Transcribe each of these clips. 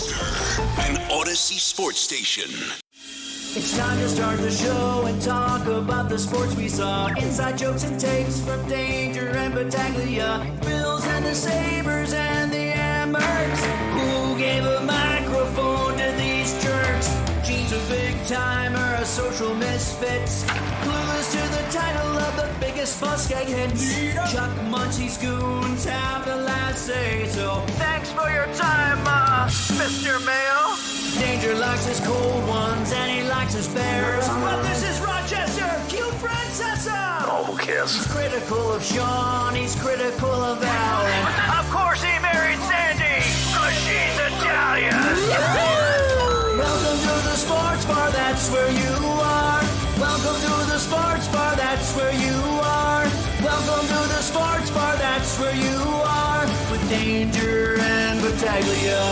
Rochester, an Odyssey sports station. It's time to start the show and talk about the sports we saw. Inside jokes and takes from Danger and Battaglia. Bills and the Sabres and the Ambers. Who gave a microphone to these jerks? Gene's a big timer, a social misfit. Clueless to the title of the biggest fuskeg hits. Chuck Munchie's goons have the last say. So thanks for your time, Mr. Mayo. Danger likes his cold ones and he likes his bears. But this is Rochester, cute Francesa. Oh, who cares? He's critical of Sean, he's critical of Al. And of course he married Sandy, cause she's Italian. Welcome to the sports bar, that's where you are. Welcome to the sports bar, that's where you are. Welcome to the sports bar, that's where you are. With Danger and Battaglia.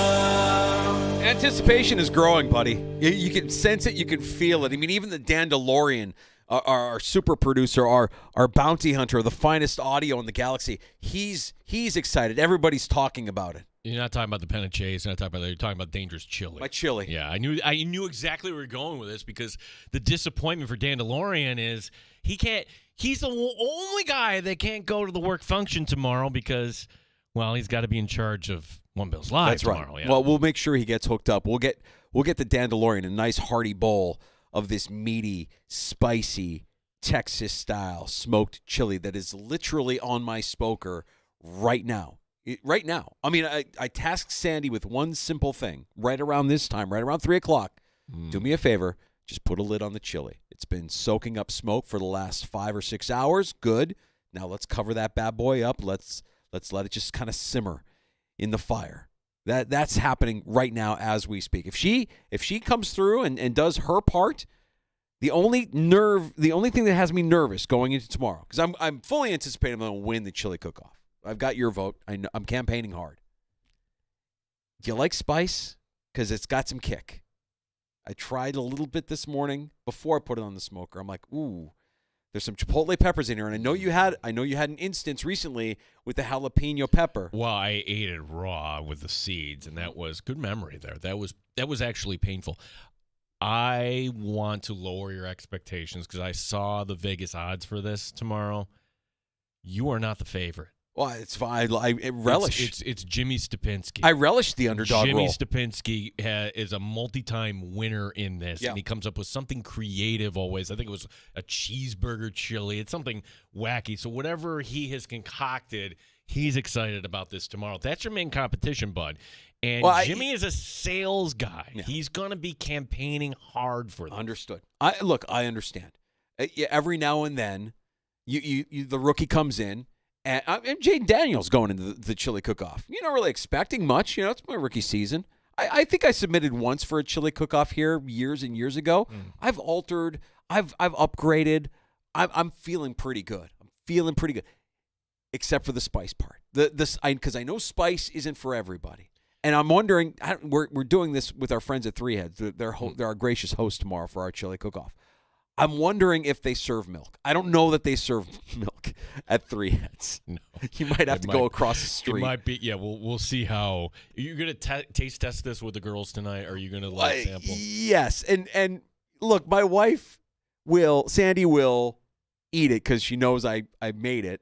Anticipation is growing, buddy. You can sense it. You can feel it. I mean, even the Dandalorian, our super producer, our bounty hunter, the finest audio in the galaxy, he's excited. Everybody's talking about it. You're not talking about the Pen and Chase. You're not talking about that. You're talking about Dangerous Chili. My chili. Yeah, I knew exactly where we were going with this because the disappointment for Dandalorian is he's the only guy that can't go to the work function tomorrow because, well, he's got to be in charge of One Bills Live That's tomorrow. Right. Yeah. Well, we'll make sure he gets hooked up. We'll get the Dandalorian a nice hearty bowl of this meaty, spicy Texas-style smoked chili that is literally on my smoker right now. Right now. I mean, I tasked Sandy with one simple thing right around this time, right around 3 o'clock. Do me a favor. Just put a lid on the chili. It's been soaking up smoke for the last 5 or 6 hours. Good. Now let's cover that bad boy up. Let's let it just kind of simmer in the fire. That's happening right now as we speak. If she comes through and does her part, the only thing that has me nervous going into tomorrow, because I'm fully anticipating I'm going to win the chili cook-off. I've got your vote. I'm campaigning hard. Do you like spice? Because it's got some kick. I tried a little bit this morning before I put it on the smoker. I'm like, ooh, there's some chipotle peppers in here, and I know you had an instance recently with the jalapeno pepper. Well, I ate it raw with the seeds, and that was good memory there. That was actually painful. I want to lower your expectations because I saw the Vegas odds for this tomorrow. You are not the favorite. Well, it's fine. I relish. It's Jimmy Stupinski. I relish the underdog Jimmy role. Stupinski is a multi-time winner in this, and he comes up with something creative always. I think it was a cheeseburger chili. It's something wacky. So whatever he has concocted, he's excited about this tomorrow. That's your main competition, bud. And Jimmy is a sales guy. Yeah. He's going to be campaigning hard for them. Understood. I understand. Every now and then, you the rookie comes in. And Jaden Daniels going into the chili cook-off. You're not really expecting much. It's my rookie season. I think I submitted once for a chili cook-off here years and years ago. I've altered. I've upgraded. I'm feeling pretty good. Except for the spice part. Because I know spice isn't for everybody. And I'm wondering, we're doing this with our friends at Three Heads. They're our gracious host tomorrow for our chili cook-off. I'm wondering if they serve milk. I don't know that they serve milk at Three Heads. No, you might have to go across the street. It might be. Yeah, we'll see how. Are you going to taste test this with the girls tonight? Or are you going to sample? Yes, and look, my wife Sandy will eat it because she knows I made it,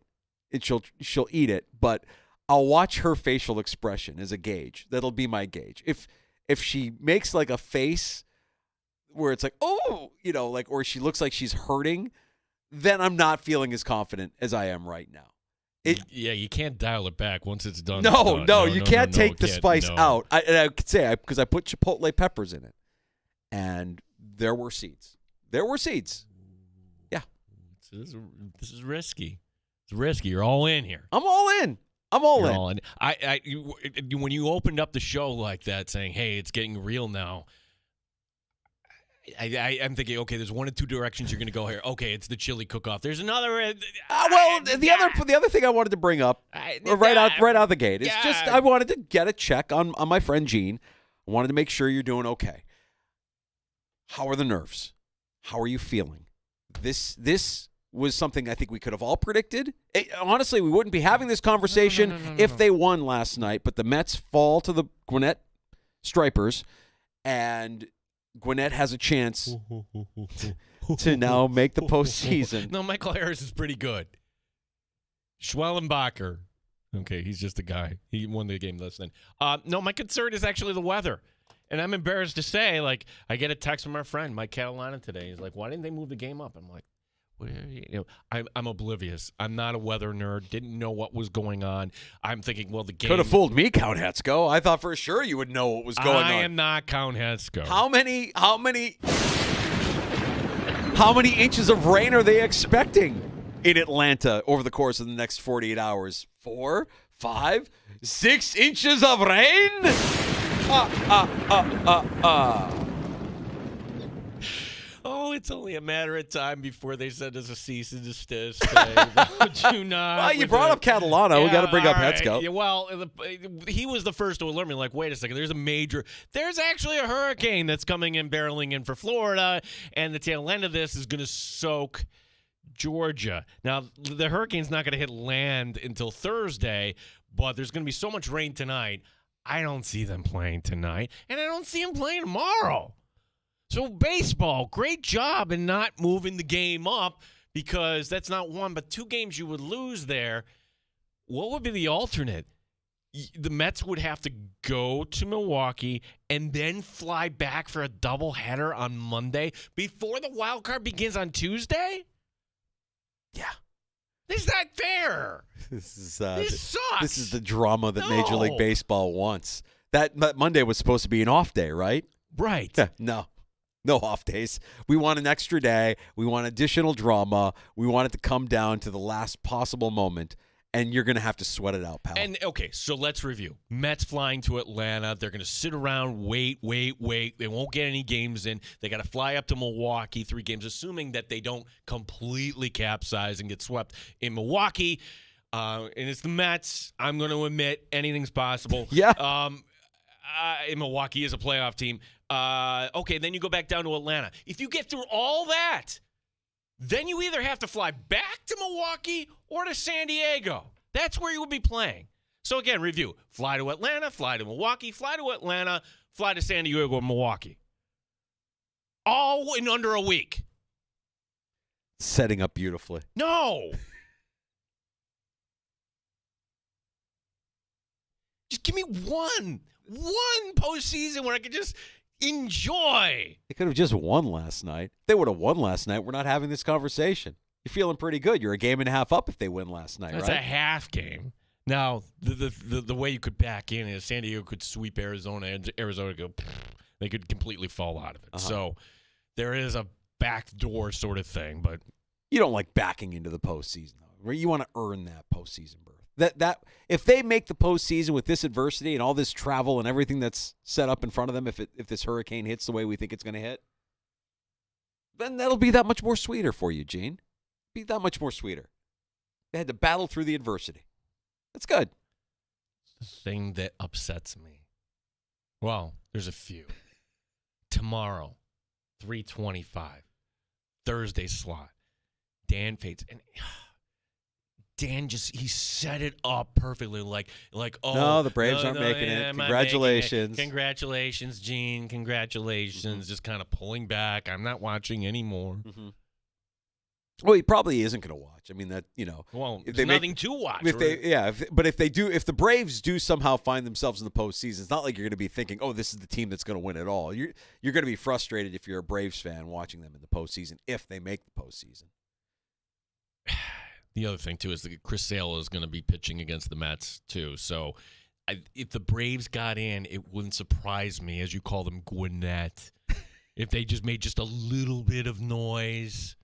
and she'll eat it. But I'll watch her facial expression as a gauge. That'll be my gauge. If she makes like a face where it's like, oh, or she looks like she's hurting, then I'm not feeling as confident as I am right now. You can't dial it back once it's done. No, you can't take the spice out. I could say because I put chipotle peppers in it, and there were seeds. Yeah. This is risky. It's risky. You're all in here. I'm all in. All in. When you opened up the show like that, saying, "Hey, it's getting real now," I'm thinking, okay, there's one of two directions you're going to go here. Okay, it's the chili cook-off. There's another. The other thing I wanted to bring up right out the gate is just I wanted to get a check on my friend Gene. I wanted to make sure you're doing okay. How are the nerves? How are you feeling? This was something I think we could have all predicted. Honestly, we wouldn't be having this conversation if they won last night. But the Mets fall to the Gwinnett Stripers, and Gwinnett has a chance to now make the postseason. No, Michael Harris is pretty good. Schwellenbacher. Okay, he's just a guy. He won the game last night. No, my concern is actually the weather. And I'm embarrassed to say, like, I get a text from our friend, Mike Catalana, today. He's like, why didn't they move the game up? I'm like, I'm oblivious. I'm not a weather nerd. Didn't know what was going on. I'm thinking, well, the game Could have fooled me, Count Hetzko. I thought for sure you would know what was going on. I am not Count Hetzko. How many inches of rain are they expecting in Atlanta over the course of the next 48 hours? 4, 5, 6 inches of rain? Oh, it's only a matter of time before they send us a cease and desist. Do not. Well, you brought up Catalano. Yeah, We got to bring up right. Hetzko. Yeah, well, he was the first to alert me. Like, wait a second. There's actually a hurricane that's barreling in for Florida, and the tail end of this is going to soak Georgia. Now, the hurricane's not going to hit land until Thursday, but there's going to be so much rain tonight. I don't see them playing tonight, and I don't see them playing tomorrow. So baseball, great job in not moving the game up, because that's not one but 2 games you would lose there. What would be the alternate? The Mets would have to go to Milwaukee and then fly back for a doubleheader on Monday before the wild card begins on Tuesday? Yeah. This is not fair. This sucks. This is the drama that Major League Baseball wants. That Monday was supposed to be an off day, right? Right. No off days. We want an extra day. We want additional drama. We want it to come down to the last possible moment, and you're going to have to sweat it out, pal. And, okay, so let's review. Mets flying to Atlanta. They're going to sit around, wait. They won't get any games in. They got to fly up to Milwaukee, 3 games, assuming that they don't completely capsize and get swept in Milwaukee. And it's the Mets. I'm going to admit anything's possible. Yeah. In Milwaukee is a playoff team. Okay, then you go back down to Atlanta. If you get through all that, then you either have to fly back to Milwaukee or to San Diego. That's where you would be playing. So again, review. Fly to Atlanta, fly to Milwaukee, fly to Atlanta, fly to San Diego or Milwaukee. All in under a week. Setting up beautifully. No. Just give me one postseason where I could just enjoy. They could have just won last night. If they would have won last night, we're not having this conversation. You're feeling pretty good. You're a game and a half up if they win last night, That's right? a half game. Now, the way you could back in is San Diego could sweep Arizona, and Arizona go, they could completely fall out of it. So there is a backdoor sort of thing, but you don't like backing into the postseason, though. You want to earn that postseason berth. That if they make the postseason with this adversity and all this travel and everything that's set up in front of them, if this hurricane hits the way we think it's going to hit, then that'll be that much more sweeter for you, Gene. Be that much more sweeter. They had to battle through the adversity. That's good. The thing that upsets me. Well, there's a few. Tomorrow, 3:25, Thursday slot. Dan fades and. Dan he set it up perfectly. Like oh no, the Braves aren't making it. Congratulations. Congratulations, Gene. Congratulations. Just kind of pulling back. I'm not watching anymore. Mm-hmm. Well, he probably isn't going to watch. I mean, that Well, there's nothing to watch. If the Braves do somehow find themselves in the postseason, it's not like you're going to be thinking, "Oh, this is the team that's going to win it all." You're going to be frustrated if you're a Braves fan watching them in the postseason if they make the postseason. The other thing, too, is that Chris Sale is going to be pitching against the Mets, too. So if the Braves got in, it wouldn't surprise me, as you call them, Gwinnett, if they just made just a little bit of noise.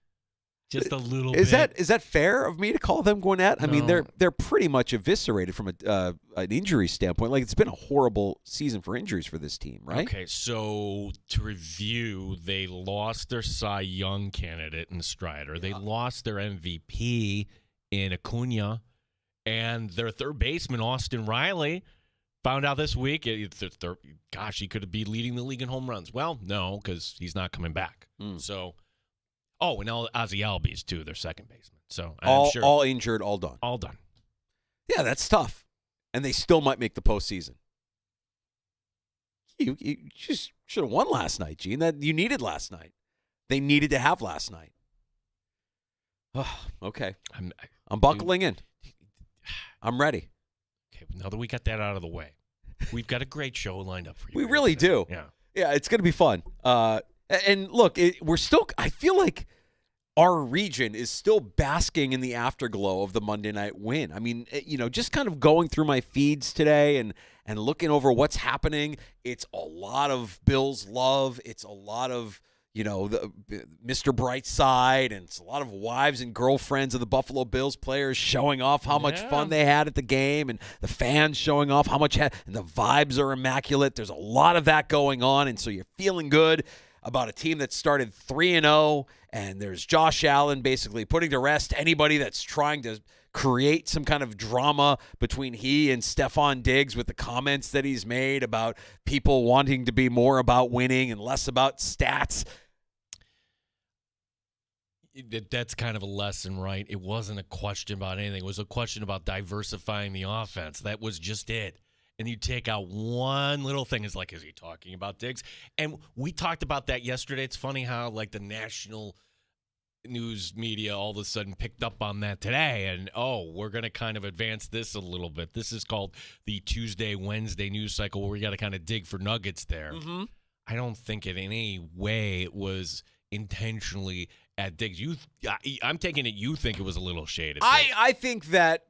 Just a little bit. Is that fair of me to call them Gwinnett? No. I mean, they're pretty much eviscerated from an injury standpoint. Like, it's been a horrible season for injuries for this team, right? Okay, so to review, they lost their Cy Young candidate in Strider. Yeah. They lost their MVP in Acuna, and their third baseman, Austin Riley, found out this week, he could be leading the league in home runs. Well, no, because he's not coming back. So... Oh, and Ozzie Albies, too, their second baseman. So all injured, all done. All done. Yeah, that's tough. And they still might make the postseason. You just should have won last night, Gene. That you needed last night. They needed to have last night. Oh, okay. I'm buckling in. I'm ready. Okay, now that we got that out of the way, we've got a great show lined up for you. We really do. Yeah, it's going to be fun. And look, I feel like our region is still basking in the afterglow of the Monday night win. I mean, just kind of going through my feeds today and looking over what's happening. It's a lot of Bills love. It's a lot of, the Mr. Brightside, and it's a lot of wives and girlfriends of the Buffalo Bills players showing off how much fun they had at the game, and the fans showing off how much, and the vibes are immaculate. There's a lot of that going on, and so you're feeling good about a team that started 3-0, and there's Josh Allen basically putting to rest anybody that's trying to create some kind of drama between he and Stephon Diggs with the comments that he's made about people wanting to be more about winning and less about stats. That's kind of a lesson, right? It wasn't a question about anything. It was a question about diversifying the offense. That was just it. And you take out one little thing. It's like, is he talking about Diggs? And we talked about that yesterday. It's funny how, like, the national news media all of a sudden picked up on that today. And, we're going to kind of advance this a little bit. This is called the Tuesday, Wednesday news cycle, where we got to kind of dig for nuggets there. Mm-hmm. I don't think in any way it was intentionally at Diggs. I'm taking it you think it was a little shaded. I think that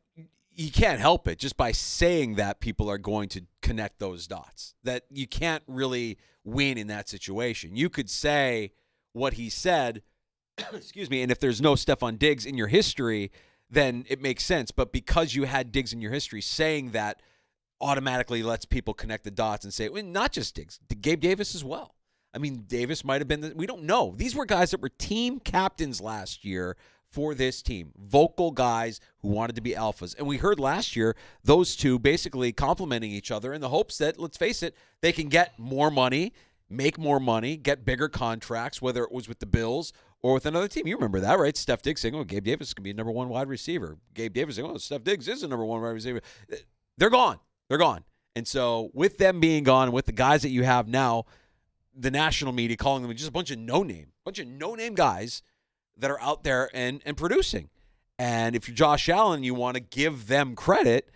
you can't help it. Just by saying that, people are going to connect those dots. That you can't really win in that situation. You could say what he said, excuse me, and if there's no Stephon Diggs in your history, then it makes sense. But because you had Diggs in your history, saying that automatically lets people connect the dots and say, well, not just Diggs, Gabe Davis as well. I mean, Davis might have been we don't know. These were guys that were team captains last year for this team, vocal guys who wanted to be alphas. And we heard last year those two basically complimenting each other in the hopes that, let's face it, they can get more money, make more money, get bigger contracts, whether it was with the Bills or with another team. You remember that, right? Steph Diggs saying, Gabe Davis is going to be a number one wide receiver. Gabe Davis saying, Steph Diggs is a number one wide receiver. They're gone. They're gone. And so with them being gone and with the guys that you have now, the national media calling them just a bunch of no-name guys that are out there and producing. And if you're Josh Allen, you want to give them credit,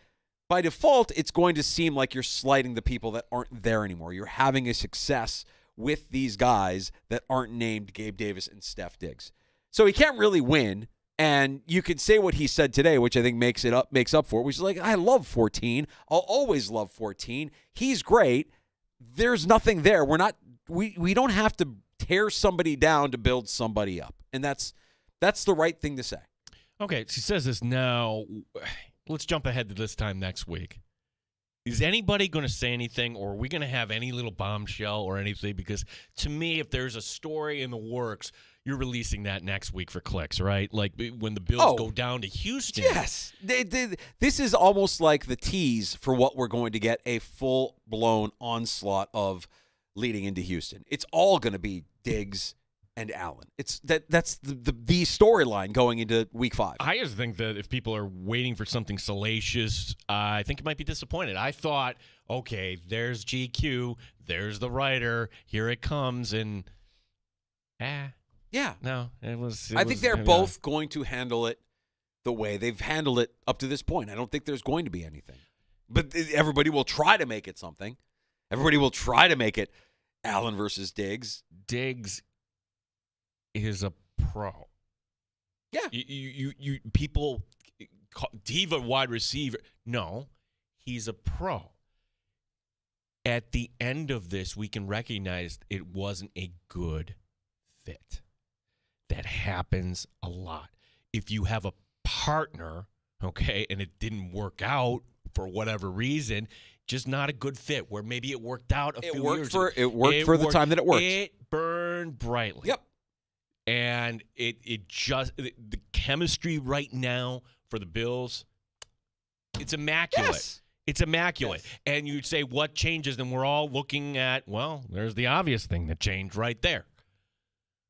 by default, it's going to seem like you're slighting the people that aren't there anymore. You're having a success with these guys that aren't named Gabe Davis and Steph Diggs. So he can't really win. And you could say what he said today, which I think makes up for it, which is like, I love 14. I'll always love 14. He's great. There's nothing there. We don't have to tear somebody down to build somebody up. And that's the right thing to say. Okay, she says this now. Let's jump ahead to this time next week. Is anybody going to say anything, or are we going to have any little bombshell or anything? Because to me, if there's a story in the works, you're releasing that next week for clicks, right? Like when the Bills go down to Houston. Yes. This is almost like the tease for what we're going to get a full-blown onslaught of leading into Houston. It's all going to be Diggs and Allen. That's the storyline going into week 5. I just think that if people are waiting for something salacious, I think you might be disappointed. I thought, okay, there's GQ, there's the writer, here it comes, and yeah. No, I think they're both going to handle it the way they've handled it up to this point. I don't think there's going to be anything. But everybody will try to make it something. Everybody will try to make it Allen versus Diggs. Diggs is a pro. Yeah. You people diva wide receiver. No, he's a pro. At the end of this, we can recognize it wasn't a good fit. That happens a lot. If you have a partner, okay, and it didn't work out for whatever reason, just not a good fit, where maybe it worked out a few years ago. It worked for the time that it worked. It burned brightly. Yep. And it just, the chemistry right now for the Bills, it's immaculate. Yes. It's immaculate. Yes. And you'd say, what changes? And we're all looking at, well, there's the obvious thing that changed right there.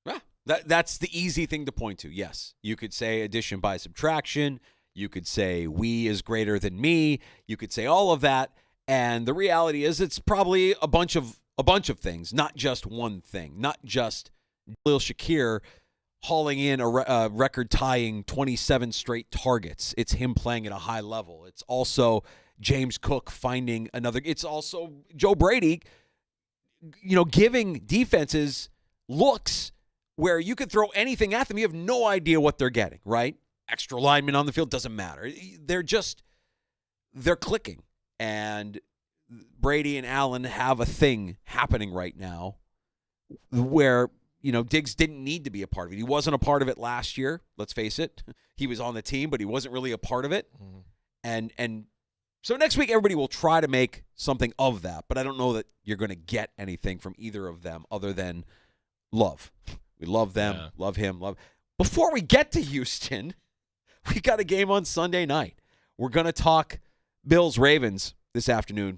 Yeah. That's the easy thing to point to, yes. You could say addition by subtraction. You could say we is greater than me. You could say all of that. And the reality is it's probably a bunch of a bunch of things, not just one thing, not just Lil Shakir hauling in a record-tying 27 straight targets. It's him playing at a high level. It's also James Cook finding another. It's also Joe Brady, giving defenses looks where you could throw anything at them. You have no idea what they're getting, right? Extra linemen on the field, doesn't matter. They're clicking. And Brady and Allen have a thing happening right now where, Diggs didn't need to be a part of it. He wasn't a part of it last year, let's face it. He was on the team, but he wasn't really a part of it. Mm-hmm. And so next week, everybody will try to make something of that, but I don't know that you're going to get anything from either of them other than love. We love them, love him, love. Before we get to Houston, we got a game on Sunday night. We're going to talk Bills-Ravens this afternoon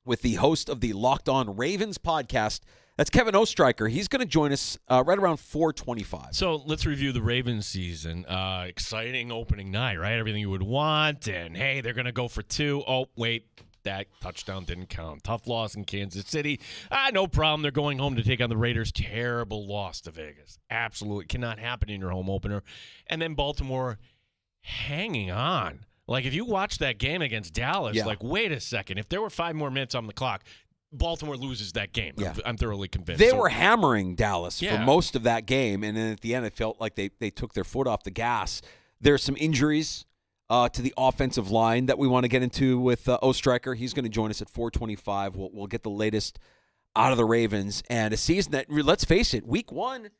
with the host of the Locked On Ravens podcast. That's Kevin Ostreicher. He's going to join us right around 4:25. So let's review the Ravens season. Exciting opening night, right? Everything you would want. And, hey, they're going to go for 2. Oh, wait, that touchdown didn't count. Tough loss in Kansas City. No problem. They're going home to take on the Raiders. Terrible loss to Vegas. Absolutely cannot happen in your home opener. And then Baltimore hanging on. Like, if you watch that game against Dallas, wait a second. If there were 5 more minutes on the clock, Baltimore loses that game. Yeah. I'm thoroughly convinced. They were hammering Dallas for most of that game, and then at the end it felt like they took their foot off the gas. There's some injuries to the offensive line that we want to get into with Ostreicher. He's going to join us at 4:25. We'll get the latest out of the Ravens. And a season that, let's face it, week 1,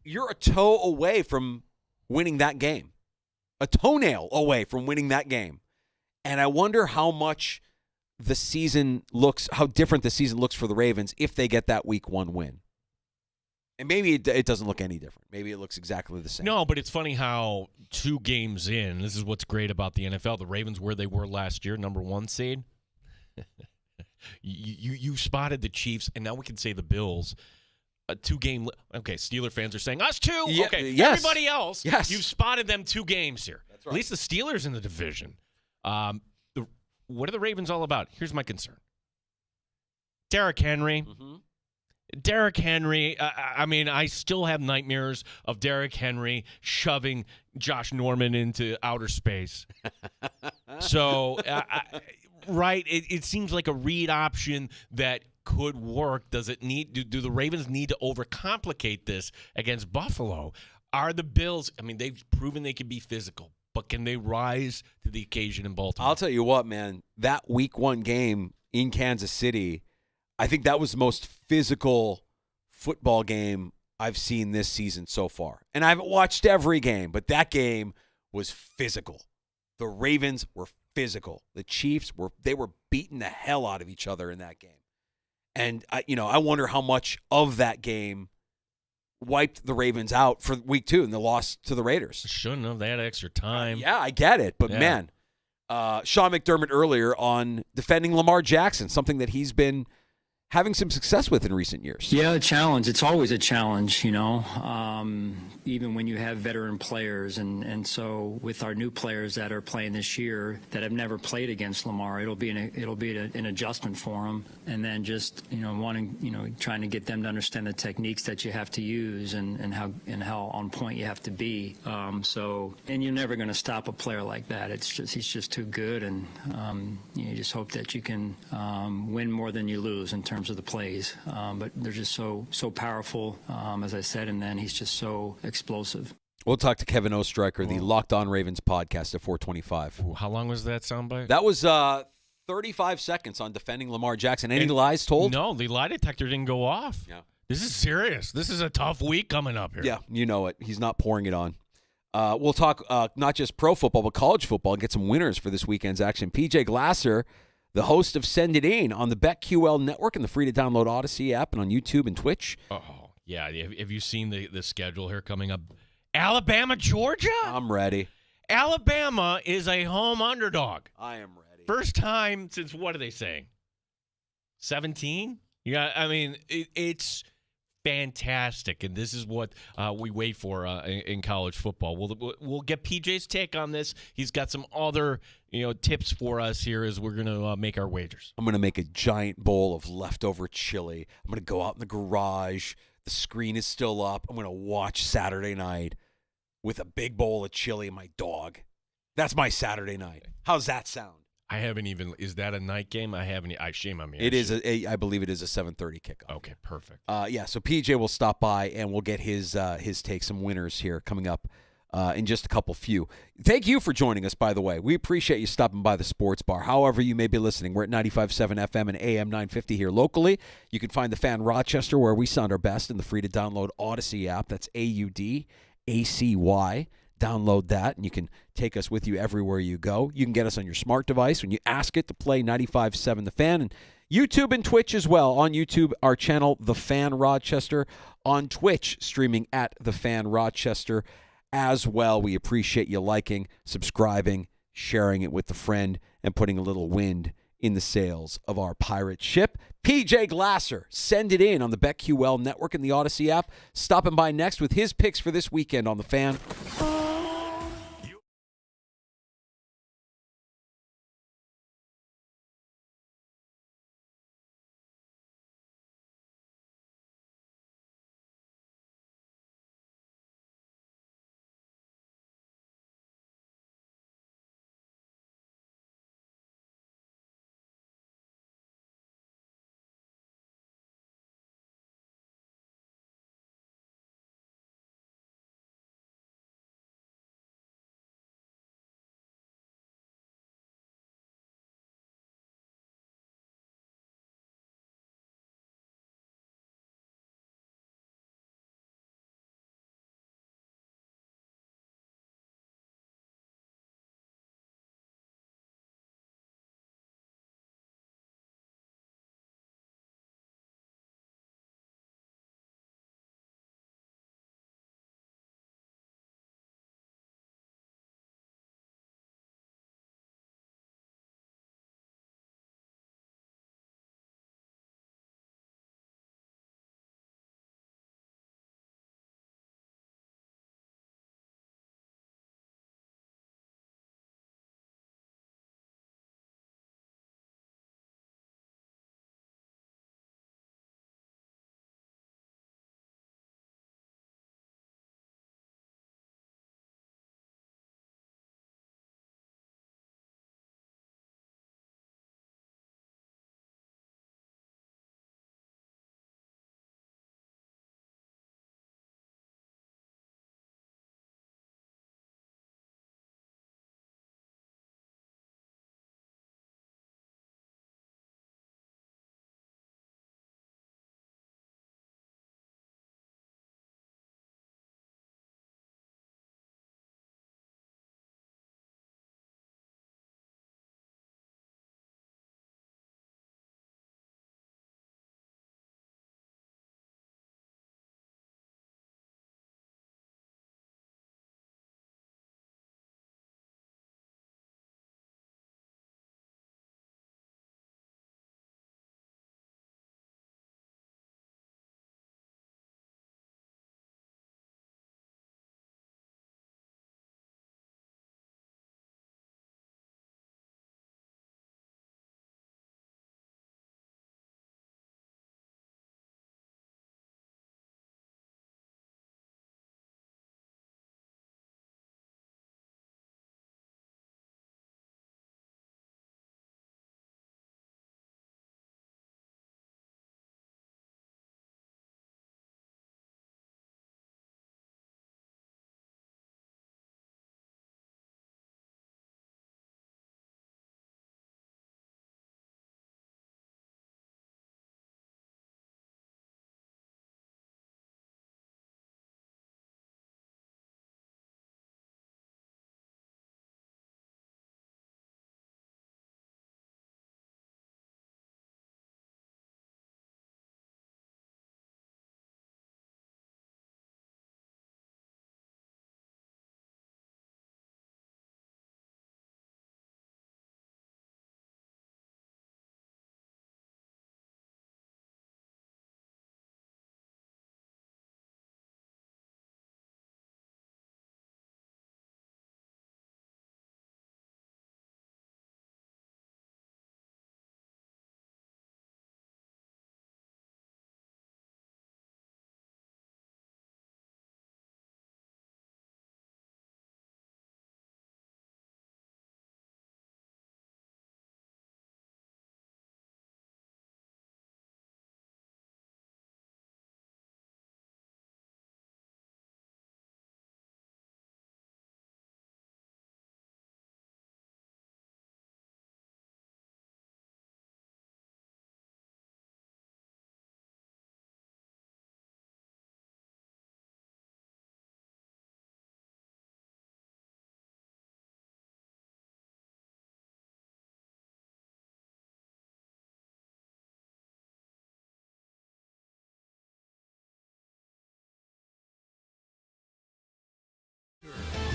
you're a toe away from winning that game. A toenail away from winning that game. And I wonder how different the season looks for the Ravens if they get that week 1 win. And maybe it doesn't look any different. Maybe it looks exactly the same. No, but it's funny how 2 games in, this is what's great about the NFL, the Ravens where they were last year, number 1 seed. you spotted the Chiefs, and now we can say the Bills. A 2-game. Okay, Steeler fans are saying, us too? Yeah, okay, yes. Everybody else, yes. You've spotted them 2 games here. That's right. At least the Steelers in the division. What are the Ravens all about? Here's my concern. Derrick Henry. Mm-hmm. Derrick Henry, I still have nightmares of Derrick Henry shoving Josh Norman into outer space. So, right, it seems like a read option that could work. Does it need? Do the Ravens need to overcomplicate this against Buffalo? Are the Bills? They've proven they can be physical, but can they rise to the occasion in Baltimore? I'll tell you what, man. That week 1 game in Kansas City, I think that was the most physical football game I've seen this season so far. And I haven't watched every game, but that game was physical. The Ravens were physical. The Chiefs were beating the hell out of each other in that game. And I wonder how much of that game wiped the Ravens out for week 2 and the loss to the Raiders. Shouldn't have. They had extra time. Yeah, I get it. But, man, Sean McDermott earlier on defending Lamar Jackson, something that he's been having some success with in recent years. Yeah, a challenge. It's always a challenge, even when you have veteran players. And so with our new players that are playing this year that have never played against Lamar, it'll be an adjustment for them. And then just, trying to get them to understand the techniques that you have to use and how on point you have to be. And you're never going to stop a player like that. He's just too good. And you just hope that you can win more than you lose in terms of the plays, but they're just so powerful, as I said, and then he's just so explosive. We'll talk to Kevin Ostreicher, the Locked On Ravens podcast at 4:25. Ooh, how long was that soundbite? That was 35 seconds on defending Lamar Jackson. Any lies told? No, the lie detector didn't go off. Yeah. This is serious. This is a tough week coming up here. Yeah, you know it. He's not pouring it on. We'll talk not just pro football, but college football and get some winners for this weekend's action. PJ Glasser, the host of Send It In on the BetQL network and the free-to-download Odyssey app and on YouTube and Twitch. Oh, yeah. Have you seen the schedule here coming up? Alabama, Georgia? I'm ready. Alabama is a home underdog. I am ready. First time since, what are they saying, 17? Yeah, it's fantastic, and this is what we wait for in college football. We'll get PJ's take on this. He's got some other tips for us here as we're going to make our wagers. I'm going to make a giant bowl of leftover chili. I'm going to go out in the garage. The screen is still up. I'm going to watch Saturday night with a big bowl of chili and my dog. That's my Saturday night. How's that sound? I haven't even. Is that a night game? I haven't. Shame on me. It is I believe it is a 7:30 kickoff. Okay, perfect. Yeah. So PJ will stop by and we'll get his take, some winners here coming up in just a few. Thank you for joining us, by the way. We appreciate you stopping by the Sports Bar. However you may be listening, we're at 95.7 FM and AM 950 here locally. You can find the Fan Rochester where we sound our best in the free-to-download Odyssey app. That's AUDACY. Download that, and you can take us with you everywhere you go. You can get us on your smart device when you ask it to play 95.7 The Fan, and YouTube and Twitch as well. On YouTube, our channel, The Fan Rochester. On Twitch, streaming at The Fan Rochester as well. We appreciate you liking, subscribing, sharing it with a friend, and putting a little wind in the sails of our pirate ship. PJ Glasser, send it in on the BetQL Network and the Odyssey app. Stopping by next with his picks for this weekend on The Fan.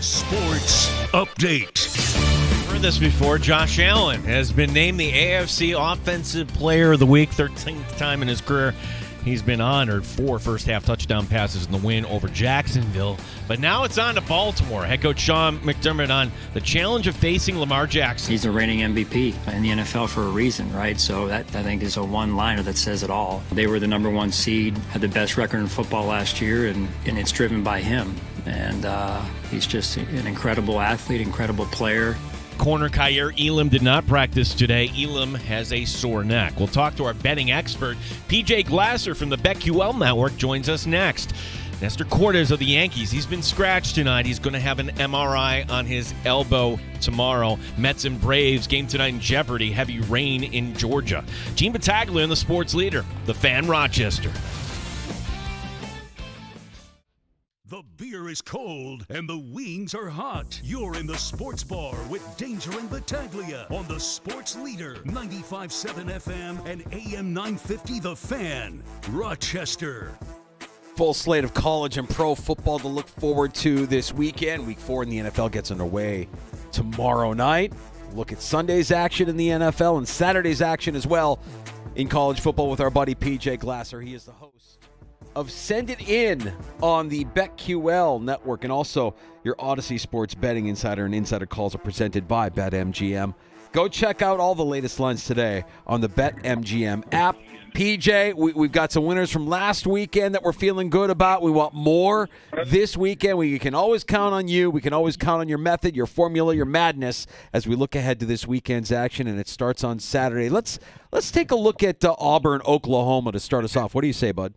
Sports Update. Heard this before. Josh Allen has been named the AFC Offensive Player of the Week, 13th time in his career. He's been honored 4 first-half touchdown passes in the win over Jacksonville. But now it's on to Baltimore. Head coach Sean McDermott on the challenge of facing Lamar Jackson. He's a reigning MVP in the NFL for a reason, right? So that, I think, is a one-liner that says it all. They were the number 1 seed, had the best record in football last year, and it's driven by him. And he's just an incredible athlete, incredible player. Corner Kyer Elam did not practice today. Elam has a sore neck. We'll talk to our betting expert, PJ Glasser from the BetQL Network, joins us next. Nestor Cortez of the Yankees, he's been scratched tonight. He's going to have an MRI on his elbow tomorrow. Mets and Braves, game tonight in jeopardy. Heavy rain in Georgia. Gene Battaglia and the sports leader, the Fan Rochester. The beer is cold and the wings are hot. You're in the sports bar with Danger and Battaglia on the sports leader, 95.7 FM and AM 950 The Fan, Rochester. Full slate of college and pro football to look forward to this weekend. Week 4 in the NFL gets underway tomorrow night. Look at Sunday's action in the NFL and Saturday's action as well in college football with our buddy PJ Glasser. He is the host of Send It In on the BetQL network, and also your Odyssey Sports Betting Insider and Insider Calls are presented by BetMGM. Go check out all the latest lines today on the BetMGM app. PJ, we've got some winners from last weekend that we're feeling good about. We want more this weekend. We can always count on you. We can always count on your method, your formula, your madness as we look ahead to this weekend's action, and it starts on Saturday. Let's take a look at Auburn, Oklahoma to start us off. What do you say, bud?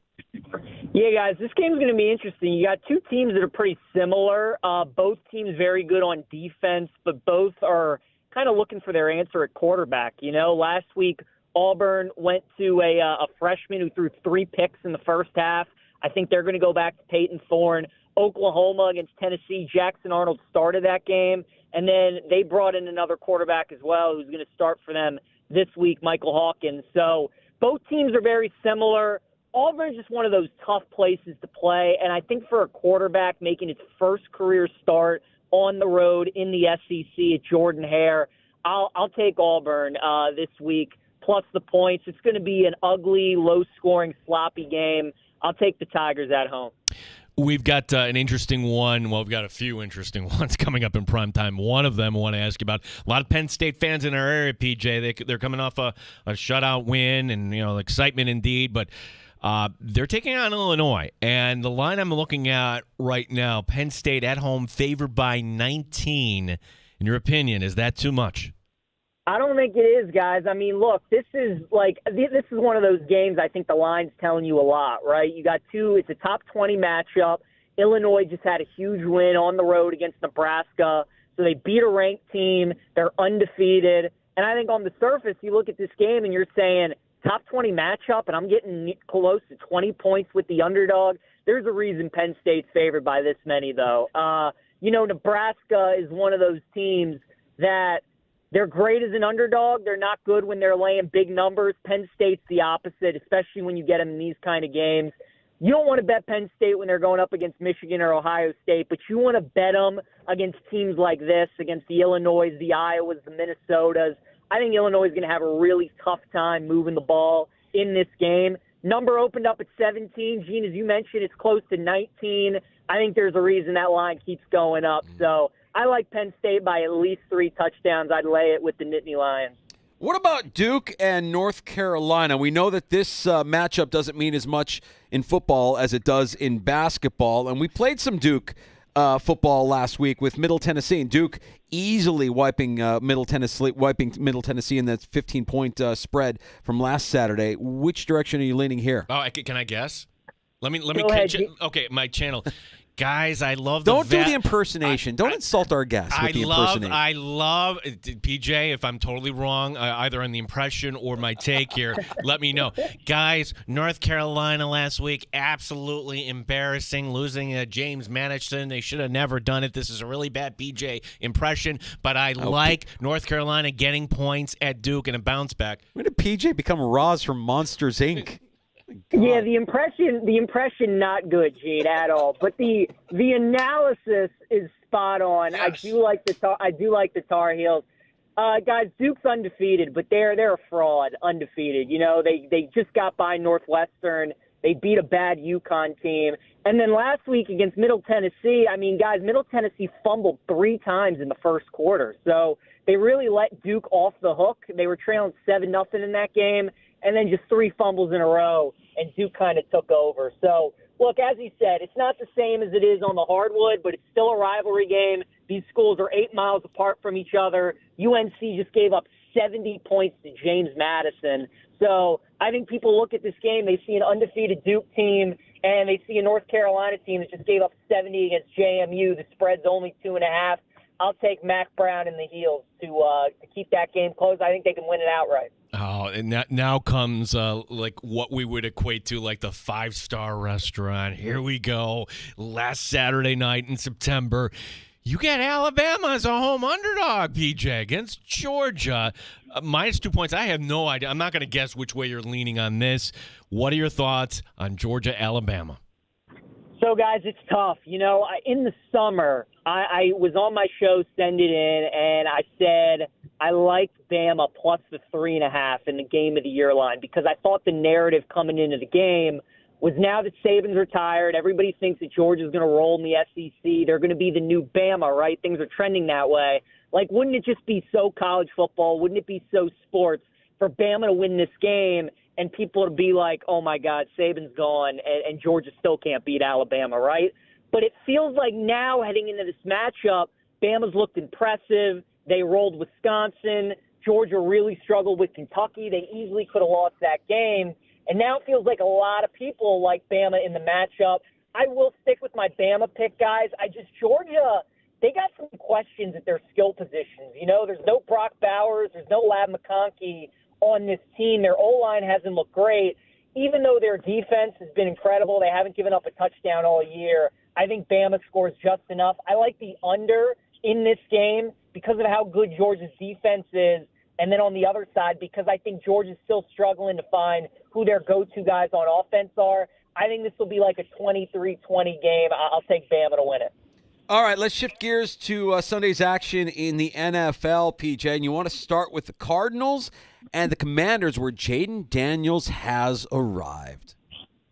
Yeah, guys, this game's going to be interesting. You got two teams that are pretty similar. Both teams very good on defense, but both are kind of looking for their answer at quarterback. You know, last week Auburn went to a freshman who threw 3 picks in the first half. I think they're going to go back to Peyton Thorne. Oklahoma against Tennessee, Jackson Arnold started that game, and then they brought in another quarterback as well who's going to start for them this week, Michael Hawkins. So both teams are very similar. Auburn's just one of those tough places to play, and I think for a quarterback making its first career start on the road in the SEC at Jordan-Hare, I'll take Auburn this week, plus the points. It's going to be an ugly, low-scoring, sloppy game. I'll take the Tigers at home. We've got an interesting one. Well, we've got a few interesting ones coming up in prime time. One of them I want to ask you about. A lot of Penn State fans in our area, PJ. They're coming off a shutout win and, you know, excitement indeed, but they're taking on Illinois, and the line I'm looking at right now, Penn State at home favored by 19. In your opinion, is that too much? I don't think it is, guys. I mean, look, this is one of those games I think the line's telling you a lot, right? You got it's a top 20 matchup. Illinois just had a huge win on the road against Nebraska, so they beat a ranked team. They're undefeated. And I think on the surface, you look at this game and you're saying, top 20 matchup, and I'm getting close to 20 points with the underdog. There's a reason Penn State's favored by this many, though. Nebraska is one of those teams that they're great as an underdog. They're not good when they're laying big numbers. Penn State's the opposite, especially when you get them in these kind of games. You don't want to bet Penn State when they're going up against Michigan or Ohio State, but you want to bet them against teams like this, against the Illinois, the Iowas, the Minnesotas. I think Illinois is going to have a really tough time moving the ball in this game. Number opened up at 17. Gene, as you mentioned, it's close to 19. I think there's a reason that line keeps going up. So I like Penn State by at least 3 touchdowns. I'd lay it with the Nittany Lions. What about Duke and North Carolina? We know that this matchup doesn't mean as much in football as it does in basketball, and we played some Duke football last week with Middle Tennessee, and Duke easily wiping Middle Tennessee in that 15-point spread from last Saturday. Which direction are you leaning here? Oh, can I guess? Let me Go ahead, okay, my channel. Guys, I love the Don't do the impersonation. Don't insult our guests with the impersonation. I love PJ, if I'm totally wrong, either on the impression or my take here, let me know. Guys, North Carolina last week, absolutely embarrassing, losing James Madison. They should have never done it. This is a really bad PJ impression, but I like North Carolina getting points at Duke and a bounce back. When did PJ become Roz from Monsters, Inc.? Yeah, the impression not good, Gene, at all. But the analysis is spot on. Yes. I do like the Tar Heels. Guys, Duke's undefeated, but they're a fraud, undefeated. You know, they just got by Northwestern. They beat a bad UConn team. And then last week against Middle Tennessee, I mean, guys, Middle Tennessee fumbled 3 times in the first quarter. So they really let Duke off the hook. They were trailing 7-0 in that game, and then just 3 fumbles in a row, and Duke kind of took over. So, look, as he said, it's not the same as it is on the hardwood, but it's still a rivalry game. These schools are 8 miles apart from each other. UNC just gave up 70 points to James Madison. So I think people look at this game, they see an undefeated Duke team, and they see a North Carolina team that just gave up 70 against JMU. The spread's only 2.5. I'll take Mac Brown and the Heels to keep that game close. I think they can win it outright. Oh, and now comes like what we would equate to like the 5-star restaurant. Here we go. Last Saturday night in September, you get Alabama as a home underdog, PJ, against Georgia. -2 points. I have no idea. I'm not going to guess which way you're leaning on this. What are your thoughts on Georgia, Alabama? So, guys, it's tough. You know, in the summer, I was on my show, Send It In, and I said I liked Bama plus the 3.5 in the game of the year line because I thought the narrative coming into the game was now that Saban's retired, everybody thinks that Georgia's going to roll in the SEC. They're going to be the new Bama, right? Things are trending that way. Like, wouldn't it just be so college football? Wouldn't it be so sports for Bama to win this game and people to be like, oh, my God, Saban's gone and Georgia still can't beat Alabama, right? But it feels like now heading into this matchup, Bama's looked impressive. They rolled Wisconsin. Georgia really struggled with Kentucky. They easily could have lost that game. And now it feels like a lot of people like Bama in the matchup. I will stick with my Bama pick, guys. Georgia, they got some questions at their skill positions. You know, there's no Brock Bowers. There's no Lab McConkey on this team. Their O-line hasn't looked great. Even though their defense has been incredible, they haven't given up a touchdown all year. I think Bama scores just enough. I like the under in this game because of how good Georgia's defense is. And then on the other side, because I think Georgia's still struggling to find who their go-to guys on offense are, I think this will be like a 23-20 game. I'll take Bama to win it. All right, let's shift gears to Sunday's action in the NFL, PJ. And you want to start with the Cardinals and the Commanders, where Jaden Daniels has arrived.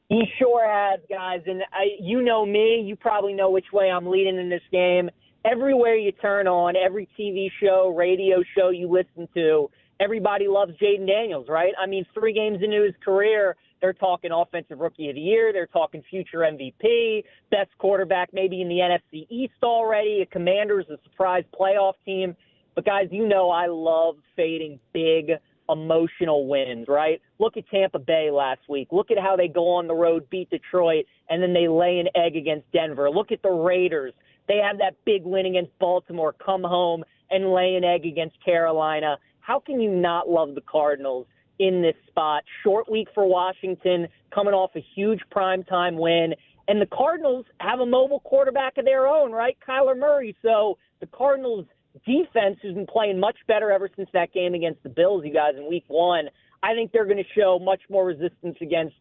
He sure has, guys. And you know me. You probably know which way I'm leading in this game. Everywhere you turn on, every TV show, radio show you listen to, everybody loves Jaden Daniels, right? I mean, 3 games into his career, they're talking Offensive Rookie of the Year. They're talking future MVP, best quarterback maybe in the NFC East already. A Commanders, a surprise playoff team. But, guys, you know I love fading big emotional wins, right? Look at Tampa Bay last week. Look at how they go on the road, beat Detroit, and then they lay an egg against Denver. Look at the Raiders. They have that big win against Baltimore, come home and lay an egg against Carolina. How can you not love the Cardinals in this spot? Short week for Washington, coming off a huge primetime win. And the Cardinals have a mobile quarterback of their own, right? Kyler Murray. So the Cardinals defense has been playing much better ever since that game against the Bills, you guys, in week 1. I think they're going to show much more resistance against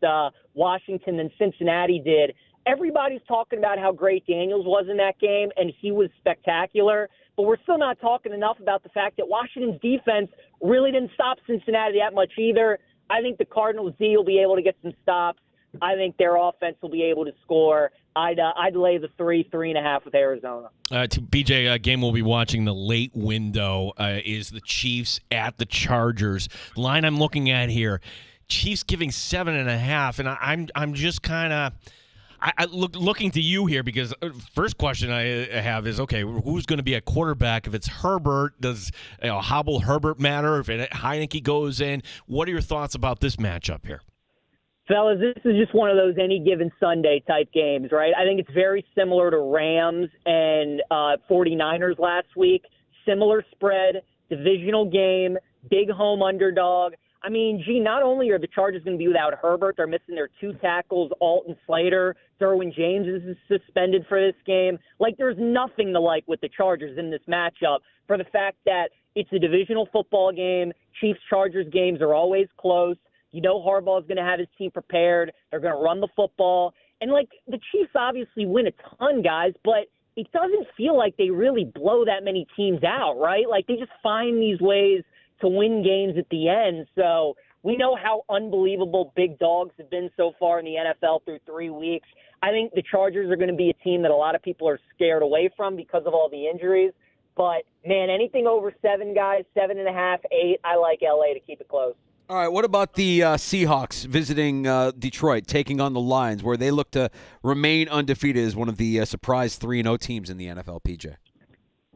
Washington than Cincinnati did. Everybody's talking about how great Daniels was in that game, and he was spectacular. But we're still not talking enough about the fact that Washington's defense really didn't stop Cincinnati that much either. I think the Cardinals' D will be able to get some stops. I think their offense will be able to score. I'd lay the 3.5 with Arizona. To BJ, a game we'll be watching the late window is the Chiefs at the Chargers. Line I'm looking at here, Chiefs giving 7.5, and I'm just kind of looking to you here because first question I have is, okay, who's going to be a quarterback? If it's Herbert, does hobble Herbert matter? If Heineke goes in, what are your thoughts about this matchup here? Fellas, this is just one of those any given Sunday type games, right? I think it's very similar to Rams and 49ers last week. Similar spread, divisional game, big home underdog. I mean, not only are the Chargers going to be without Herbert, they're missing their 2 tackles, Alton Slater. Derwin James is suspended for this game. Like, there's nothing to like with the Chargers in this matchup for the fact that it's a divisional football game. Chiefs-Chargers games are always close. You know Harbaugh's going to have his team prepared. They're going to run the football. And, like, the Chiefs obviously win a ton, guys, but it doesn't feel like they really blow that many teams out, right? Like, they just find these ways to win games at the end. So we know how unbelievable big dogs have been so far in the NFL through 3 weeks. I think the Chargers are going to be a team that a lot of people are scared away from because of all the injuries. But, man, anything over 7, guys, 7.5, 8, I like L.A. to keep it close. All right, what about the Seahawks visiting Detroit, taking on the Lions, where they look to remain undefeated as one of the surprise 3-0 teams in the NFL, PJ?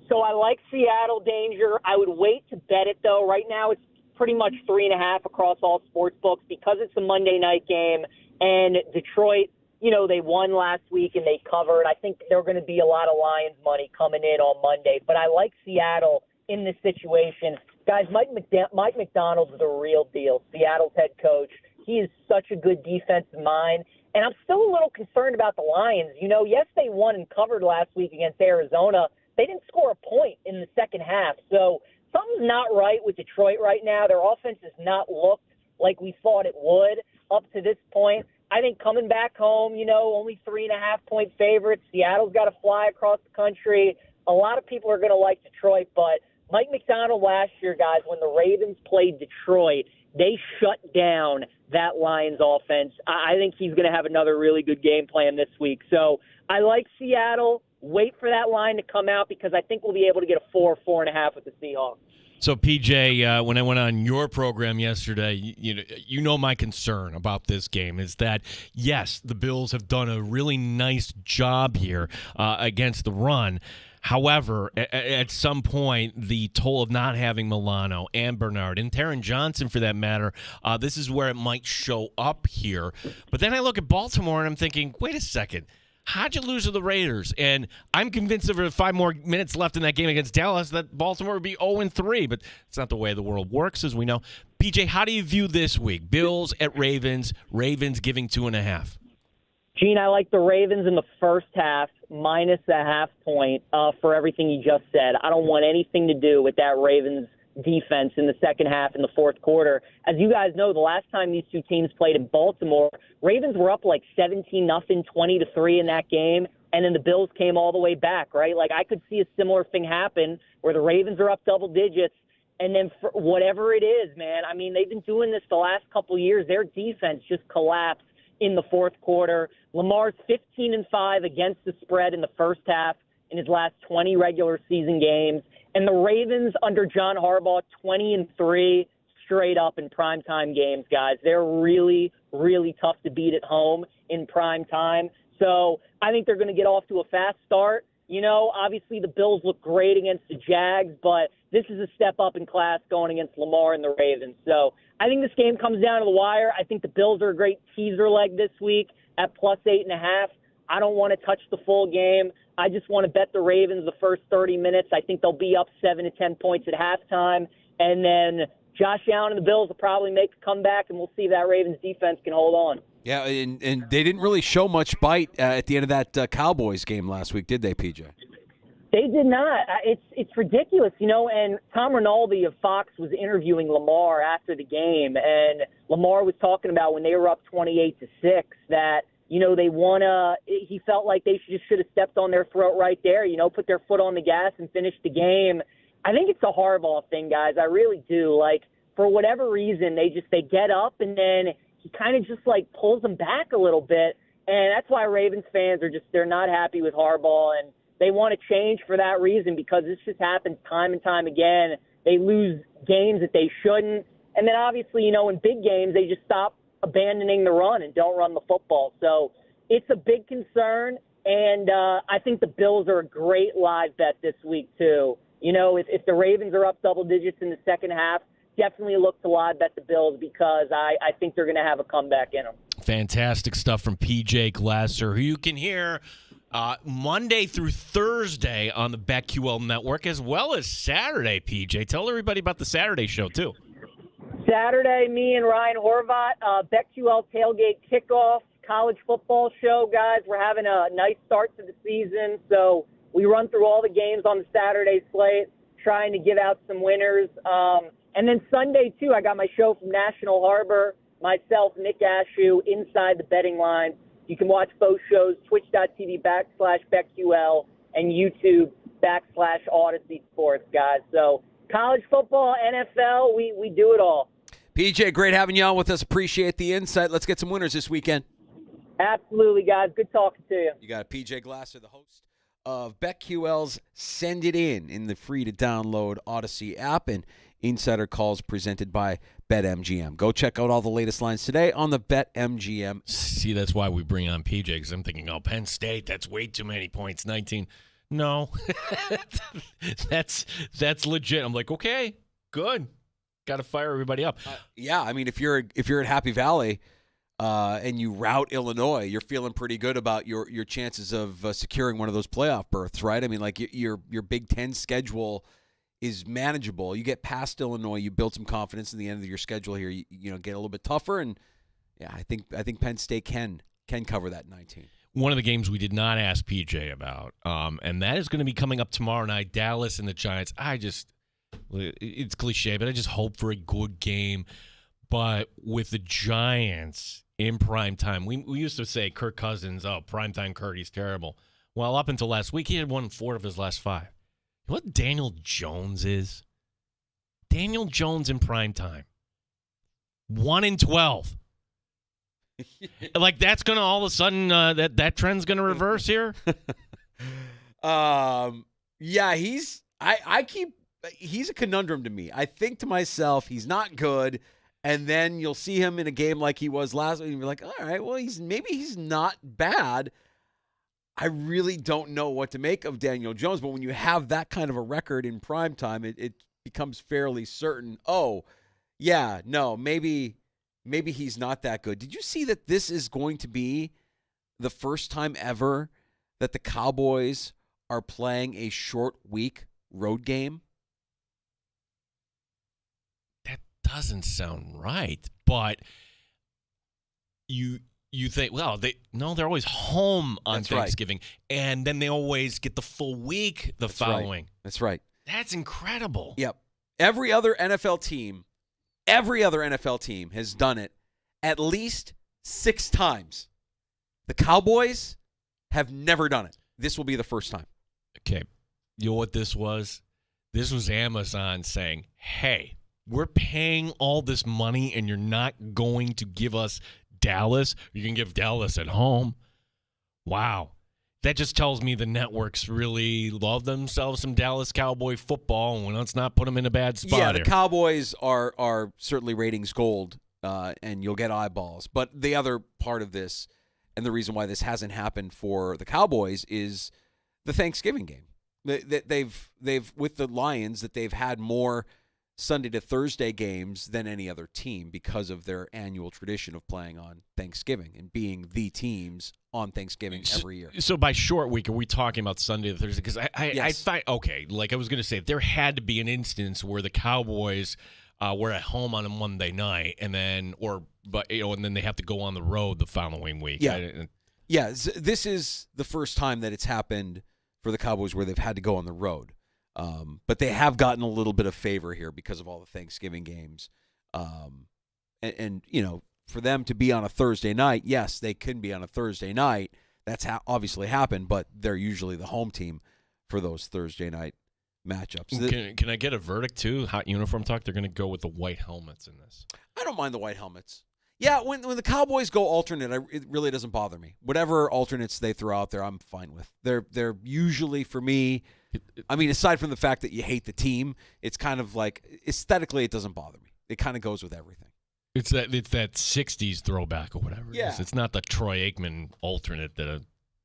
So I like Seattle, Danger. I would wait to bet it, though. Right now it's pretty much 3.5 across all sports books because it's a Monday night game, and Detroit, they won last week and they covered. I think there are going to be a lot of Lions money coming in on Monday, but I like Seattle in this situation. Guys, Mike McDonald's the real deal, Seattle's head coach. He is such a good defensive mind, and I'm still a little concerned about the Lions. Yes, they won and covered last week against Arizona. They didn't score a point in the second half, so something's not right with Detroit right now. Their offense has not looked like we thought it would up to this point. I think coming back home, only 3.5-point favorites. Seattle's got to fly across the country. A lot of people are going to like Detroit, but Mike McDonald last year, guys, when the Ravens played Detroit, they shut down that Lions offense. I think he's going to have another really good game plan this week. So I like Seattle. Wait for that line to come out because I think we'll be able to get a 4.5 with the Seahawks. So, PJ, when I went on your program yesterday, you know my concern about this game is that, yes, the Bills have done a really nice job here against the run. However, at some point, the toll of not having Milano and Bernard and Taron Johnson, for that matter, this is where it might show up here. But then I look at Baltimore and I'm thinking, wait a second. How'd you lose to the Raiders? And I'm convinced if there were 5 more minutes left in that game against Dallas that Baltimore would be 0-3, but it's not the way the world works, as we know. PJ, how do you view this week? Bills at Ravens, Ravens giving 2.5. Gene, I like the Ravens in the first half, minus a half point for everything you just said. I don't want anything to do with that Ravens defense in the second half in the fourth quarter. As you guys know, the last time these two teams played in Baltimore, Ravens were up like 17-0, 20-3 in that game, and then the Bills came all the way back, right? Like I could see a similar thing happen where the Ravens are up double digits, and then for whatever it is, man, I mean, they've been doing this the last couple of years. Their defense just collapsed in the fourth quarter. Lamar's 15-5 against the spread in the first half in his last 20 regular season games. And the Ravens under John Harbaugh, 20-3 straight up in primetime games, guys. They're really, really tough to beat at home in prime time. So I think they're going to get off to a fast start. Obviously the Bills look great against the Jags, but this is a step up in class going against Lamar and the Ravens. So I think this game comes down to the wire. I think the Bills are a great teaser leg this week at plus 8.5. I don't want to touch the full game. I just want to bet the Ravens the first 30 minutes. I think they'll be up 7 to 10 points at halftime. And then Josh Allen and the Bills will probably make a comeback, and we'll see if that Ravens defense can hold on. Yeah, and they didn't really show much bite at the end of that Cowboys game last week, did they, PJ? They did not. It's ridiculous, and Tom Rinaldi of Fox was interviewing Lamar after the game, and Lamar was talking about when they were up 28-6 that, he felt like they should have stepped on their throat right there, put their foot on the gas and finished the game. I think it's a Harbaugh thing, guys. I really do. Like, for whatever reason, they get up and then he kind of just pulls them back a little bit. And that's why Ravens fans they're not happy with Harbaugh, and they want to change for that reason because this just happens time and time again. They lose games that they shouldn't. And then obviously, in big games, they just stop abandoning the run and don't run the football. So it's a big concern. And I think the Bills are a great live bet this week too. If the Ravens are up double digits in the second half, definitely look to live bet the Bills because I think they're going to have a comeback in them. Fantastic stuff from PJ Glasser, who you can hear Monday through Thursday on the BetQL Network, as well as Saturday, PJ. Tell everybody about the Saturday show, too. Saturday, me and Ryan Horvat, BetQL Tailgate Kickoff, college football show, guys. We're having a nice start to the season, so we run through all the games on the Saturday slate, trying to give out some winners. And then Sunday, too, I got my show from National Harbor, myself, Nick Ashew, Inside the Betting Line. You can watch both shows, twitch.tv/BetQL and YouTube/Odyssey Sports, guys. So college football, NFL, we do it all. PJ, great having you on with us. Appreciate the insight. Let's get some winners this weekend. Absolutely, guys. Good talking to you. You got PJ Glasser, the host of BetQL's Send It In the free-to-download Odyssey app, and Insider Calls presented by BetMGM. Go check out all the latest lines today on the BetMGM. See, that's why we bring on PJ, because I'm thinking, Penn State, that's way too many points, 19. No, that's legit. I'm like, okay, good. Got to fire everybody up. Yeah, I mean, if you're at Happy Valley and you rout Illinois, you're feeling pretty good about your chances of securing one of those playoff berths, right? I mean, like your Big Ten schedule is manageable. You get past Illinois, you build some confidence in the end of your schedule here. You get a little bit tougher, and yeah, I think Penn State can cover that 19. One of the games we did not ask PJ about, and that is going to be coming up tomorrow night, Dallas and the Giants. It's cliche, but I just hope for a good game. But with the Giants in prime time, we used to say Kirk Cousins, primetime Kirk, he's terrible. Well, up until last week, he had won 4 of his last 5. You know what Daniel Jones is? Daniel Jones in prime time. 1-12. Like, that's going to all of a sudden, that trend's going to reverse here? Yeah, he's a conundrum to me. I think to myself, he's not good, and then you'll see him in a game like he was last week, and you're like, all right, well, maybe he's not bad. I really don't know what to make of Daniel Jones, but when you have that kind of a record in prime time, it becomes fairly certain, maybe he's not that good. Did you see that this is going to be the first time ever that the Cowboys are playing a short week road game? That doesn't sound right, but you think, well, they're always home on That's Thanksgiving, right. And then they always get the full week the following. Right. That's right. That's incredible. Yep. Every other NFL team has done it at least 6 times. The Cowboys have never done it. This will be the first time. Okay. You know what this was? This was Amazon saying, hey, we're paying all this money and you're not going to give us Dallas. You can give Dallas at home. Wow. That just tells me the networks really love themselves some Dallas Cowboy football, and let's not put them in a bad spot. Yeah, the here. Cowboys are certainly ratings gold, and you'll get eyeballs. But the other part of this, and the reason why this hasn't happened for the Cowboys, is the Thanksgiving game. They've with the Lions, that they've had more Sunday to Thursday games than any other team because of their annual tradition of playing on Thanksgiving and being the teams on Thanksgiving every year. So by short week, are we talking about Sunday to Thursday? Because I Yes. thought, okay, like I was going to say, there had to be an instance where the Cowboys were at home on a Monday night, and then they have to go on the road the following week. Yeah. This is the first time that it's happened for the Cowboys where they've had to go on the road. But they have gotten a little bit of favor here because of all the Thanksgiving games. And for them to be on a Thursday night, yes, they can be on a Thursday night. That's obviously happened, but they're usually the home team for those Thursday night matchups. Can I get a verdict, too? Hot uniform talk? They're going to go with the white helmets in this. I don't mind the white helmets. Yeah, when the Cowboys go alternate, it really doesn't bother me. Whatever alternates they throw out there, I'm fine with. They're usually, for me, I mean, aside from the fact that you hate the team, it's kind of like aesthetically it doesn't bother me. It kind of goes with everything. It's that 60s throwback or whatever. Yeah. It is. It's not the Troy Aikman alternate that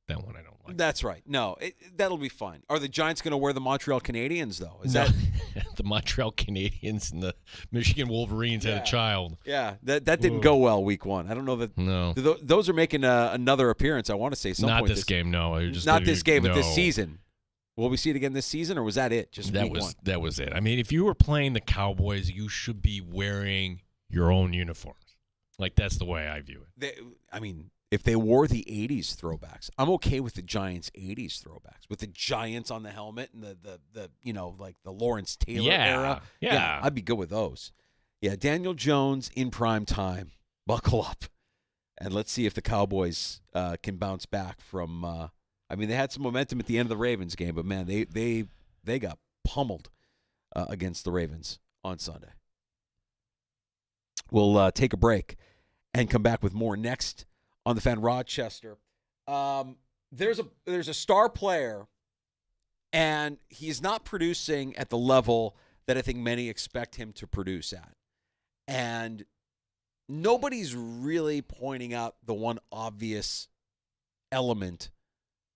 one I don't like. That's right. No, that'll be fine. Are the Giants going to wear the Montreal Canadiens though? The Montreal Canadiens and the Michigan Wolverines had a child? Yeah, that didn't go well week 1. I don't know that. No, those are making another appearance. I want to say some not point this game. No, not this game, no. but this season. Will we see it again this season, or was that it? Just week 1? That was it. I mean, if you were playing the Cowboys, you should be wearing your own uniforms. Like, that's the way I view it. If they wore the 80s throwbacks, I'm okay with the Giants 80s throwbacks, with the Giants on the helmet and the like the Lawrence Taylor era. Yeah. I'd be good with those. Yeah, Daniel Jones in prime time. buckle up, and let's see if the Cowboys can bounce back from. They had some momentum at the end of the Ravens game, but man, they got pummeled against the Ravens on Sunday. We'll take a break and come back with more next on the Fan. Rochester. There's a star player, and he's not producing at the level that I think many expect him to produce at. And nobody's really pointing out the one obvious element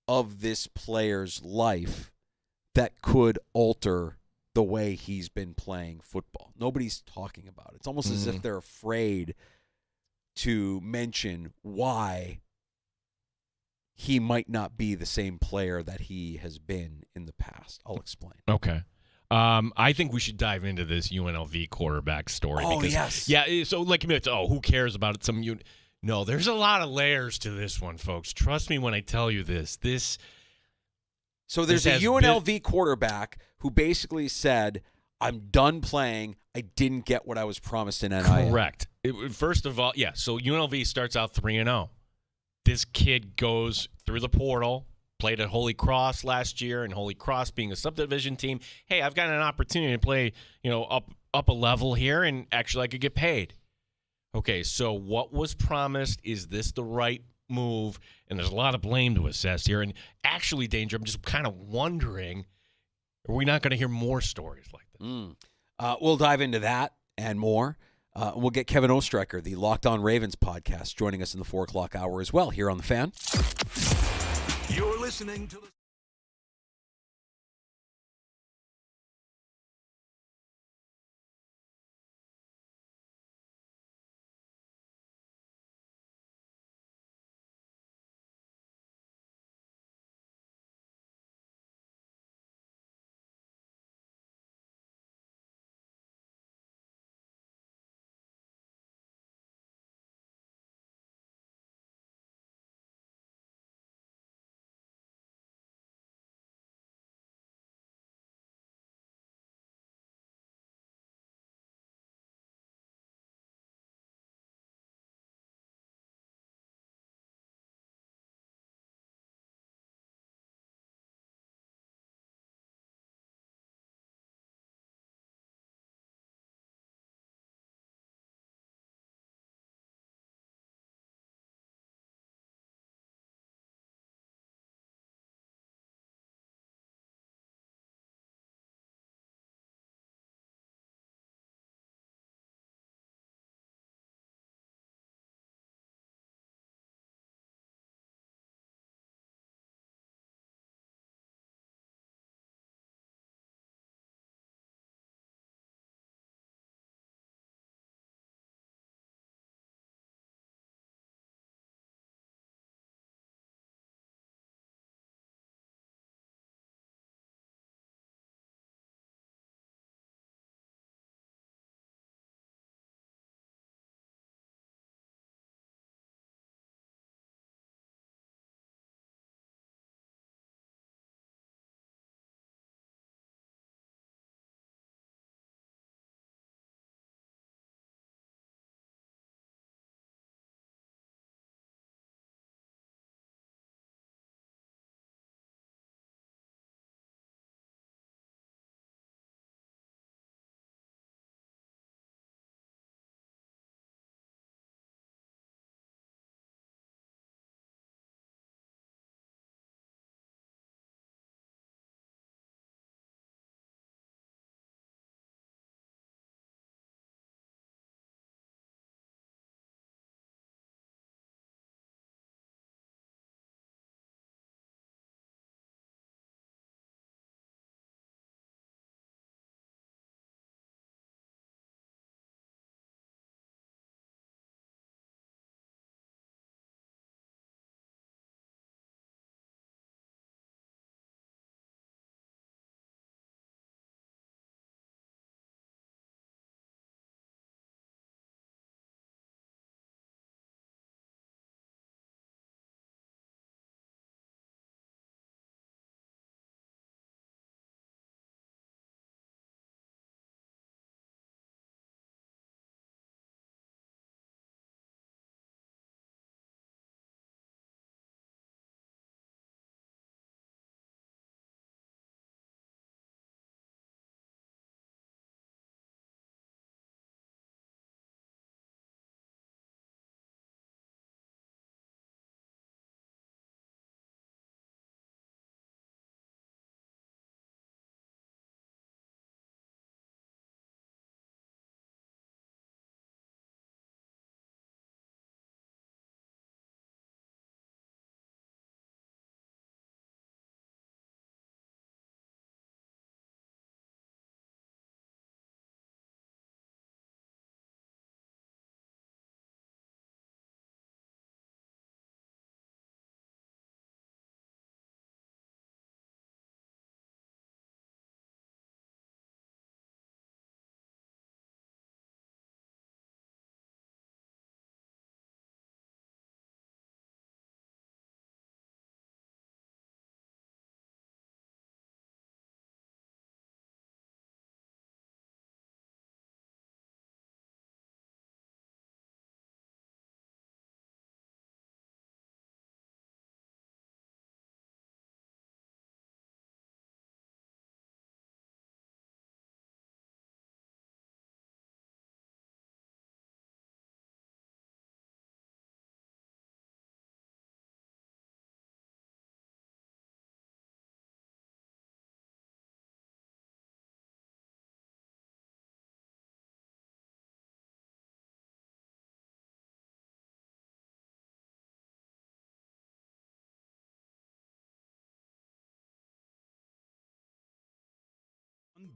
of this player's life that could alter the way he's been playing football. Nobody's talking about it. It's almost as if they're afraid to mention why he might not be the same player that he has been in the past. I'll explain. Okay. I think we should dive into this UNLV quarterback story. Oh, because, yes. Yeah, so like, who cares about it? No, there's a lot of layers to this one, folks. Trust me when I tell you this. So there's a UNLV quarterback who basically said, I'm done playing. I didn't get what I was promised in NIL. Correct. First of all, yeah, so UNLV starts out 3-0. This kid goes through the portal, played at Holy Cross last year, and Holy Cross being a subdivision team, hey, I've got an opportunity to play, up a level here, and actually I could get paid. Okay, so what was promised? Is this the right move? And there's a lot of blame to assess here. And actually, Danger, I'm just kind of wondering, are we not going to hear more stories like this? We'll dive into that and more. We'll get Kevin Ostreicher, the Locked On Ravens podcast, joining us in the 4 o'clock hour as well here on The Fan. You're listening to the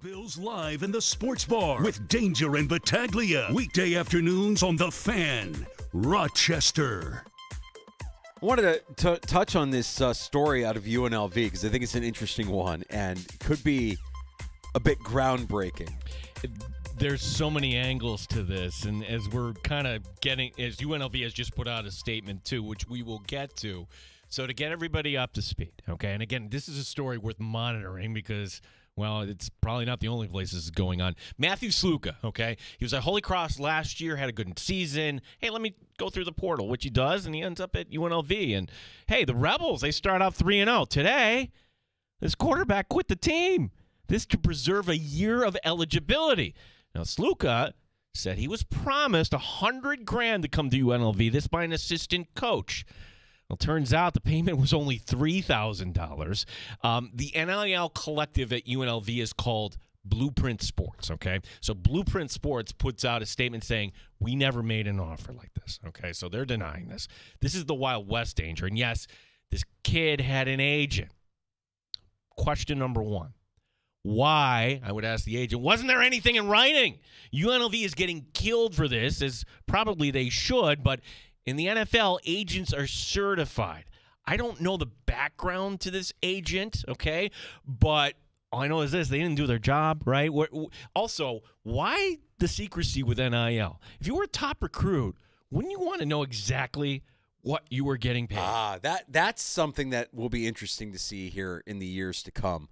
Bills Live in the Sports Bar with Danger and Battaglia. Weekday afternoons on The Fan, Rochester. I wanted to touch on this story out of UNLV because I think it's an interesting one and could be a bit groundbreaking. There's so many angles to this, and as we're kind of getting, as UNLV has just put out a statement too, which we will get to. So to get everybody up to speed, okay? And again, this is a story worth monitoring because, well, it's probably not the only place this is going on. Matthew Sluka, okay? He was at Holy Cross last year, had a good season. Hey, let me go through the portal, which he does, and he ends up at UNLV. And, hey, the Rebels, they start out 3-0. Today, this quarterback quit the team. This to preserve a year of eligibility. Now, Sluka said he was promised $100,000 to come to UNLV, this by an assistant coach. Well, turns out the payment was only $3,000. The NIL collective at UNLV is called Blueprint Sports, okay? So Blueprint Sports puts out a statement saying, we never made an offer like this, okay? So they're denying this. This is the Wild West, Danger. And yes, this kid had an agent. Question number one. Why, I would ask the agent, wasn't there anything in writing? UNLV is getting killed for this, as probably they should, but in the NFL, agents are certified. I don't know the background to this agent, okay? But all I know is this. They didn't do their job, right? Also, why the secrecy with NIL? If you were a top recruit, wouldn't you want to know exactly what you were getting paid? That's something that will be interesting to see here in the years to come.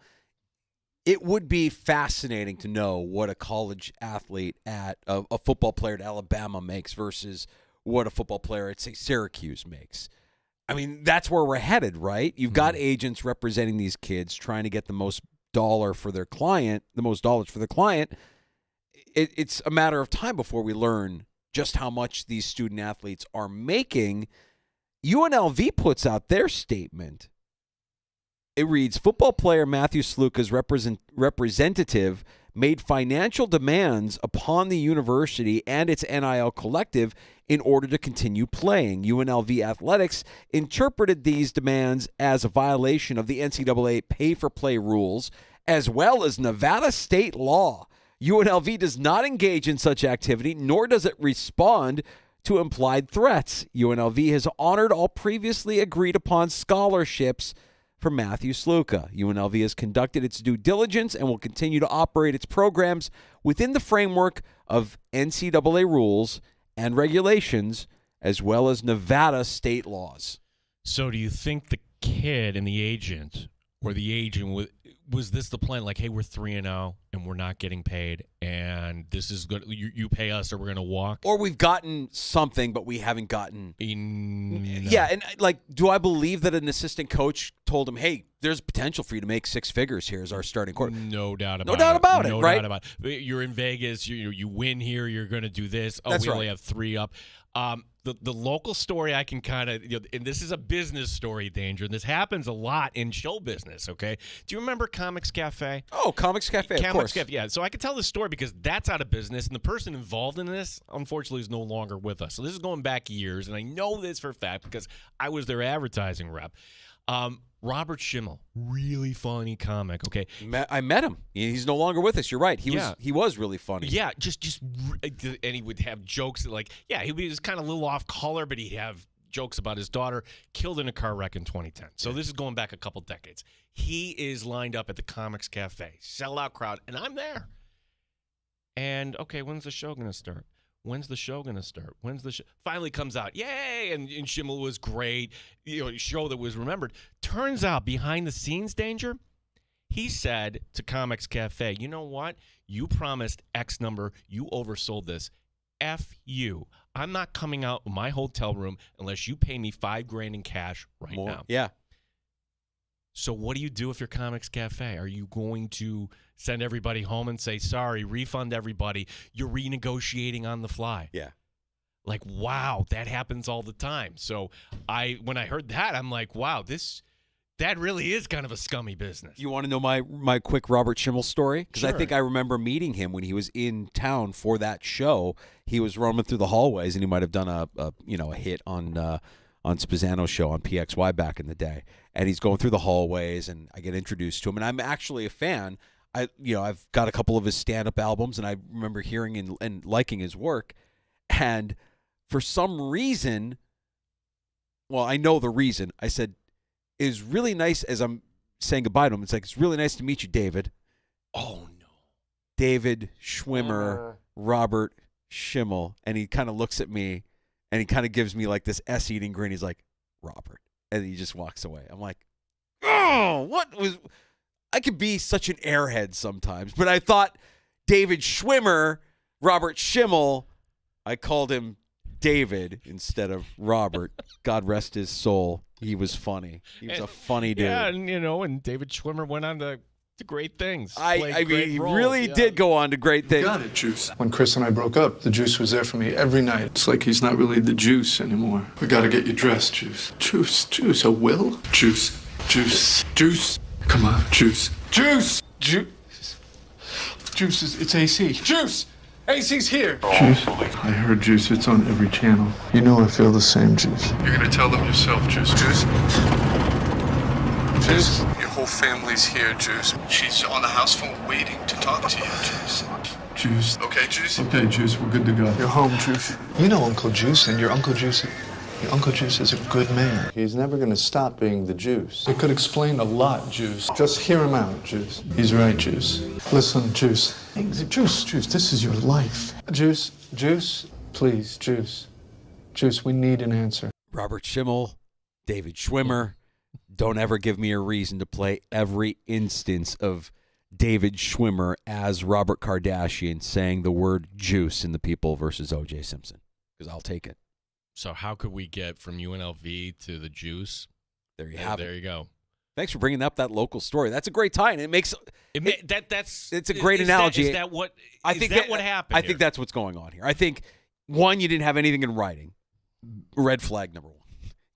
It would be fascinating to know what a college athlete at a football player at Alabama makes versus what a football player at, say, Syracuse makes. I mean, that's where we're headed, right? You've got agents representing these kids trying to get the most dollar for their client, the most dollars for their client. It's a matter of time before we learn just how much these student athletes are making. UNLV puts out their statement. It reads, football player Matthew Sluka's representative made financial demands upon the university and its NIL collective in order to continue playing. UNLV Athletics interpreted these demands as a violation of the NCAA pay-for-play rules, as well as Nevada state law. UNLV does not engage in such activity, nor does it respond to implied threats. UNLV has honored all previously agreed upon scholarships for Matthew Sluka. UNLV has conducted its due diligence and will continue to operate its programs within the framework of NCAA rules and regulations, as well as Nevada state laws. So do you think the kid and the agent, or the agent, was this the plan? Like, hey, we're 3-0 and we're not getting paid, and this is good. You pay us or we're going to walk? Or we've gotten something, but we haven't gotten. No. Yeah, and like, do I believe that an assistant coach told him, hey, there's potential for you to make six figures here as our starting quarterback? No doubt about it. No doubt about it, right? No doubt about it. You're in Vegas. You win here. You're going to do this. Oh, That's we right. only have 3 up. The local story I can kind of, and this is a business story, Danger, and this happens a lot in show business, okay? Do you remember Comics Cafe? Oh, Comics Cafe, of course. Cafe, yeah. So I can tell this story because that's out of business, and the person involved in this, unfortunately, is no longer with us. So this is going back years, and I know this for a fact because I was their advertising rep. Robert Schimmel, really funny comic, okay? I met him. He's no longer with us. You're right. He was really funny. Yeah, and he would have jokes that, like, yeah, he was kind of a little off color, but he'd have jokes about his daughter killed in a car wreck in 2010. So this is going back a couple decades. He is lined up at the Comics Cafe, sellout crowd, and I'm there. And, okay, when's the show going to start? When's the show going to start? When's the show? Finally comes out. Yay! And Schimmel was great. Show that was remembered. Turns out, behind the scenes, Danger, he said to Comics Cafe, you know what? You promised X number. You oversold this. F you. I'm not coming out of my hotel room unless you pay me $5,000 in cash right now. Yeah. So what do you do if you're Comics Cafe? Are you going to send everybody home and say, sorry, refund everybody, you're renegotiating on the fly? Yeah. Like, wow, that happens all the time. So when I heard that, I'm like, wow, that really is kind of a scummy business. You want to know my quick Robert Schimmel story? Because sure. I think I remember meeting him when he was in town for that show. He was roaming through the hallways, and he might have done a hit on Spazzano's show on PXY back in the day. And he's going through the hallways, and I get introduced to him. And I'm actually a fan. I've got a couple of his stand-up albums, and I remember hearing and liking his work. And for some reason, well, I know the reason. I said, it was really nice as I'm saying goodbye to him. It's like, it's really nice to meet you, David. Oh, no. David Schwimmer, Robert Schimmel. And he kind of looks at me, and he kind of gives me like this S-eating grin. He's like, Robert. And he just walks away. I'm like, oh, what was... I could be such an airhead sometimes, but I thought David Schwimmer, Robert Schimmel, I called him David instead of Robert. God rest his soul. He was funny. He was a funny dude. Yeah, and David Schwimmer went on to great things. I mean, he really did go on to great things. Got it, Juice. When Chris and I broke up, the Juice was there for me every night. It's like he's not really the Juice anymore. We gotta get you dressed, Juice. Juice, a will? Juice. Come on, Juice. Juice, it's AC. Juice! AC's here! Juice, I heard Juice. It's on every channel. You know I feel the same, Juice. You're gonna tell them yourself, Juice. Juice? Your whole family's here, Juice. She's on the house phone waiting to talk to you, Juice. Juice. Okay, Juice? Okay, Juice, we're good to go. You're home, Juice. You know Uncle Juice, and your Uncle Juice is a good man. He's never gonna stop being the Juice. It could explain a lot, Juice. Just hear him out, Juice. He's right, Juice. Listen, Juice. Juice, this is your life. Juice, please, Juice. Juice, we need an answer. Robert Schimmel, David Schwimmer. Don't ever give me a reason to play every instance of David Schwimmer as Robert Kardashian saying the word juice in The People versus O.J. Simpson, because I'll take it. So how could we get from UNLV to the Juice? There you have it. There you go. Thanks for bringing up that local story. That's a great tie, and it's a great analogy. Is that what happened? I think that's what's going on here. I think, one, you didn't have anything in writing. Red flag number one.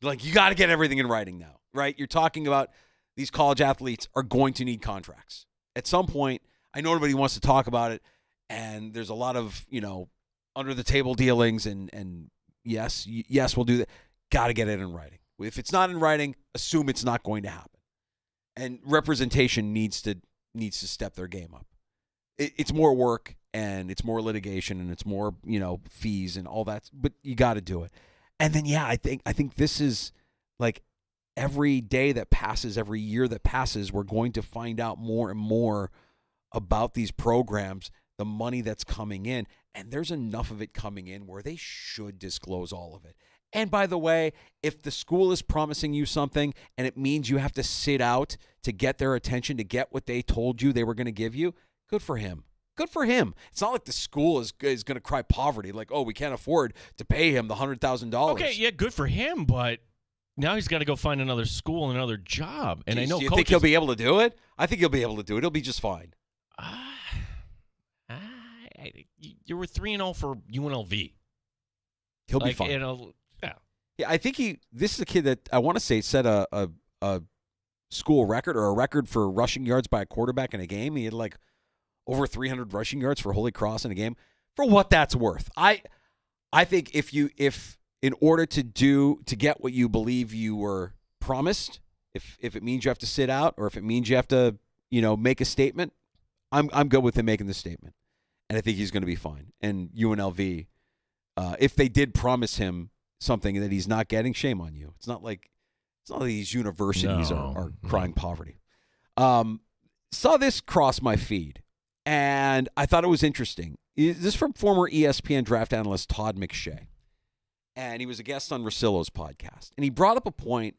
Like, you got to get everything in writing now, right? You're talking about these college athletes are going to need contracts. At some point, I know everybody wants to talk about it, and there's a lot of, under-the-table dealings and yes, we'll do that. Got to get it in writing. If it's not in writing, assume it's not going to happen. And representation needs to step their game up. It's more work, and it's more litigation, and it's more fees and all that. But you got to do it. And then I think this is like every day that passes, every year that passes, we're going to find out more and more about these programs, the money that's coming in. And there's enough of it coming in where they should disclose all of it. And by the way, if the school is promising you something and it means you have to sit out to get their attention, to get what they told you they were going to give you, good for him. Good for him. It's not like the school is going to cry poverty, like, oh, we can't afford to pay him the $100,000. Okay, yeah, good for him, but now he's got to go find another school, another job. And I know. Do you think he'll be able to do it? I think he'll be able to do it. He'll be just fine. You were 3-0 for UNLV. He'll be fine. Yeah, I think this is a kid that I want to say set a school record or a record for rushing yards by a quarterback in a game. He had like over 300 rushing yards for Holy Cross in a game. For what that's worth, I think if in order to get what you believe you were promised, if it means you have to sit out or if it means you have to make a statement, I'm good with him making the statement, and I think he's going to be fine. And UNLV, if they did promise him something that he's not getting, shame on you. It's not like these universities are crying poverty. Saw this cross my feed, and I thought it was interesting. This is from former ESPN draft analyst Todd McShay, and he was a guest on Russillo's podcast, and he brought up a point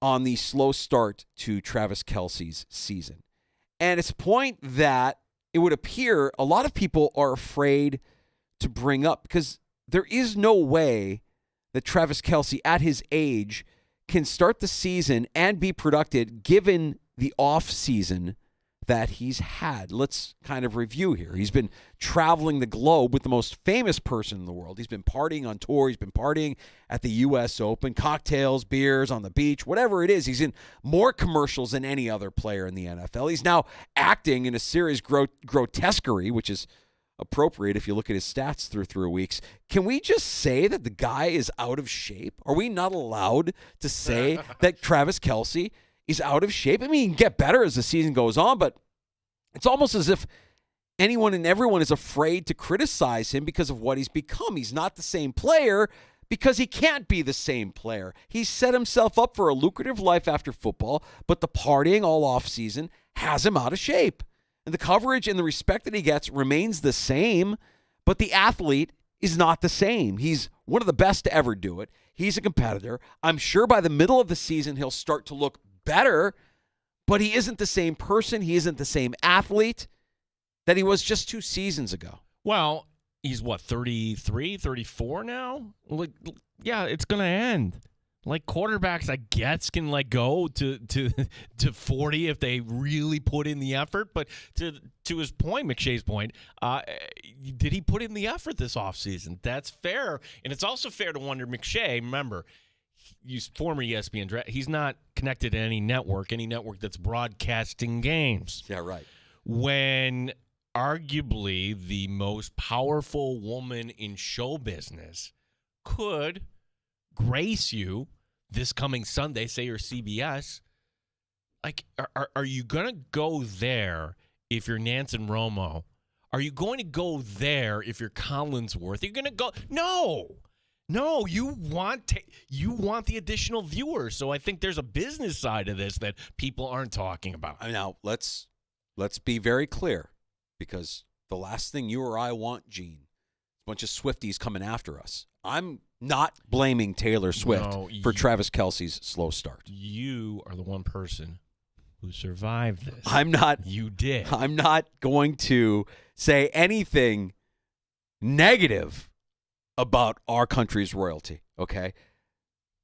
on the slow start to Travis Kelce's season. And it's a point that it would appear a lot of people are afraid to bring up because there is no way that Travis Kelce at his age can start the season and be productive given the off season that he's had. Let's kind of review here. He's been traveling the globe with the most famous person in the world. He's been partying on tour. He's been partying at the U.S. Open, cocktails, beers on the beach, whatever it is. He's in more commercials than any other player in the NFL. He's now acting in a series grotesquerie, which is appropriate if you look at his stats through 3 weeks. Can we just say that the guy is out of shape? Are we not allowed to say that Travis Kelce is out of shape? I mean, he can get better as the season goes on, but It's almost as if anyone and everyone is afraid to criticize him because of what he's become. He's not the same player because he can't be the same player. He's set himself up for a lucrative life after football, but the partying all offseason has him out of shape. And the coverage and the respect that he gets remains the same, but the athlete is not the same. He's one of the best to ever do it. He's a competitor. I'm sure by the middle of the season he'll start to look better, but he isn't the same person. He isn't the same athlete that he was just 2 seasons ago. Well, he's 33, 34 now? Like, yeah, it's going to end. Like, quarterbacks, I guess, can go to 40 if they really put in the effort. But to his point, McShay's point, did he put in the effort this offseason? That's fair. And it's also fair to wonder, McShay, remember, he's former ESPN, he's not connected to any network that's broadcasting games. Yeah, right. When arguably the most powerful woman in show business could grace you this coming Sunday, say you're CBS, are you going to go there if you're Nansen Romo? Are you going to go there if you're Collinsworth? Are you going to go? No, you want the additional viewers. So I think there's a business side of this that people aren't talking about. Now, let's be very clear, because the last thing you or I want, Gene, is a bunch of Swifties coming after us. I'm not blaming Taylor Swift for Travis Kelce's slow start. You are the one person who survived this. I'm not. You did. I'm not going to say anything negative about our country's royalty, okay?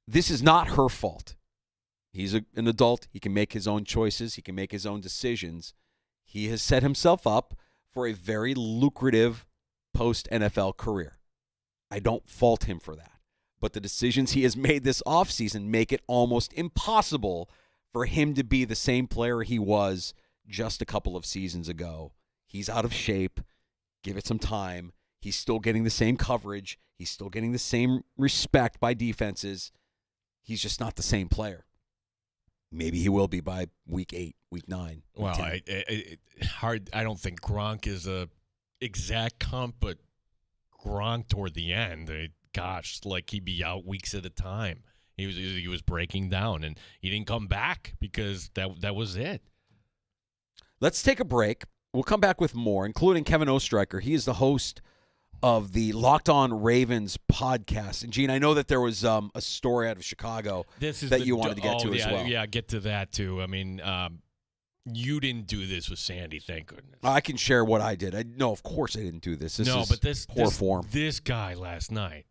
This is not her fault. He's an adult. He can make his own choices. He can make his own decisions. He has set himself up for a very lucrative post-NFL career. I don't fault him for that. But the decisions he has made this offseason make it almost impossible for him to be the same player he was just a couple of seasons ago. He's out of shape. Give it some time. He's still getting the same coverage. He's still getting the same respect by defenses. He's just not the same player. Maybe he will be by week 8, week 9. Well, I don't think Gronk is a exact comp, but Gronk toward the end, he'd be out weeks at a time. He was breaking down, and he didn't come back because that was it. Let's take a break. We'll come back with more, including Kevin Ostreicher. He is the host of the Locked On Ravens podcast. And, Gene, I know that there was a story out of Chicago you wanted to get to as well. Yeah, get to that, too. I mean, you didn't do this with Sandy, thank goodness. I can share what I did. No, of course I didn't do this. This poor form. This guy last night,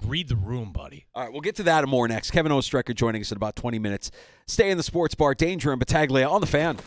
read the room, buddy. All right, we'll get to that and more next. Kevin Ostreicher joining us in about 20 minutes. Stay in the sports bar. Danger and Battaglia on the Fan.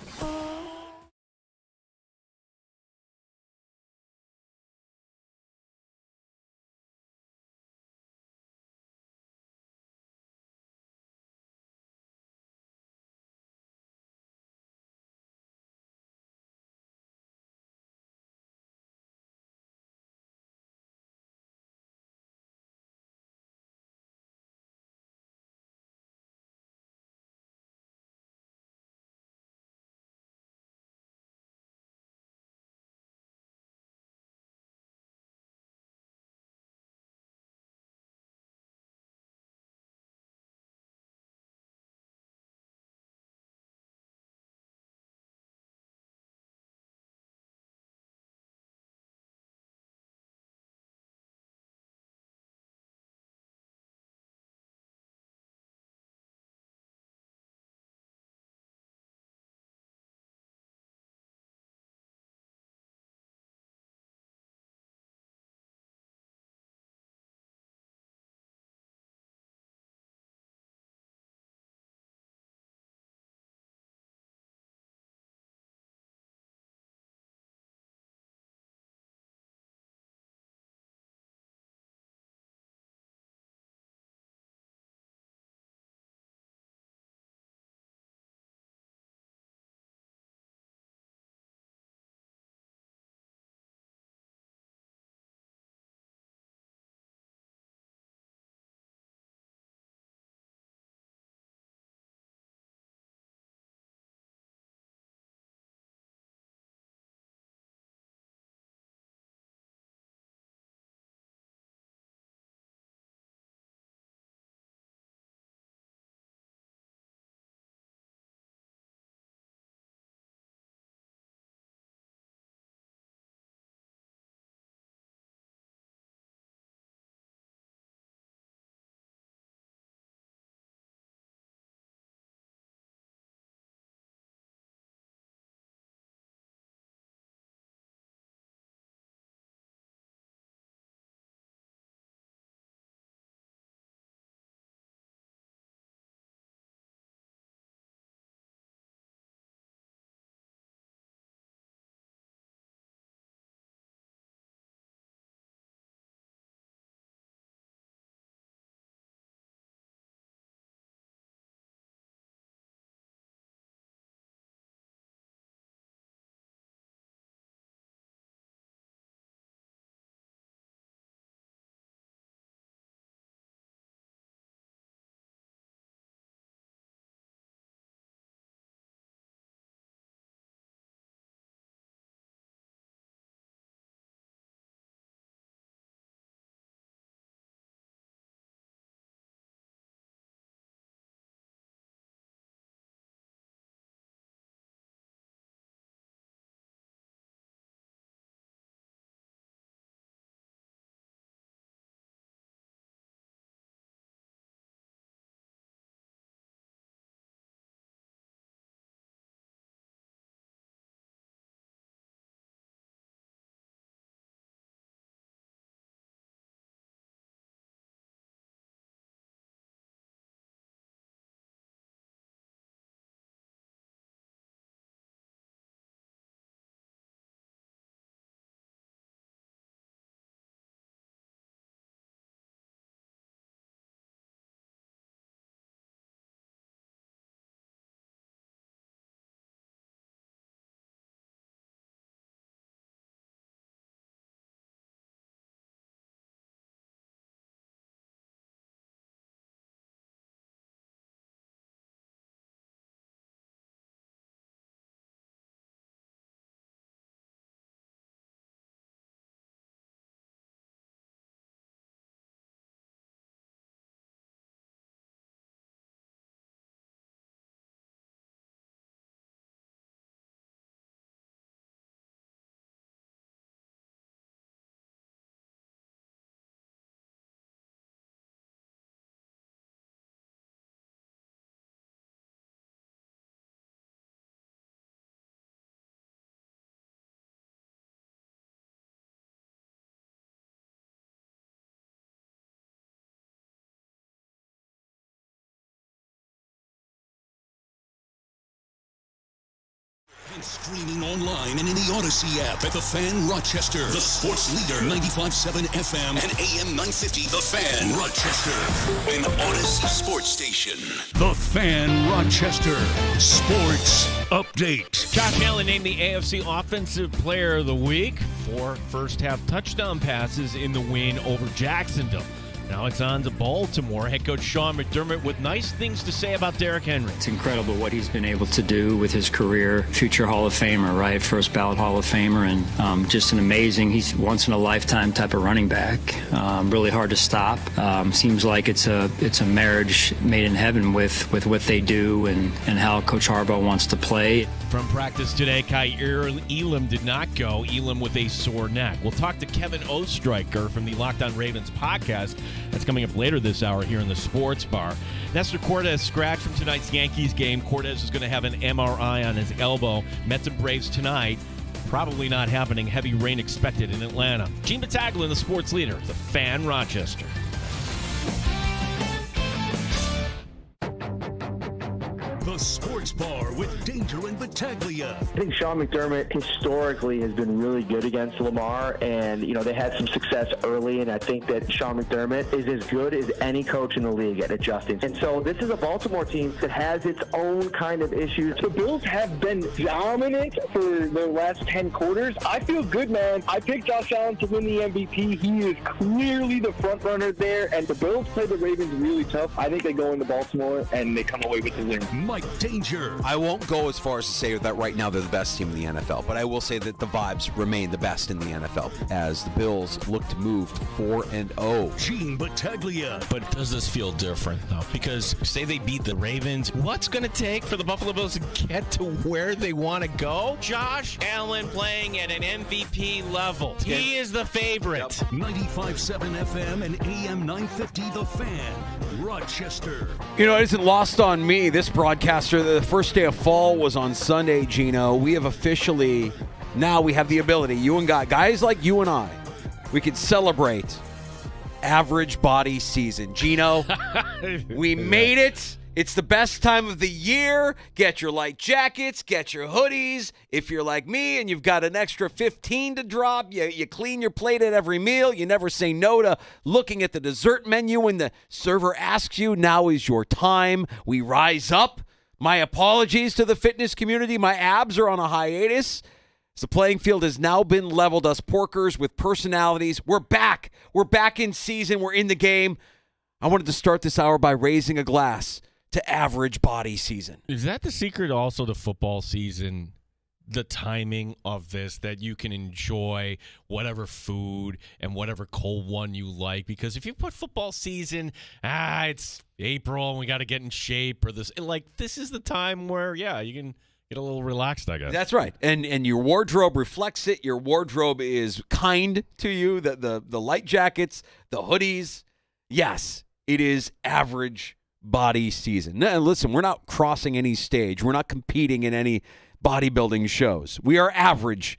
Streaming online and in the Odyssey app at The Fan Rochester. The sports leader, 95.7 FM and AM 950. The Fan Rochester, an Odyssey sports station. The Fan Rochester Sports Update. Josh Allen named the AFC Offensive Player of the Week. 4 first-half touchdown passes in the win over Jacksonville. Now it's on to Baltimore. Head coach Sean McDermott with nice things to say about Derrick Henry. It's incredible what he's been able to do with his career. Future Hall of Famer, right? First ballot Hall of Famer, and just an amazing, he's once-in-a-lifetime type of running back. Really hard to stop. Seems like it's a marriage made in heaven with what they do and how Coach Harbaugh wants to play. From practice today, Kaiir Elam did not go. Elam with a sore neck. We'll talk to Kevin Ostreicher from the Locked On Ravens podcast. That's coming up later this hour here in the Sports Bar. Nestor Cortez scratched from tonight's Yankees game. Cortez is going to have an MRI on his elbow. Mets and Braves tonight. Probably not happening. Heavy rain expected in Atlanta. Gene Battaglia, the sports leader, The Fan Rochester. The Sports Bar with Danger and Battaglia. I think Sean McDermott historically has been really good against Lamar, and they had some success early, and I think that Sean McDermott is as good as any coach in the league at adjusting. And so this is a Baltimore team that has its own kind of issues. The Bills have been dominant for the last 10 quarters. I feel good, man. I picked Josh Allen to win the MVP. He is clearly the front runner there, and the Bills play the Ravens really tough. I think they go into Baltimore and they come away with the win. Mike Danger. I won't go as far as to say that right now they're the best team in the NFL, but I will say that the vibes remain the best in the NFL as the Bills look to move to 4-0. Gene Battaglia. But does this feel different, though? Because say they beat the Ravens, what's going to take for the Buffalo Bills to get to where they want to go? Josh Allen playing at an MVP level. He is the favorite. 95.7 FM and AM 950 The Fan, Rochester. It isn't lost on me, this broadcaster, the first day of fall was on Sunday, Gino. We have officially, now we have the ability, guys like you and I, we can celebrate average body season. Gino, we made it. It's the best time of the year. Get your light jackets, get your hoodies. If you're like me and you've got an extra 15 to drop, you clean your plate at every meal. You never say no to looking at the dessert menu when the server asks you, now is your time. We rise up. My apologies to the fitness community. My abs are on a hiatus. The playing field has now been leveled. Us porkers with personalities. We're back. We're back in season. We're in the game. I wanted to start this hour by raising a glass to average body season. Is that the secret also to football season? The timing of this, that you can enjoy whatever food and whatever cold one you like, because if you put football season, it's April and we got to get in shape, or this is the time where you can get a little relaxed, I guess. That's right. And your wardrobe reflects it. Your wardrobe is kind to you. The light jackets, the hoodies. Yes, it is average body season. Now, listen, we're not crossing any stage. We're not competing in any bodybuilding shows. We are average,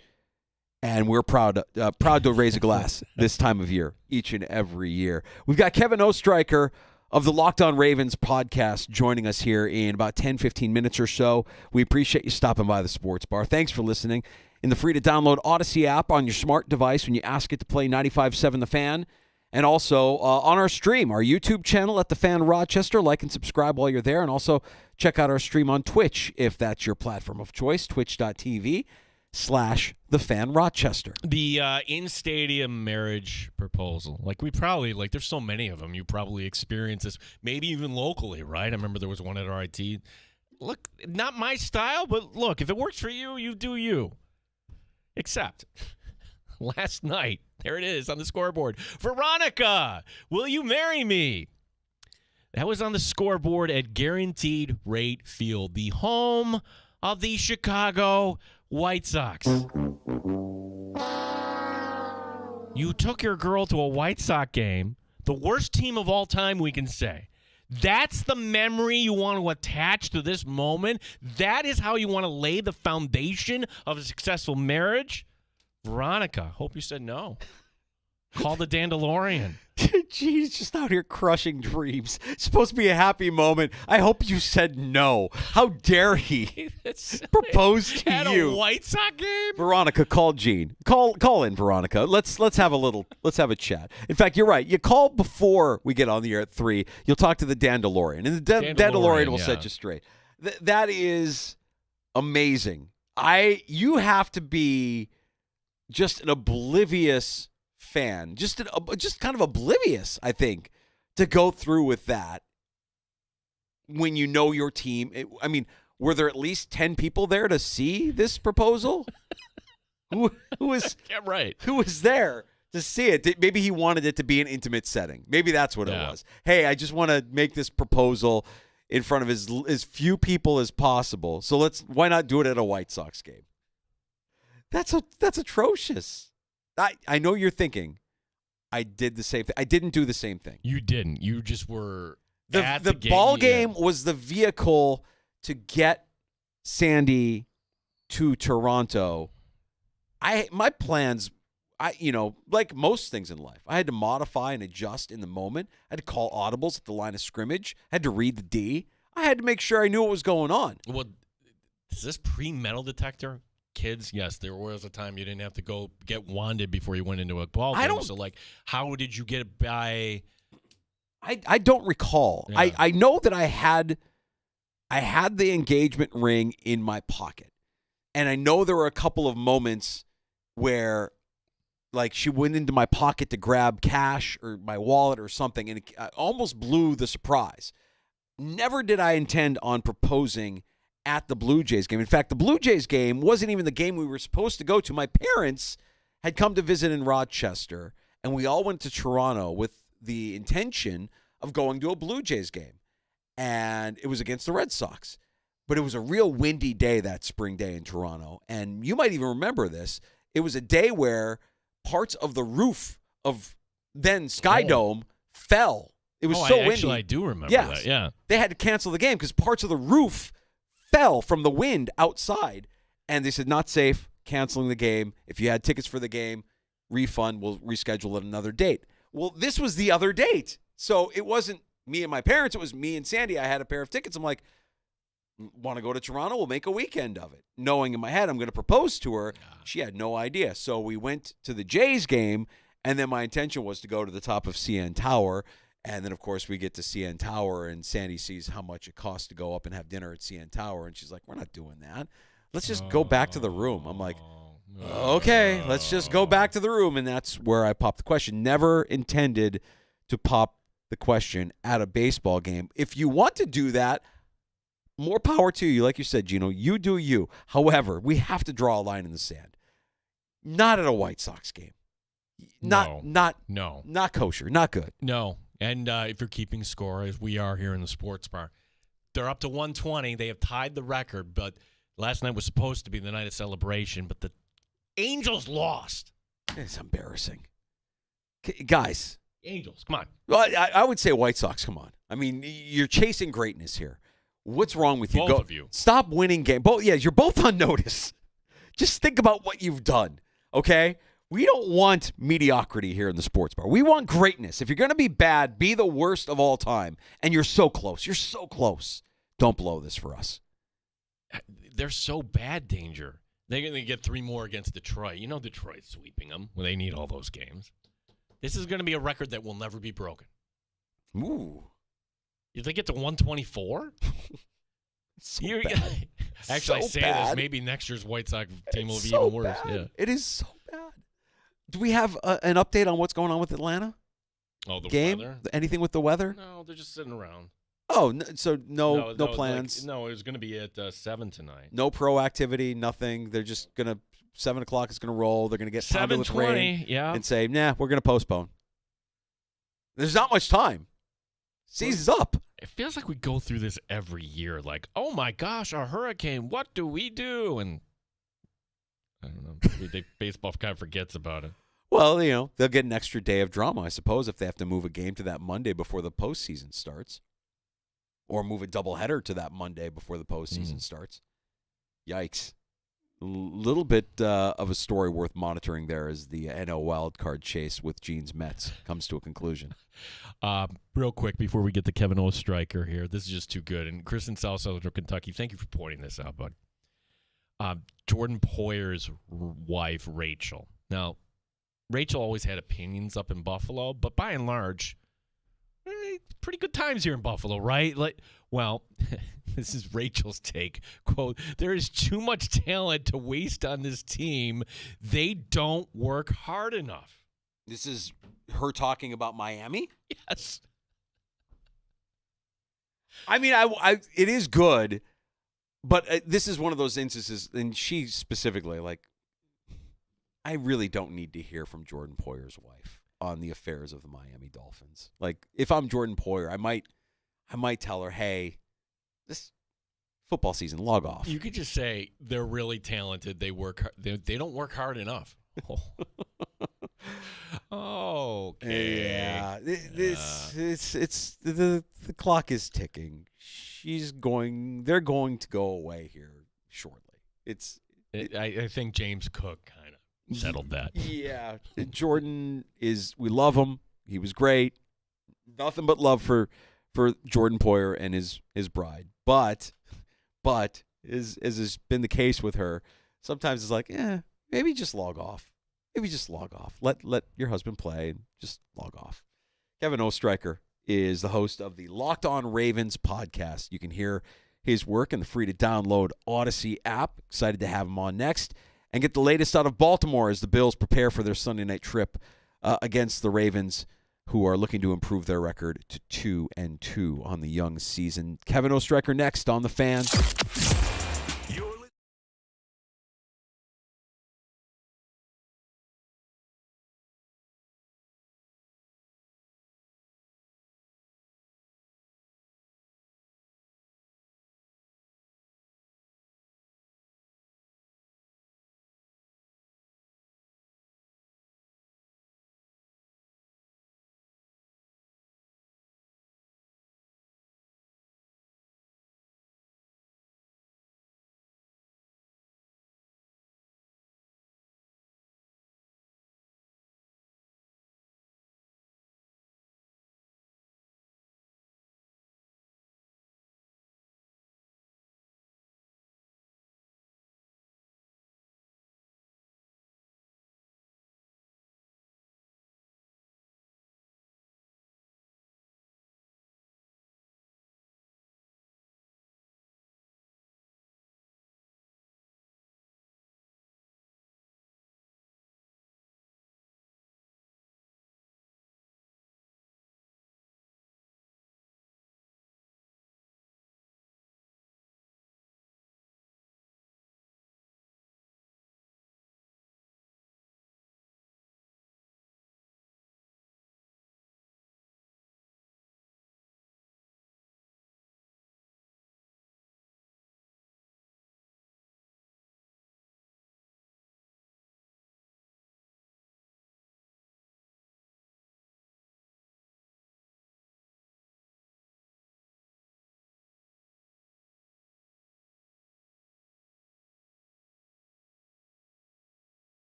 and we're proud to raise a glass this time of year, each and every year. We've got Kevin Ostreicher of the Locked On Ravens podcast joining us here in about 10, 15 minutes or so. We appreciate you stopping by the Sports Bar. Thanks for listening. In the free-to-download Odyssey app on your smart device when you ask it to play 95.7 The Fan, and also on our stream, our YouTube channel at The Fan Rochester. Like and subscribe while you're there, and also check out our stream on Twitch if that's your platform of choice, twitch.tv/The Fan Rochester. The in-stadium marriage proposal, there's so many of them. You probably experience this, maybe even locally, right? I remember there was one at RIT. Look, not my style, but look, if it works for you, you do you. Except last night, there it is on the scoreboard. Veronica, will you marry me? That was on the scoreboard at Guaranteed Rate Field, the home of the Chicago White Sox. You took your girl to a White Sox game, the worst team of all time, we can say. That's the memory you want to attach to this moment? That is how you want to lay the foundation of a successful marriage? Veronica, hope you said no. Call the Dandalorian. Geez, just out here crushing dreams. It's supposed to be a happy moment. I hope you said no. How dare he propose to you? At a White Sox game? Veronica, call Gene. Call in, Veronica. Let's have a chat. In fact, you're right. You call before we get on the air at 3. You'll talk to the Dan DeLorean, and the DeLorean will set you straight. That is amazing. You have to be just an oblivious fan, just kind of oblivious, I think, to go through with that when you know your team. I mean, were there at least 10 people there to see this proposal? who was right? Who was there to see it? Maybe he wanted it to be an intimate setting. Maybe that's what it was. Hey, I just want to make this proposal in front of as few people as possible. So why not do it at a White Sox game? That's atrocious. I know you're thinking, I did the same thing. I didn't do the same thing. You didn't. You just were at the ball game was the vehicle to get Sandy to Toronto. My plans, like most things in life, I had to modify and adjust in the moment. I had to call audibles at the line of scrimmage. I had to read the D. I had to make sure I knew what was going on. Well, is this pre-metal detector? Kids, yes, there was a time you didn't have to go get wanded before you went into a ball game. So, how did you get by? I don't recall. Yeah. I know that I had the engagement ring in my pocket, and I know there were a couple of moments where, like, she went into my pocket to grab cash or my wallet or something, and it almost blew the surprise. Never did I intend on proposing at the Blue Jays game. In fact, the Blue Jays game wasn't even the game we were supposed to go to. My parents had come to visit in Rochester, and we all went to Toronto with the intention of going to a Blue Jays game. And it was against the Red Sox. But it was a real windy day that spring day in Toronto. And you might even remember this. It was a day where parts of the roof of then Sky Dome fell. It was so windy. Actually, I do remember that, yeah. They had to cancel the game because parts of the roof fell from the wind outside, and they said, not safe, canceling the game. If you had tickets for the game, refund, we'll reschedule at another date. Well, this was the other date. So it wasn't me and my parents, it was me and Sandy. I had a pair of tickets. I'm like, want to go to Toronto? We'll make a weekend of it. Knowing in my head I'm going to propose to her. She had no idea. So we went to the Jays game, and then my intention was to go to the top of CN Tower. And then, of course, we get to CN Tower, and Sandy sees how much it costs to go up and have dinner at CN Tower. And she's like, we're not doing that. Let's just go back to the room. I'm like, okay, let's just go back to the room. And that's where I popped the question. Never intended to pop the question at a baseball game. If you want to do that, more power to you. Like you said, Gino, you do you. However, we have to draw a line in the sand. Not at a White Sox game. Not kosher. Not good. No. And if you're keeping score, as we are here in the sports bar, they're up to 120. They have tied the record, but last night was supposed to be the night of celebration, but the Angels lost. It's embarrassing. Guys. Angels, come on. Well, I would say White Sox, come on. I mean, you're chasing greatness here. What's wrong with you? Both of you. Stop winning games. You're both on notice. Just think about what you've done, okay? We don't want mediocrity here in the sports bar. We want greatness. If you're going to be bad, be the worst of all time. And you're so close. You're so close. Don't blow this for us. They're so bad, Danger. They're going to get 3 more against Detroit. You know Detroit's sweeping them when they need all those games. This is going to be a record that will never be broken. Ooh. If they get to 124? So bad. Actually, so I say bad. this. Maybe next year's White Sox team will be so even worse. Bad. Yeah. It is so bad. Do we have an update on what's going on with Atlanta? Oh, the game? weather? Anything with the weather? No, they're just sitting around. Oh, so no plans? It was going to be at 7 tonight. No pro activity, nothing. They're just going to, 7 o'clock is going to roll. They're going to get pounded with rain and say, nah, we're going to postpone. There's not much time. Season's up. It feels like we go through this every year. Like, oh, my gosh, a hurricane. What do we do? And I don't know. Baseball kind of forgets about it. Well, they'll get an extra day of drama, I suppose, if they have to move a game to that Monday before the postseason starts. Or move a doubleheader to that Monday before the postseason starts. Yikes. little bit of a story worth monitoring there as the NL wildcard chase with Gene's Mets comes to a conclusion. Real quick before we get to Kevin Oestreicher here, this is just too good. And Chris in South Central Kentucky, thank you for pointing this out, bud. Jordan Poyer's wife, Rachel. Now, Rachel always had opinions up in Buffalo, but by and large, pretty good times here in Buffalo, right? Well, this is Rachel's take. Quote, there is too much talent to waste on this team. They don't work hard enough. This is her talking about Miami? Yes. I mean, it is good, but this is one of those instances, and she specifically, I really don't need to hear from Jordan Poyer's wife on the affairs of the Miami Dolphins. If I'm Jordan Poyer, I might tell her, hey, this football season, log off. You could just say they're really talented. They work. They don't work hard enough. Oh, okay. Yeah, the clock is ticking. They're going to go away here shortly. I think James Cook kind of settled that. Yeah, Jordan we love him. He was great. Nothing but love for Jordan Poyer and his bride. But as has been the case with her, sometimes it's maybe just log off. Maybe just log off. Let your husband play and just log off. Kevin Oestreicher is the host of the Locked On Ravens podcast. You can hear his work in the free-to-download Odyssey app. Excited to have him on next and get the latest out of Baltimore as the Bills prepare for their Sunday night trip against the Ravens, who are looking to improve their record to 2-2 on the young season. Kevin Oestreicher next on The Fan.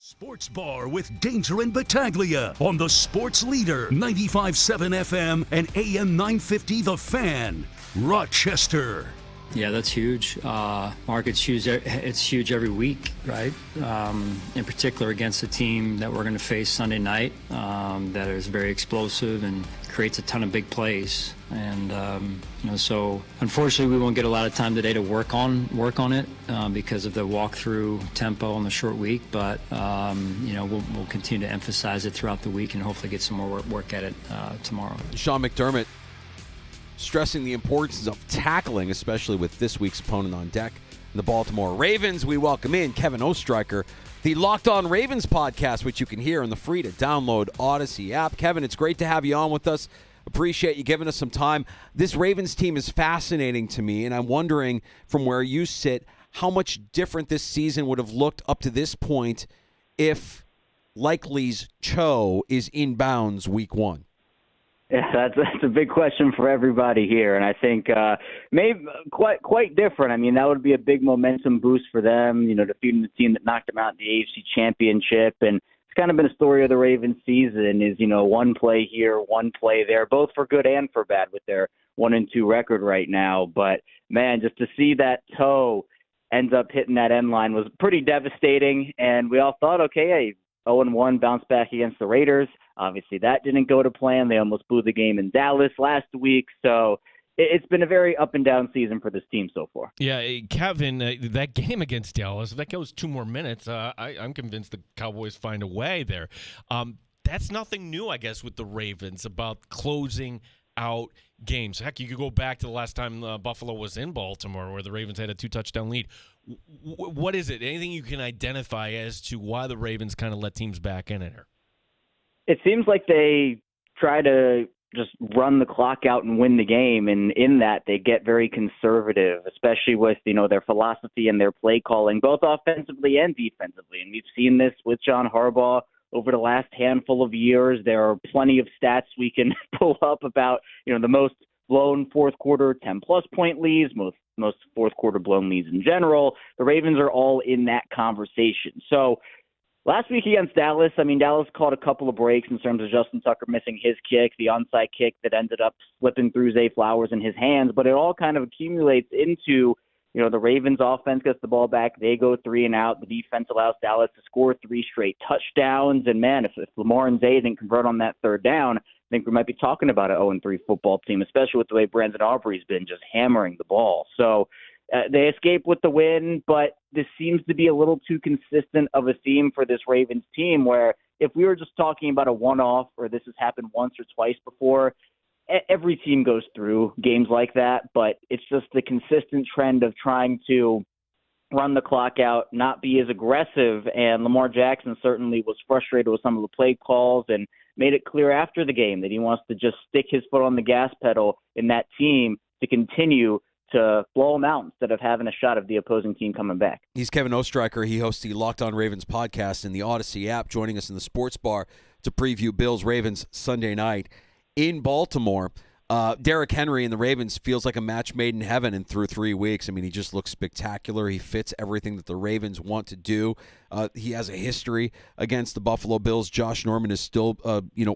Sports Bar with Danger and Battaglia on the Sports Leader, 95.7 FM and AM 950 The Fan, Rochester. Yeah, that's huge. Mark, it's huge every week, right? In particular against a team that we're going to face Sunday night that is very explosive and creates a ton of big plays. And, so unfortunately we won't get a lot of time today to work on it because of the walkthrough tempo on the short week. But, we'll continue to emphasize it throughout the week and hopefully get some more work at it tomorrow. Sean McDermott stressing the importance of tackling, especially with this week's opponent on deck, the Baltimore Ravens. We welcome in Kevin Ostreicher, the Locked On Ravens podcast, which you can hear on the free-to-download Odyssey app. Kevin, it's great to have you on with us. Appreciate you giving us some time. This Ravens team is fascinating to me, and I'm wondering, from where you sit, how much different this season would have looked up to this point if Likely's Cho is in bounds week one. Yeah, that's a big question for everybody here, and I think maybe quite different. I mean, that would be a big momentum boost for them, defeating the team that knocked them out in the AFC Championship. And it's kind of been a story of the Ravens season is, one play here, one play there, both for good and for bad with their 1-2 record right now. But, man, just to see that toe ends up hitting that end line was pretty devastating, and we all thought, okay, hey, 0-1 bounce back against the Raiders. Obviously, that didn't go to plan. They almost blew the game in Dallas last week. So it's been a very up-and-down season for this team so far. Yeah, Kevin, that game against Dallas, if that goes 2 more minutes, I'm convinced the Cowboys find a way there. That's nothing new, I guess, with the Ravens about closing out games. Heck, you could go back to the last time Buffalo was in Baltimore where the Ravens had a 2-touchdown lead. What is it? Anything you can identify as to why the Ravens kind of let teams back in here? It seems like they try to just run the clock out and win the game, and in that they get very conservative, especially with their philosophy and their play calling, both offensively and defensively. And we've seen this with John Harbaugh over the last handful of years. There are plenty of stats we can pull up about the most blown fourth quarter 10-plus point leads, most fourth quarter blown leads in general. The Ravens are all in that conversation. So last week against Dallas, Dallas caught a couple of breaks in terms of Justin Tucker missing his kick, the onside kick that ended up slipping through Zay Flowers in his hands, but it all kind of accumulates into, the Ravens offense gets the ball back, they go 3 and out, the defense allows Dallas to score 3 straight touchdowns, and man, if Lamar and Zay didn't convert on that third down, I think we might be talking about an 0-3 football team, especially with the way Brandon Aubrey's been just hammering the ball. So they escape with the win, but this seems to be a little too consistent of a theme for this Ravens team where if we were just talking about a one-off or this has happened once or twice before, every team goes through games like that, but it's just the consistent trend of trying to run the clock out, not be as aggressive, and Lamar Jackson certainly was frustrated with some of the play calls and made it clear after the game that he wants to just stick his foot on the gas pedal in that team to continue to blow them out instead of having a shot of the opposing team coming back. He's Kevin Ostreicher. He hosts the Locked On Ravens podcast in the Odyssey app, joining us in the sports bar to preview Bills-Ravens Sunday night in Baltimore. Derrick Henry and the Ravens feels like a match made in heaven, and through 3 weeks, he just looks spectacular. He fits everything that the Ravens want to do. He has a history against the Buffalo Bills. Josh Norman is still,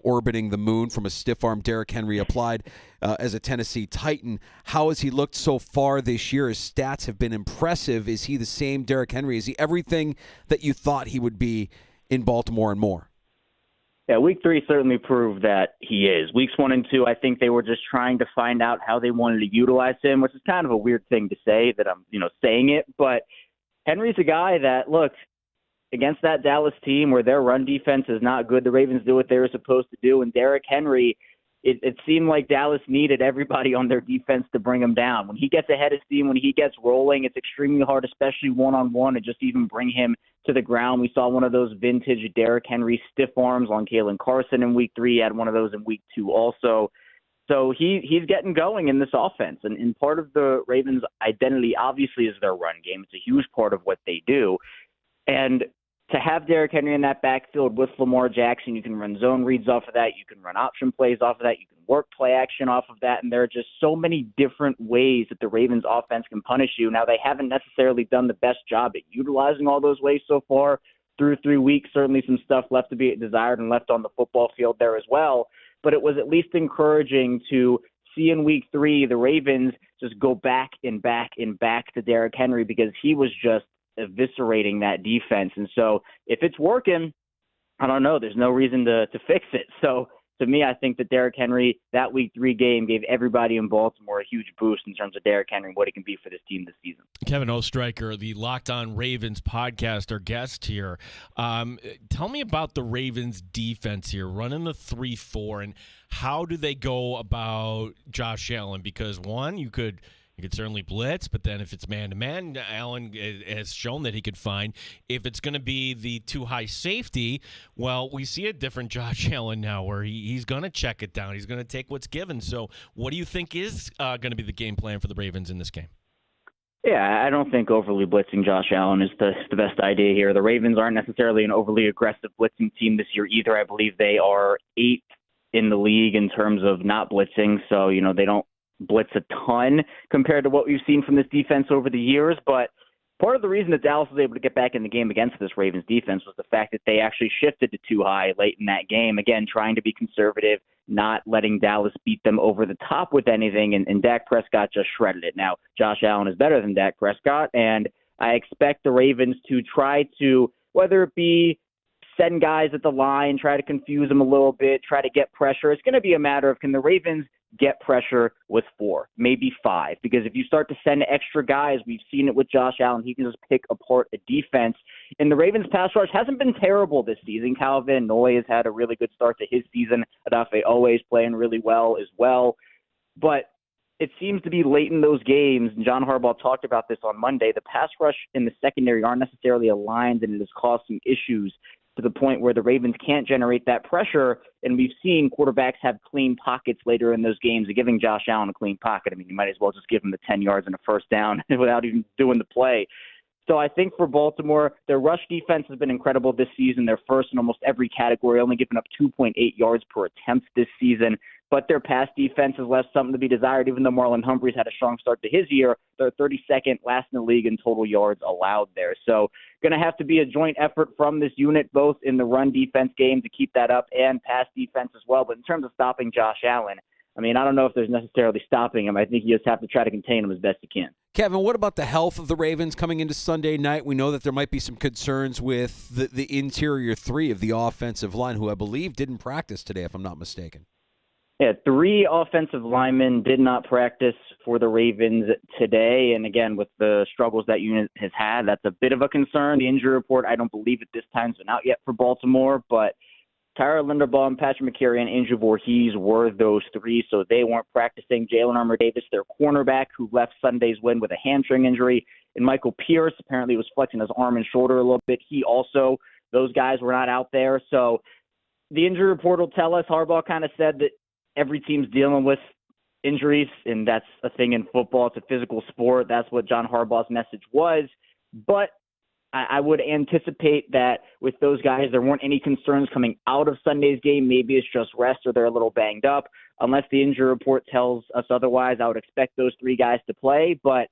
orbiting the moon from a stiff arm Derrick Henry applied as a Tennessee Titan. How has he looked so far this year? His stats have been impressive. Is he the same Derrick Henry? Is he everything that you thought he would be in Baltimore and more? Yeah, week 3 certainly proved that he is. Weeks 1 and 2, I think they were just trying to find out how they wanted to utilize him, which is kind of a weird thing to say that I'm, saying it. But Henry's a guy that, look, against that Dallas team where their run defense is not good, the Ravens do what they were supposed to do. And Derrick Henry, it seemed like Dallas needed everybody on their defense to bring him down. When he gets ahead of steam, when he gets rolling, it's extremely hard, especially one-on-one, to just even bring him to the ground. We saw one of those vintage Derrick Henry stiff arms on Kalen Carson in week 3. He had one of those in week 2 also. So he's getting going in this offense. And part of the Ravens' identity, obviously, is their run game. It's a huge part of what they do. And to have Derrick Henry in that backfield with Lamar Jackson, you can run zone reads off of that. You can run option plays off of that. You can work play action off of that. And there are just so many different ways that the Ravens offense can punish you. Now, they haven't necessarily done the best job at utilizing all those ways so far, through 3 weeks. Certainly some stuff left to be desired and left on the football field there as well. But it was at least encouraging to see in week 3 the Ravens just go back and back and back to Derrick Henry because he was just eviscerating that defense. And so if it's working, I don't know, there's no reason to fix it. So to me, I think that Derrick Henry, that week 3 game, gave everybody in Baltimore a huge boost in terms of Derrick Henry and what he can be for this team this season. Kevin Ostreicher, the Locked On Ravens podcast, our guest here. Tell me about the Ravens defense here, running the 3-4, and how do they go about Josh Allen? Because, one, you could certainly blitz, but then if it's man-to-man, Allen has shown that he could find. If it's going to be the too high safety, well, we see a different Josh Allen now where he's going to check it down. He's going to take what's given. So what do you think is going to be the game plan for the Ravens in this game? Yeah, I don't think overly blitzing Josh Allen is the best idea here. The Ravens aren't necessarily an overly aggressive blitzing team this year either. I believe they are 8th in the league in terms of not blitzing. So, they don't blitz a ton compared to what we've seen from this defense over the years. But part of the reason that Dallas was able to get back in the game against this Ravens defense was the fact that they actually shifted to too high late in that game. Again, trying to be conservative, not letting Dallas beat them over the top with anything. And Dak Prescott just shredded it. Now, Josh Allen is better than Dak Prescott, and I expect the Ravens to try to, whether it be send guys at the line, try to confuse them a little bit, try to get pressure. It's going to be a matter of, can the Ravens get pressure with 4, maybe 5? Because if you start to send extra guys, we've seen it with Josh Allen, he can just pick apart a defense. And the Ravens pass rush hasn't been terrible this season. Kyle Van Noy has had a really good start to his season. Adafe always playing really well as well. But it seems to be late in those games, and John Harbaugh talked about this on Monday, the pass rush in the secondary aren't necessarily aligned, and it is causing issues to the point where the Ravens can't generate that pressure. And we've seen quarterbacks have clean pockets later in those games. And giving Josh Allen a clean pocket, I mean, you might as well just give him the 10 yards and a first down without even doing the play. So I think for Baltimore, their rush defense has been incredible this season. They're first in almost every category, only giving up 2.8 yards per attempt this season. But their pass defense has left something to be desired. Even though Marlon Humphrey's had a strong start to his year, they're 32nd, last in the league in total yards allowed there. So going to have to be a joint effort from this unit, both in the run defense game to keep that up and pass defense as well. But in terms of stopping Josh Allen, I mean, I don't know if there's necessarily stopping him. I think you just have to try to contain him as best you can. Kevin, what about the health of the Ravens coming into Sunday night? We know that there might be some concerns with the interior 3 of the offensive line, who I believe didn't practice today, if I'm not mistaken. Yeah, 3 offensive linemen did not practice for the Ravens today. And again, with the struggles that unit has had, that's a bit of a concern. The injury report, I don't believe at this time, has been out yet for Baltimore, but Tyler Linderbaum, Patrick McCary, and Andrew Voorhees were those 3, so they weren't practicing. Jalen Armour-Davis, their cornerback, who left Sunday's win with a hamstring injury, and Michael Pierce apparently was flexing his arm and shoulder a little bit. Those guys were not out there. So the injury report will tell us. Harbaugh kind of said that every team's dealing with injuries, and that's a thing in football. It's a physical sport. That's what John Harbaugh's message was. But I would anticipate that with those guys, there weren't any concerns coming out of Sunday's game. Maybe it's just rest or they're a little banged up. Unless the injury report tells us otherwise, I would expect those 3 guys to play. But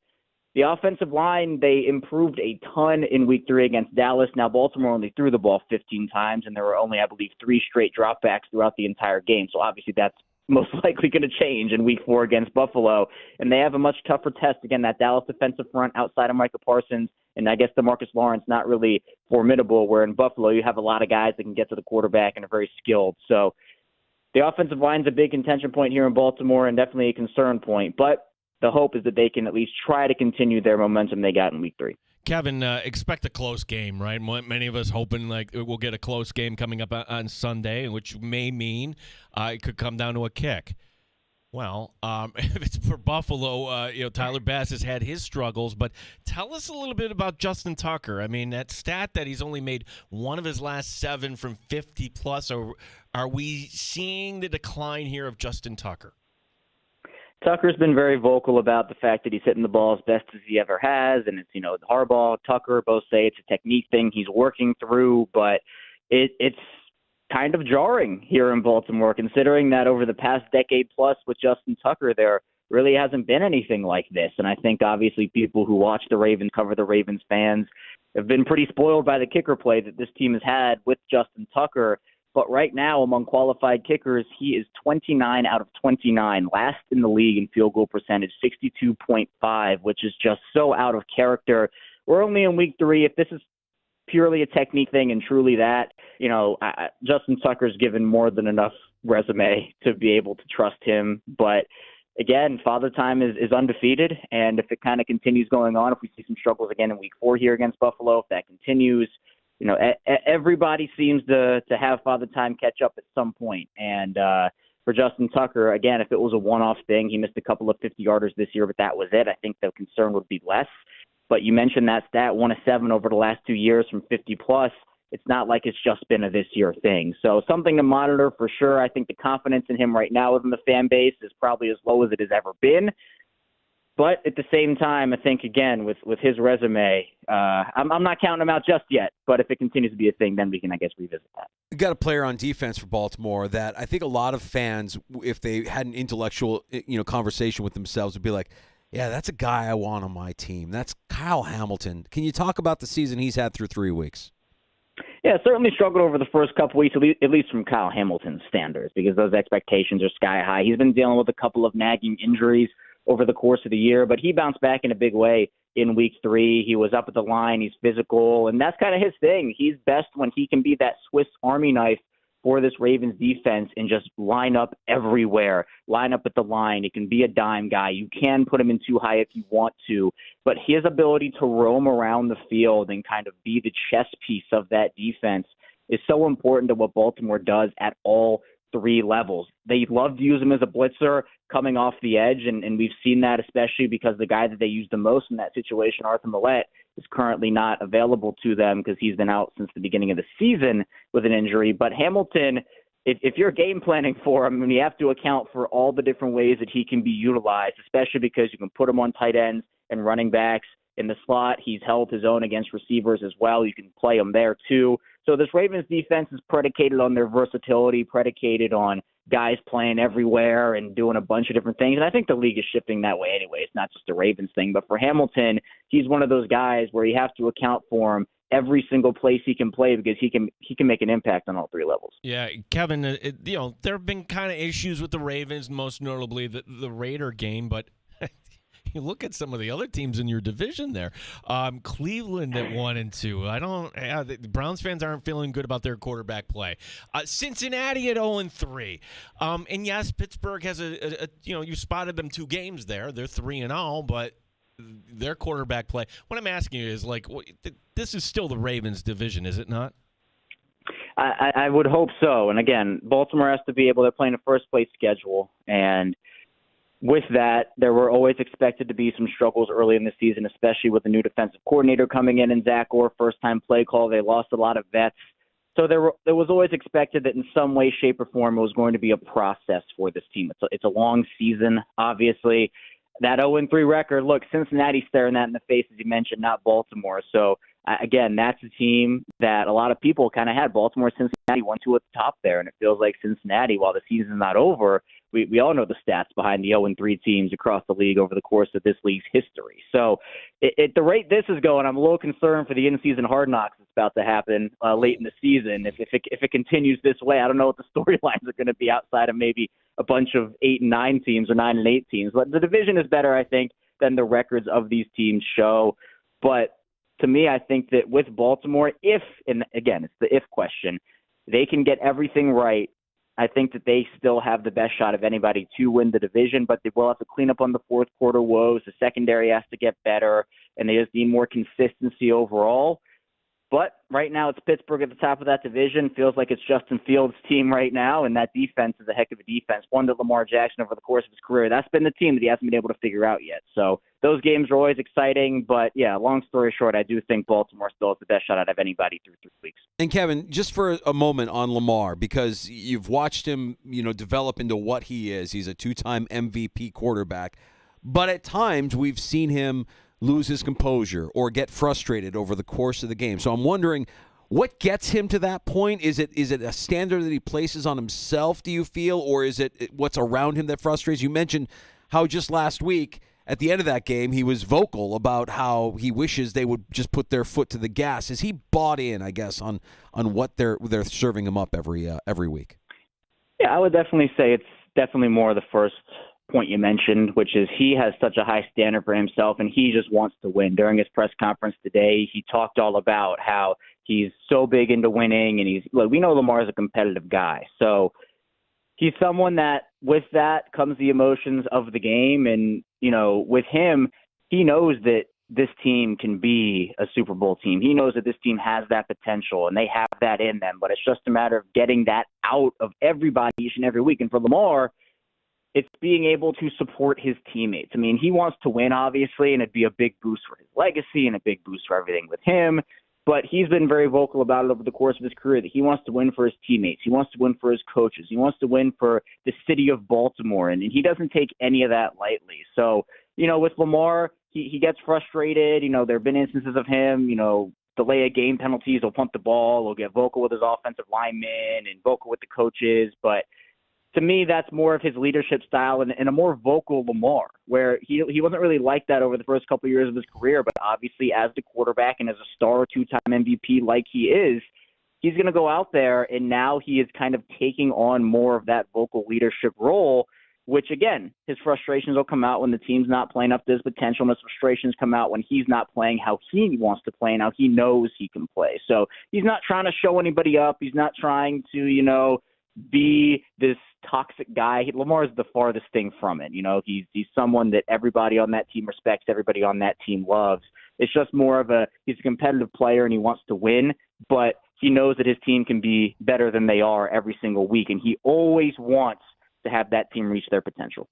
the offensive line, they improved a ton in week 3 against Dallas. Now, Baltimore only threw the ball 15 times, and there were only, I believe, 3 straight dropbacks throughout the entire game. So obviously that's most likely going to change in week 4 against Buffalo. And they have a much tougher test. Again, that Dallas defensive front outside of Micah Parsons and I guess DeMarcus Lawrence not really formidable, where in Buffalo you have a lot of guys that can get to the quarterback and are very skilled. So the offensive line's a big contention point here in Baltimore and definitely a concern point. But the hope is that they can at least try to continue their momentum they got in week 3. Kevin, expect a close game, right? Many of us hoping like we'll get a close game coming up on Sunday, which may mean it could come down to a kick. Well, if it's for Buffalo, Tyler Bass has had his struggles, but tell us a little bit about Justin Tucker. I mean, that stat that he's only made 1 of his last 7 from 50-plus, are we seeing the decline here of Justin Tucker? Tucker's been very vocal about the fact that he's hitting the ball as best as he ever has, and it's, Harbaugh, Tucker both say it's a technique thing he's working through, but it's kind of jarring here in Baltimore, considering that over the past decade plus with Justin Tucker, their really hasn't been anything like this. And I think obviously people who watch the Ravens, cover the Ravens, fans have been pretty spoiled by the kicker play that this team has had with Justin Tucker. But right now, among qualified kickers, he is 29 out of 29, last in the league in field goal percentage, 62.5, which is just so out of character. We're only in week 3. If this is purely a technique thing and truly that, Justin Tucker's given more than enough resume to be able to trust him. But again, Father Time is undefeated, and if it kind of continues going on, if we see some struggles again in week 4 here against Buffalo, if that continues, everybody seems to have Father Time catch up at some point. And for Justin Tucker, again, if it was a one-off thing, he missed a couple of 50-yarders this year, but that was it. I think the concern would be less. But you mentioned that stat, 1 of 7 over the last 2 years from 50-plus. It's not like it's just been a this-year thing. So something to monitor for sure. I think the confidence in him right now within the fan base is probably as low as it has ever been. But at the same time, I think, again, with his resume, I'm not counting him out just yet. But if it continues to be a thing, then we can, I guess, revisit that. We got a player on defense for Baltimore that I think a lot of fans, if they had an intellectual conversation with themselves, would be like, yeah, that's a guy I want on my team. That's Kyle Hamilton. Can you talk about the season he's had through 3 weeks? Yeah, certainly struggled over the first couple weeks, at least from Kyle Hamilton's standards, because those expectations are sky high. He's been dealing with a couple of nagging injuries over the course of the year, but he bounced back in a big way in week 3. He was up at the line. He's physical, and that's kind of his thing. He's best when he can be that Swiss Army knife for this Ravens defense and just line up everywhere, line up at the line. He can be a dime guy. You can put him in too high if you want to, but his ability to roam around the field and kind of be the chess piece of that defense is so important to what Baltimore does at all 3 levels. They love to use him as a blitzer coming off the edge, and we've seen that especially because the guy that they use the most in that situation, Arthur Millette, is currently not available to them because he's been out since the beginning of the season with an injury. But Hamilton, if you're game planning for him, you have to account for all the different ways that he can be utilized, especially because you can put him on tight ends and running backs. In the slot, he's held his own against receivers as well. You can play him there too. So this Ravens defense is predicated on their versatility, predicated on guys playing everywhere and doing a bunch of different things. And I think the league is shifting that way anyway. It's not just a Ravens thing. But for Hamilton, he's one of those guys where you have to account for him every single place he can play because he can make an impact on all 3 levels. Yeah, Kevin, there have been kind of issues with the Ravens, most notably the Raider game, but you look at some of the other teams in your division there. Cleveland at 1-2. The Browns fans aren't feeling good about their quarterback play. Cincinnati at 0-3. And yes, Pittsburgh has you spotted them 2 games there. They're 3-0, but their quarterback play. What I'm asking you is, this is still the Ravens division, is it not? I would hope so. And again, Baltimore has to be able to play in a first-place schedule, and with that, there were always expected to be some struggles early in the season, especially with the new defensive coordinator coming in and Zach Orr, first-time play call. They lost a lot of vets. So there was always expected that in some way, shape, or form it was going to be a process for this team. It's a long season, obviously. That 0-3 record, look, Cincinnati's staring that in the face, as you mentioned, not Baltimore. So, again, that's a team that a lot of people kind of had. Baltimore, Cincinnati, 1-2 at the top there, and it feels like Cincinnati, while the season's not over, we all know the stats behind the 0-3 teams across the league over the course of this league's history. So at the rate this is going, I'm a little concerned for the in-season hard knocks that's about to happen late in the season. If it continues this way, I don't know what the storylines are going to be outside of maybe a bunch of 8-9 teams or 9-8 teams. But the division is better, I think, than the records of these teams show. But to me, I think that with Baltimore, and again, it's the if question, they can get everything right, I think that they still have the best shot of anybody to win the division, but they will have to clean up on the fourth quarter woes. The secondary has to get better, and they just need more consistency overall. But right now it's Pittsburgh at the top of that division. Feels like it's Justin Fields' team right now, and that defense is a heck of a defense. One that Lamar Jackson over the course of his career, that's been the team that he hasn't been able to figure out yet. So those games are always exciting. But, yeah, long story short, I do think Baltimore still has the best shot out of anybody through 3 weeks. And, Kevin, just for a moment on Lamar, because you've watched him, develop into what he is. He's a 2-time MVP quarterback. But at times we've seen him lose his composure or get frustrated over the course of the game. So I'm wondering, what gets him to that point? Is it a standard that he places on himself, do you feel, or is it what's around him that frustrates? You mentioned how just last week at the end of that game, he was vocal about how he wishes they would just put their foot to the gas. Is he bought in, I guess, on what they're serving him up every week? Yeah, I would definitely say it's definitely more the first point you mentioned, which is he has such a high standard for himself, and he just wants to win. During his press conference today, he talked all about how he's so big into winning, and we know Lamar is a competitive guy. So he's someone that with that comes the emotions of the game. And, with him, he knows that this team can be a Super Bowl team. He knows that this team has that potential and they have that in them, but it's just a matter of getting that out of everybody each and every week. And for Lamar, it's being able to support his teammates. I mean, he wants to win, obviously, and it'd be a big boost for his legacy and a big boost for everything with him. But he's been very vocal about it over the course of his career that he wants to win for his teammates. He wants to win for his coaches. He wants to win for the city of Baltimore, and he doesn't take any of that lightly. So, with Lamar, he gets frustrated. There have been instances of him, delay of game penalties. He'll punt the ball. He'll get vocal with his offensive linemen and vocal with the coaches. But to me, that's more of his leadership style and a more vocal Lamar, where he wasn't really like that over the first couple of years of his career. But obviously, as the quarterback and as a star two-time MVP like he is, he's going to go out there, and now he is kind of taking on more of that vocal leadership role, which, again, his frustrations will come out when the team's not playing up to his potential, and his frustrations come out when he's not playing how he wants to play and how he knows he can play. So he's not trying to show anybody up. He's not trying to, be this toxic guy. Lamar is the farthest thing from it. He's someone that everybody on that team respects, everybody on that team loves. It's just more of he's a competitive player and he wants to win, but he knows that his team can be better than they are every single week, and he always wants to have that team reach their potential.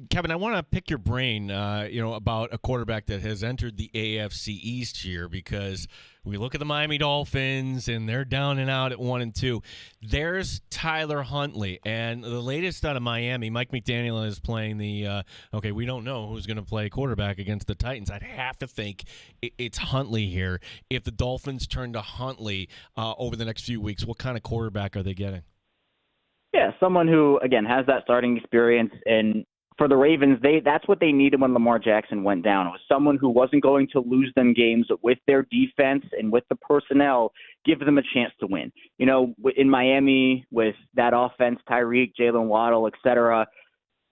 Kevin, I want to pick your brain, about a quarterback that has entered the AFC East here, because we look at the Miami Dolphins and they're down and out at 1-2. There's Tyler Huntley, and the latest out of Miami, Mike McDaniel is playing we don't know who's going to play quarterback against the Titans. I'd have to think it's Huntley here. If the Dolphins turn to Huntley over the next few weeks, what kind of quarterback are they getting? Yeah, someone who, again, has that starting experience. And for the Ravens, that's what they needed when Lamar Jackson went down. It was someone who wasn't going to lose them games with their defense and with the personnel, give them a chance to win. In Miami, with that offense, Tyreek, Jalen Waddle, et cetera,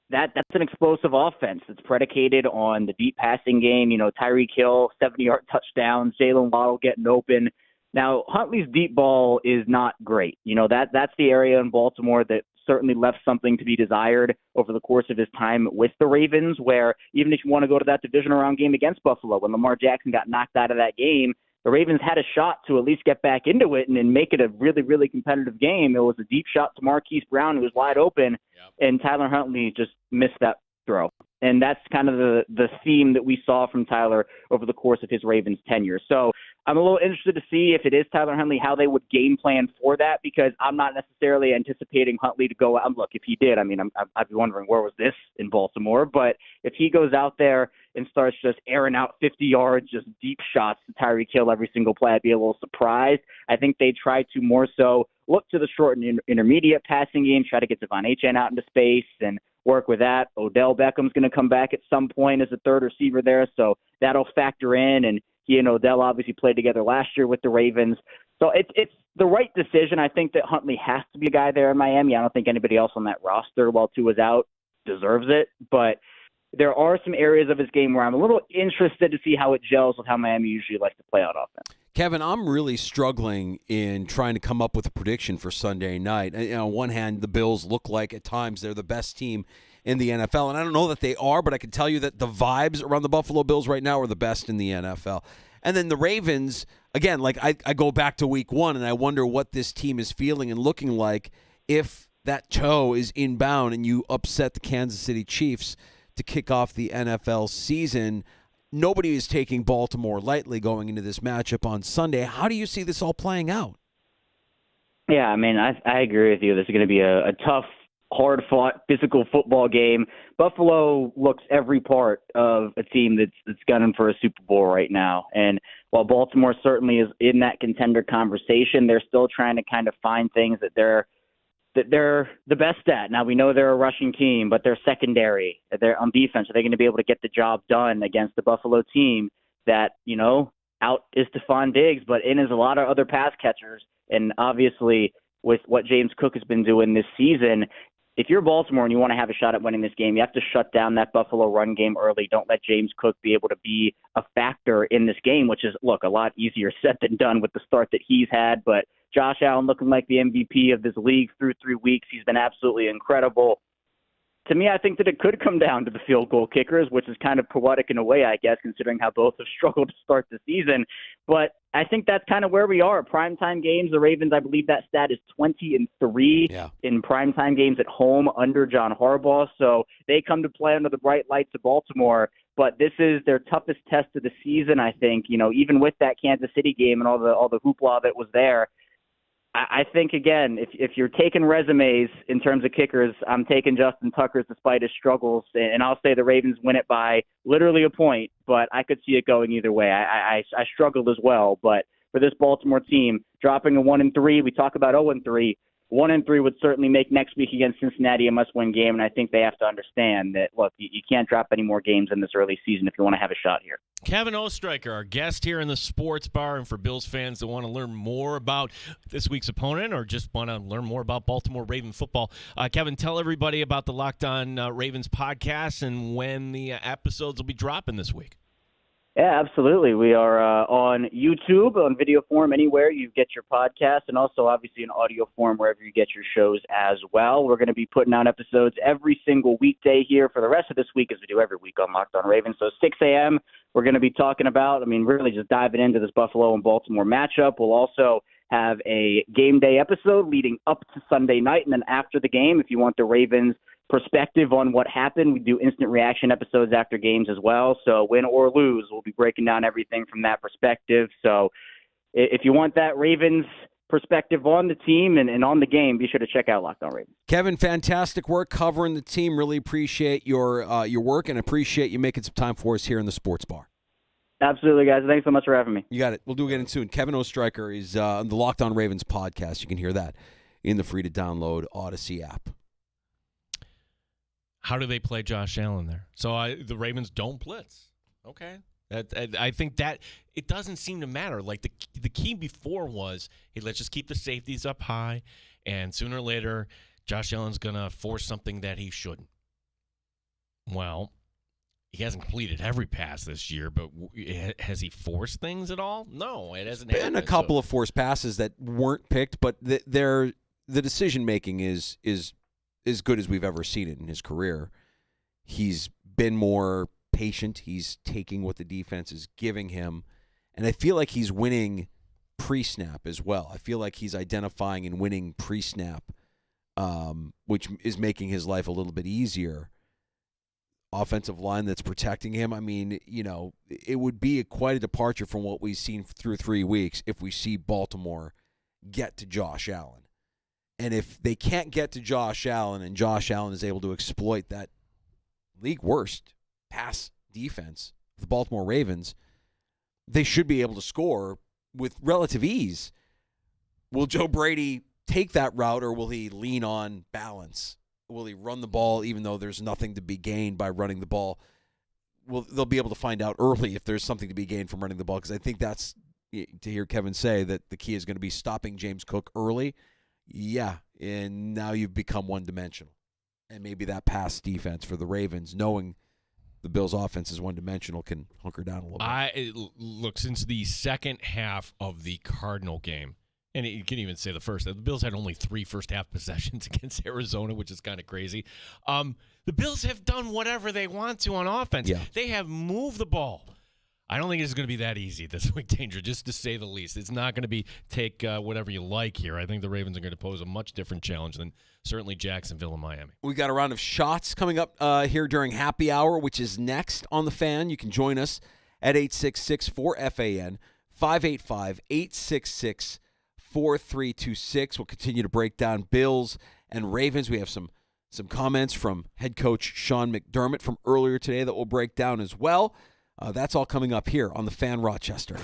that's an explosive offense. It's predicated on the deep passing game. Tyreek Hill, 70-yard touchdowns, Jalen Waddle getting open. Now, Huntley's deep ball is not great. That's the area in Baltimore that certainly left something to be desired over the course of his time with the Ravens, where even if you want to go to that divisional round game against Buffalo, when Lamar Jackson got knocked out of that game, the Ravens had a shot to at least get back into it and make it a really, really competitive game. It was a deep shot to Marquise Brown, who was wide open, and Tyler Huntley just missed that throw. And that's kind of the theme that we saw from Tyler over the course of his Ravens tenure. So I'm a little interested to see if it is Tyler Huntley, how they would game plan for that, because I'm not necessarily anticipating Huntley to go out. Look, if he did, I'd be wondering where was this in Baltimore. But if he goes out there and starts just airing out 50 yards, just deep shots to Tyreek Hill every single play, I'd be a little surprised. I think they try to more so look to the short and intermediate passing game, try to get Devon Achane out into space and work with that. Odell Beckham's going to come back at some point as a third receiver there, so that'll factor in. And he and Odell obviously played together last year with the Ravens. So it's the right decision. I think that Huntley has to be a guy there in Miami. I don't think anybody else on that roster, while Tua's out, deserves it. But there are some areas of his game where I'm a little interested to see how it gels with how Miami usually likes to play out offense. Kevin, I'm really struggling in trying to come up with a prediction for Sunday night. On one hand, the Bills look like at times they're the best team in the NFL, and I don't know that they are, but I can tell you that the vibes around the Buffalo Bills right now are the best in the NFL. And then the Ravens, again, I go back to week one, and I wonder what this team is feeling and looking like if that toe is inbound and you upset the Kansas City Chiefs to kick off the NFL season. Nobody is taking Baltimore lightly going into this matchup on Sunday. How do you see this all playing out? Yeah, I agree with you. This is going to be a tough, hard-fought, physical football game. Buffalo looks every part of a team that's gunning for a Super Bowl right now. And while Baltimore certainly is in that contender conversation, they're still trying to kind of find things that they're that they're the best at. Now, we know they're a rushing team, but they're secondary. They're on defense. Are they going to be able to get the job done against the Buffalo team that, out is Stephon Diggs, but in is a lot of other pass catchers? And obviously, with what James Cook has been doing this season, if you're Baltimore and you want to have a shot at winning this game, you have to shut down that Buffalo run game early. Don't let James Cook be able to be a factor in this game, which is, look, a lot easier said than done with the start that he's had. But Josh Allen looking like the MVP of this league through 3 weeks. He's been absolutely incredible. To me, I think that it could come down to the field goal kickers, which is kind of poetic in a way, I guess, considering how both have struggled to start the season. But I think that's kind of where we are. Primetime games, the Ravens, I believe that stat is 20-3 in primetime games at home under John Harbaugh. So they come to play under the bright lights of Baltimore. But this is their toughest test of the season, I think. Even with that Kansas City game and all the hoopla that was there, I think, again, if you're taking resumes in terms of kickers, I'm taking Justin Tucker despite his struggles, and I'll say the Ravens win it by literally a point, but I could see it going either way. I struggled as well, but for this Baltimore team, dropping a 1-3, we talk about 0-3, 1-3 would certainly make next week against Cincinnati a must-win game, and I think they have to understand that, look, you can't drop any more games in this early season if you want to have a shot here. Kevin Ostreicher, our guest here in the Sports Bar, and for Bills fans that want to learn more about this week's opponent or just want to learn more about Baltimore Raven football, Kevin, tell everybody about the Locked On Ravens podcast and when the episodes will be dropping this week. Yeah, absolutely. We are on YouTube, on video form, anywhere you get your podcast, and also obviously in audio form wherever you get your shows as well. We're going to be putting out episodes every single weekday here for the rest of this week, as we do every week on Locked On Ravens. So 6 a.m., we're going to be talking about, really just diving into this Buffalo and Baltimore matchup. We'll also have a game day episode leading up to Sunday night, and then after the game, if you want the Ravens perspective on what happened, we do instant reaction episodes after games as well. So win or lose, we'll be breaking down everything from that perspective. So if you want that Ravens perspective on the team and on the game, be sure to check out Locked On Ravens. Kevin, fantastic work covering the team. Really appreciate your work and appreciate you making some time for us here in the Sports Bar. Absolutely, guys. Thanks so much for having me. You got it. We'll do it again soon. Kevin Ostreicher is on the Locked On Ravens podcast. You can hear that in the free-to-download Odyssey app. How do they play Josh Allen there? So the Ravens don't blitz. Okay. I think that it doesn't seem to matter. Like the key before was, hey, let's just keep the safeties up high, and sooner or later, Josh Allen's going to force something that he shouldn't. Well, he hasn't completed every pass this year, but has he forced things at all? No, it hasn't happened. Been a couple of forced passes that weren't picked, but the decision-making is as good as we've ever seen it in his career. He's been more patient. He's taking what the defense is giving him. And I feel like he's winning pre-snap as well. I feel like he's identifying and winning pre-snap, which is making his life a little bit easier. Offensive line that's protecting him. It would be quite a departure from what we've seen through 3 weeks if we see Baltimore get to Josh Allen. And if they can't get to Josh Allen and Josh Allen is able to exploit that league worst pass defense, the Baltimore Ravens, they should be able to score with relative ease. Will Joe Brady take that route, or will he lean on balance? Will he run the ball even though there's nothing to be gained by running the ball? They'll be able to find out early if there's something to be gained from running the ball, because I think that's, to hear Kevin say, that the key is going to be stopping James Cook early. Yeah, and now you've become one-dimensional. And maybe that pass defense for the Ravens, knowing the Bills' offense is one-dimensional, can hunker down a little bit. Look, since the second half of the Cardinal game, and you can even say the first, the Bills had only 3 first-half possessions against Arizona, which is kind of crazy. The Bills have done whatever they want to on offense. Yeah. They have moved the ball. I don't think it's going to be that easy this week, Danger, just to say the least. It's not going to be take whatever you like here. I think the Ravens are going to pose a much different challenge than certainly Jacksonville and Miami. We got a round of shots coming up here during happy hour, which is next on The Fan. You can join us at 866-4FAN, 585-866-4326. We'll continue to break down Bills and Ravens. We have some comments from head coach Sean McDermott from earlier today that we'll break down as well. That's all coming up here on The Fan Rochester.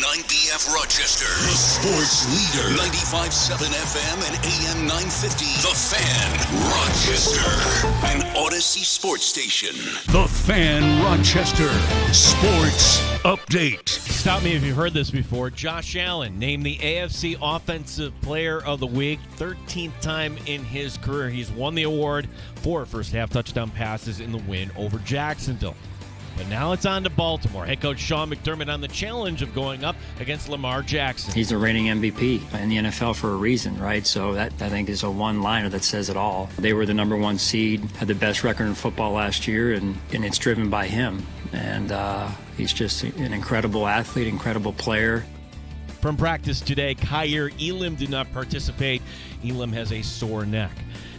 9BF Rochester, the sports leader. 95.7 FM and AM 950. The Fan, Rochester. An Odyssey sports station. The Fan, Rochester. Sports update. Stop me if you've heard this before. Josh Allen named the AFC Offensive Player of the Week. 13th time in his career. He's won the award for first half touchdown passes in the win over Jacksonville. But now it's on to Baltimore. Head coach Sean McDermott on the challenge of going up against Lamar Jackson. He's a reigning MVP in the NFL for a reason, right? So that, I think, is a one-liner that says it all. They were the number one seed, had the best record in football last year, and it's driven by him. And he's just an incredible athlete, incredible player. From practice today, Kyer Elam did not participate. Elam has a sore neck.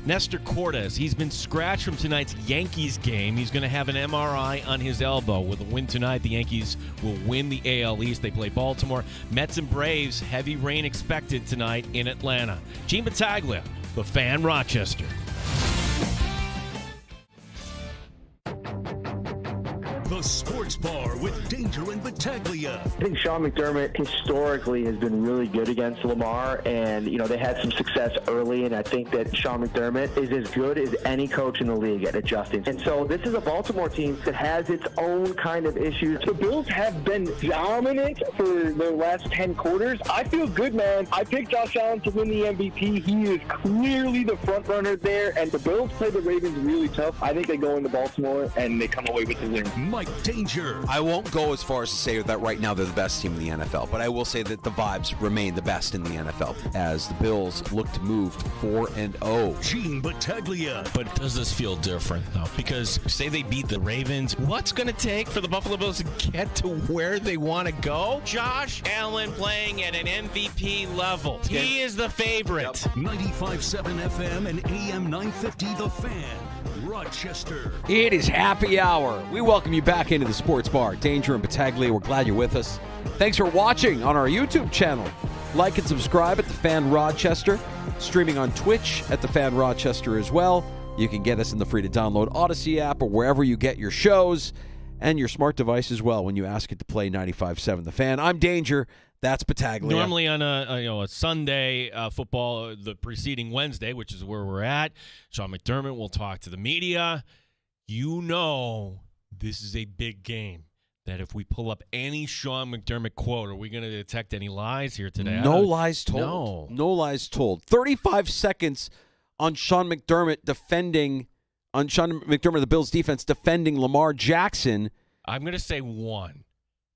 Nestor Cortez, he's been scratched from tonight's Yankees game. He's going to have an MRI on his elbow. With a win tonight, the Yankees will win the AL East. They play Baltimore. Mets and Braves, heavy rain expected tonight in Atlanta. Gene Battaglia, the Fan, Rochester. The Sports Bar with Danger and Battaglia. I think Sean McDermott historically has been really good against Lamar, and they had some success early, and I think that Sean McDermott is as good as any coach in the league at adjusting. And so this is a Baltimore team that has its own kind of issues. The Bills have been dominant for the last 10 quarters. I feel good, man. I picked Josh Allen to win the MVP. He is clearly the front runner there, and the Bills play the Ravens really tough. I think they go into Baltimore and they come away with the win. Mike Danger. I won't go as far as to say that right now they're the best team in the NFL, but I will say that the vibes remain the best in the NFL as the Bills look to move to 4-0. Gene Battaglia. But does this feel different, though? Because say they beat the Ravens, what's going to take for the Buffalo Bills to get to where they want to go? Josh Allen playing at an MVP level. He is the favorite. Yep. 95.7 FM and AM 950, The Fan, Rochester. It is happy hour. We welcome you back into the Sports Bar. Danger and Battaglia, we're glad you're with us. Thanks for watching on our YouTube channel. Like and subscribe at The Fan Rochester. Streaming on Twitch at The Fan Rochester as well. You can get us in the free-to-download Odyssey app or wherever you get your shows, and your smart device as well when you ask it to play 95.7 The Fan. I'm Danger. That's Battaglia. Normally on a Sunday football, the preceding Wednesday, which is where we're at, Sean McDermott will talk to the media. This is a big game. That if we pull up any Sean McDermott quote, are we going to detect any lies here today? No lies told. No lies told. 35 seconds on Sean McDermott of the Bills defense defending Lamar Jackson. I'm going to say one.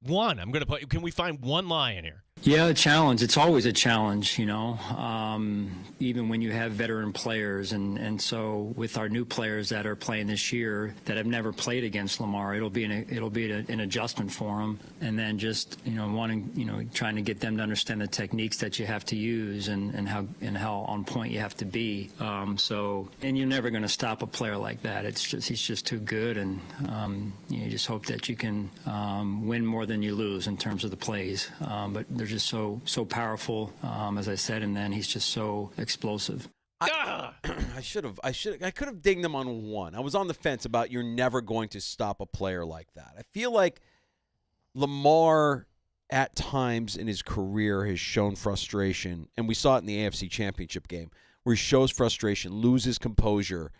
I'm going to put. Can we find one lie in here? Yeah, a challenge. It's always a challenge, even when you have veteran players. And so with our new players that are playing this year that have never played against Lamar, it'll be an adjustment for them. And then just, trying to get them to understand the techniques that you have to use and how on point you have to be. And you're never going to stop a player like that. He's just too good. And you just hope that you can win more than you lose in terms of the plays. But they're just so powerful, as I said, and then he's just so explosive. I could have dinged them on one. I was on the fence about you're never going to stop a player like that. I feel like Lamar at times in his career has shown frustration, and we saw it in the AFC Championship game where he shows frustration, loses composure,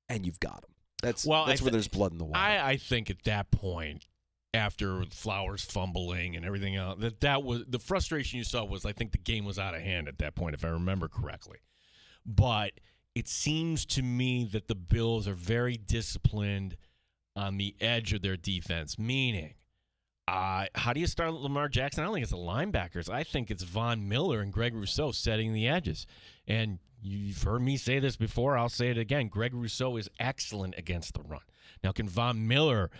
and you've got him. That's where there's blood in the water. I think at that point, after Flowers fumbling and everything else, that was the frustration you saw was, I think the game was out of hand at that point, if I remember correctly. But it seems to me that the Bills are very disciplined on the edge of their defense, meaning how do you start Lamar Jackson? I don't think it's the linebackers. I think it's Von Miller and Greg Rousseau setting the edges. And you've heard me say this before. I'll say it again. Greg Rousseau is excellent against the run. Now, can Von Miller –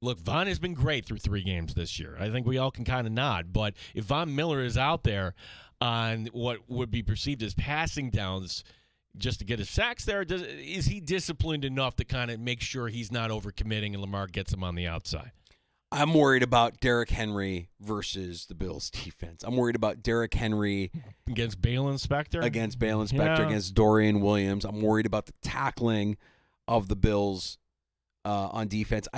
look, Von has been great through 3 games this year. I think we all can kind of nod. But if Von Miller is out there on what would be perceived as passing downs just to get his sacks there, is he disciplined enough to kind of make sure he's not overcommitting and Lamar gets him on the outside? I'm worried about Derrick Henry versus the Bills' defense. I'm worried about Derrick Henry against Bale Inspector? Against Dorian Williams. I'm worried about the tackling of the Bills on defense.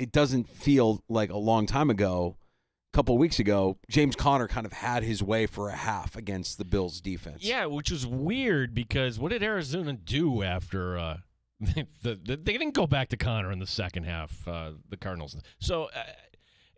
It doesn't feel like a long time ago couple of weeks ago, James Conner kind of had his way for a half against the Bills defense. Yeah, which was weird because what did Arizona do after they didn't go back to Conner in the second half, the Cardinals. So,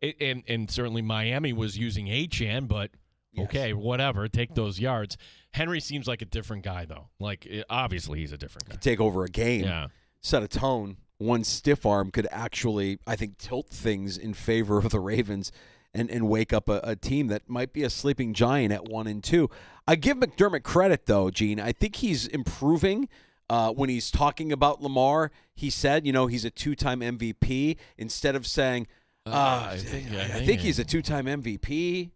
and certainly Miami was using Achane, but okay, whatever, take those yards. Henry seems like a different guy, though. Like, obviously he's a different guy. Could take over a game, set a tone. One stiff arm could actually, I think, tilt things in favor of the Ravens and wake up a team that might be a sleeping giant at 1-2. I give McDermott credit, though, Gene. I think he's improving. When he's talking about Lamar, he said, he's a 2-time MVP instead of saying, I think he's a 2-time MVP.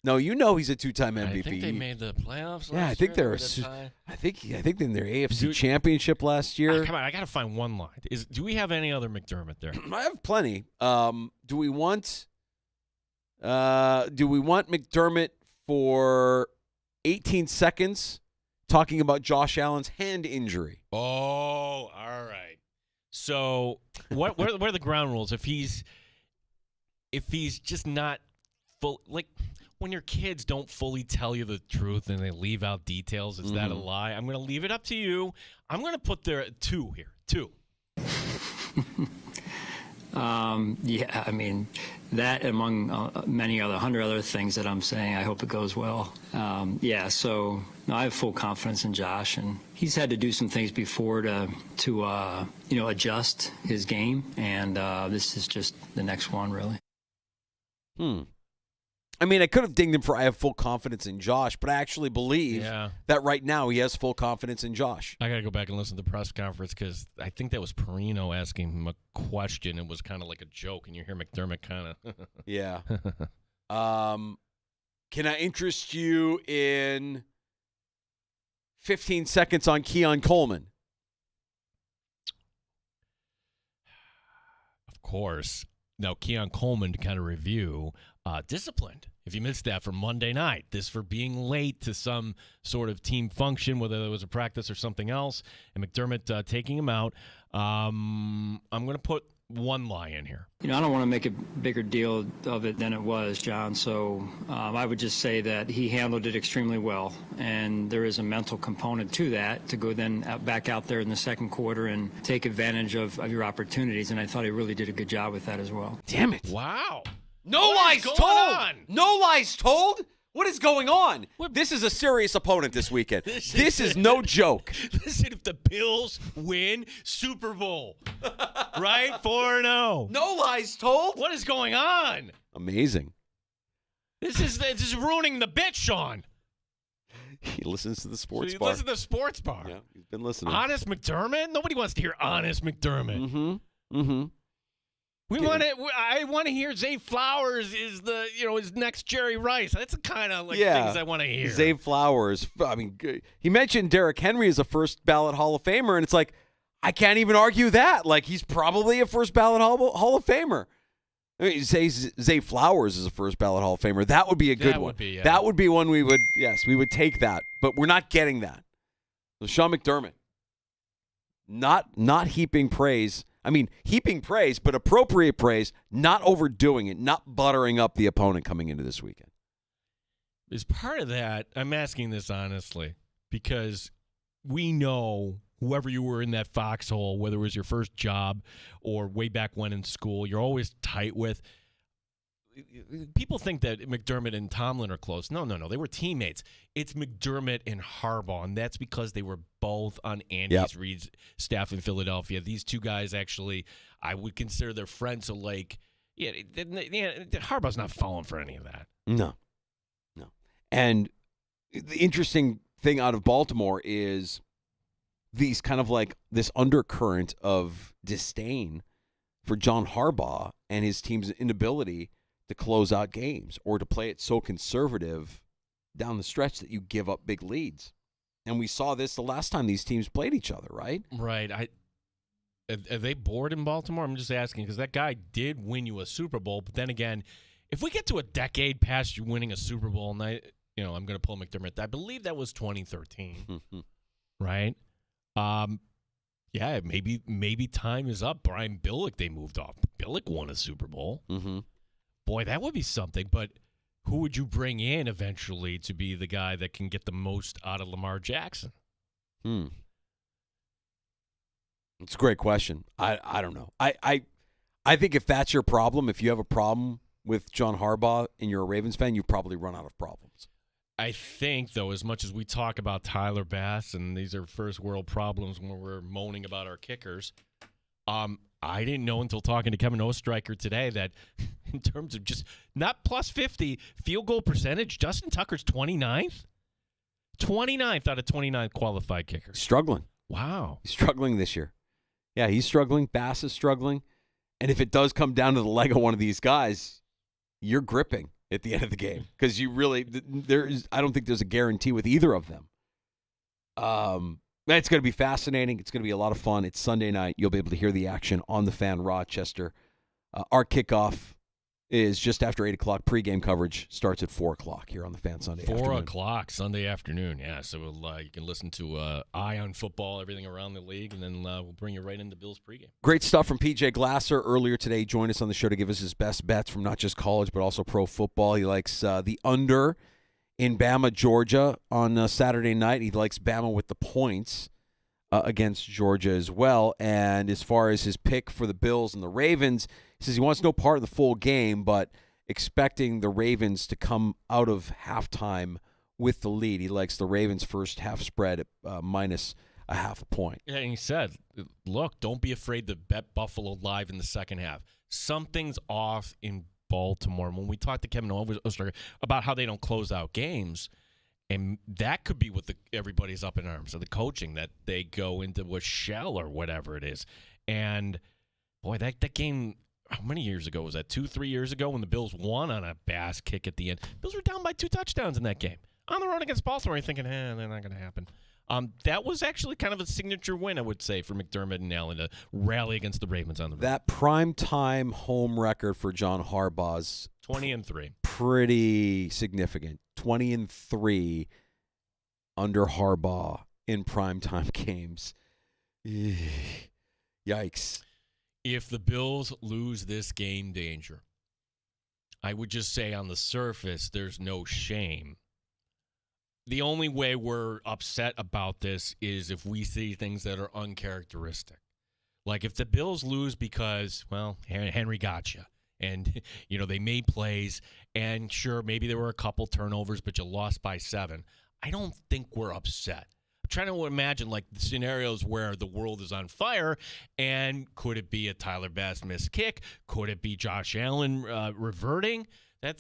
No, he's a 2-time MVP. I think they made the playoffs last year. Yeah, I think I think in their AFC championship last year. Come on, I got to find one line. Do we have any other McDermott there? I have plenty. Do we want McDermott for 18 seconds talking about Josh Allen's hand injury? Oh, all right. So, what are the ground rules? If he's just not full, like when your kids don't fully tell you the truth and they leave out details, is that a lie? I'm going to leave it up to you. I'm going to put there 2 here. 2. Yeah, I mean, that among many other 100 other things that I'm saying, I hope it goes well. So I have full confidence in Josh, and he's had to do some things before to adjust his game, and this is just the next one, really. I mean, I could have dinged him for I have full confidence in Josh, but I actually believe that right now he has full confidence in Josh. I got to go back and listen to the press conference because I think that was Perino asking him a question. It was kind of like a joke, and you hear McDermott kind of. Yeah. Can I interest you in 15 seconds on Keon Coleman? Of course. Now, Keon Coleman, to kind of review, disciplined. If you missed that from Monday night, this for being late to some sort of team function, whether it was a practice or something else, and McDermott taking him out. I'm going to put one lie in here. I don't want to make a bigger deal of it than it was, John. So I would just say that he handled it extremely well, and there is a mental component to that to go then back out there in the second quarter and take advantage of your opportunities. And I thought he really did a good job with that as well. Damn it! Wow. No lies told. No lies told. What is going on? This is a serious opponent this weekend. This is no joke. Listen, if the Bills win Super Bowl, right? 4-0. No lies told. What is going on? Amazing. This is ruining the bit, Sean. He listens to the sports bar. Listen to the sports bar. Yeah, he's been listening. Honest McDermott? Nobody wants to hear Honest McDermott. Mm-hmm. I want to hear Zay Flowers is his next Jerry Rice. That's the kind of things I want to hear. Zay Flowers. I mean, he mentioned Derrick Henry as a first ballot Hall of Famer, and it's like I can't even argue that. Like he's probably a first ballot Hall of Famer. I mean, Zay Flowers is a first ballot Hall of Famer. That would be a good one. That would be one we would take that, but we're not getting that. So Sean McDermott, not heaping praise. I mean, heaping praise, but appropriate praise, not overdoing it, not buttering up the opponent coming into this weekend. As part of that, I'm asking this honestly, because we know whoever you were in that foxhole, whether it was your first job or way back when in school, you're always tight with. People think that McDermott and Tomlin are close. No. They were teammates. It's McDermott and Harbaugh, and that's because they were both on Andy Reid's staff in Philadelphia. These two guys actually, I would consider their friends. So, Harbaugh's not falling for any of that. No. And the interesting thing out of Baltimore is these kind of like this undercurrent of disdain for John Harbaugh and his team's inability to close out games or to play it so conservative down the stretch that you give up big leads. And we saw this the last time these teams played each other, right? Right. Are they bored in Baltimore? I'm just asking because that guy did win you a Super Bowl. But then again, if we get to a decade past you winning a Super Bowl, and I'm going to pull McDermott. I believe that was 2013, right? Yeah, maybe time is up. Brian Billick, they moved off. Billick won a Super Bowl. Mm-hmm. Boy, that would be something. But who would you bring in eventually to be the guy that can get the most out of Lamar Jackson? It's a great question. I don't know. I think if that's your problem, if you have a problem with John Harbaugh and you're a Ravens fan, you probably run out of problems. I think, though, as much as we talk about Tyler Bass, and these are first world problems when we're moaning about our kickers, I didn't know until talking to Kevin Ostreicher today that in terms of just not plus 50 field goal percentage, Justin Tucker's 29th? 29th out of 29 qualified kickers. Struggling. Wow. He's struggling this year. Yeah, he's struggling. Bass is struggling. And if it does come down to the leg of one of these guys, you're gripping at the end of the game because you really I don't think there's a guarantee with either of them. It's going to be fascinating. It's going to be a lot of fun. It's Sunday night. You'll be able to hear the action on the Fan Rochester. Our kickoff is just after 8 o'clock. Pregame coverage starts at 4 o'clock here on the Fan Sunday afternoon. 4 o'clock Sunday afternoon, yeah. So you can listen to Eye on Football, everything around the league, and then we'll bring you right into Bill's pregame. Great stuff from PJ Glasser earlier today. Joined us on the show to give us his best bets from not just college but also pro football. He likes the under in Bama, Georgia on Saturday night. He likes Bama with the points against Georgia as well. And as far as his pick for the Bills and the Ravens, he says he wants no part of the full game, but expecting the Ravens to come out of halftime with the lead. He likes the Ravens' first half spread at minus a half a point. Yeah, and he said, look, don't be afraid to bet Buffalo live in the second half. Something's off in Baltimore. When we talked to Kevin Ostreicher about how they don't close out games, and that could be what everybody's up in arms of the coaching, that they go into a shell or whatever it is. And, boy, that game, how many years ago was that? 2-3 years ago when the Bills won on a Bass kick at the end. Bills were down by 2 touchdowns in that game. On the road against Baltimore, you're thinking, they're not going to happen. That was actually kind of a signature win, I would say, for McDermott and Allen to rally against the Ravens on the road. That primetime home record for John Harbaugh's 20-3. Pretty significant. 20-3 under Harbaugh in primetime games. Yikes. If the Bills lose this game, danger. I would just say on the surface, there's no shame. The only way we're upset about this is if we see things that are uncharacteristic. Like if the Bills lose because, well, Henry got you. And, they made plays. And sure, maybe there were a couple turnovers, but you lost by 7. I don't think we're upset. I'm trying to imagine, like, the scenarios where the world is on fire. And could it be a Tyler Bass missed kick? Could it be Josh Allen reverting? I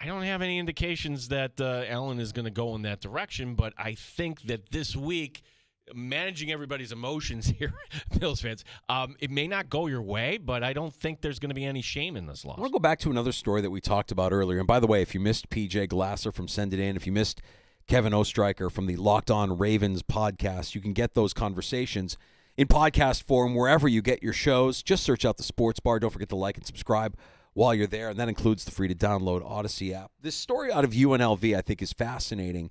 don't have any indications that Allen is going to go in that direction, but I think that this week, managing everybody's emotions here, Bills fans, it may not go your way, but I don't think there's going to be any shame in this loss. I want to go back to another story that we talked about earlier. And by the way, if you missed PJ Glasser from Send It In, if you missed Kevin Ostreicher from the Locked On Ravens podcast, you can get those conversations in podcast form wherever you get your shows. Just search out the Sports Bar. Don't forget to like and subscribe while you're there, and that includes the free-to-download Odyssey app. This story out of UNLV I think is fascinating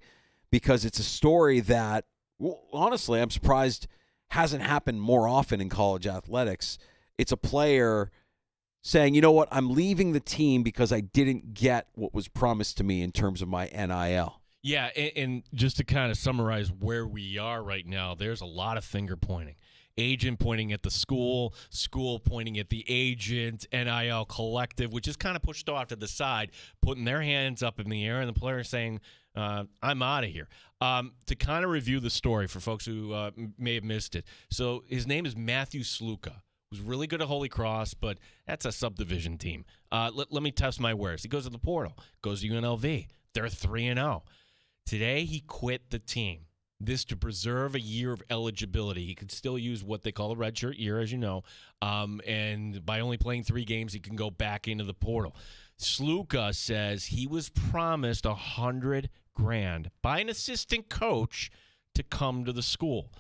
because it's a story that, well, honestly, I'm surprised hasn't happened more often in college athletics. It's a player saying, you know what, I'm leaving the team because I didn't get what was promised to me in terms of my NIL. Yeah, and just to kind of summarize where we are right now, there's a lot of finger pointing. Agent pointing at the school pointing at the agent, NIL collective, which is kind of pushed off to the side, putting their hands up in the air, and the player saying, I'm out of here. To kind of review the story for folks who may have missed it. So his name is Matthew Sluka, who's really good at Holy Cross, but that's a subdivision team. Let me test my wares. He goes to the portal, goes to UNLV. They're 3-0. Today he quit the team. This to preserve a year of eligibility. He could still use what they call a redshirt year, as you know. And by only playing 3 games, he can go back into the portal. Sluka says he was promised $100,000 by an assistant coach to come to the school.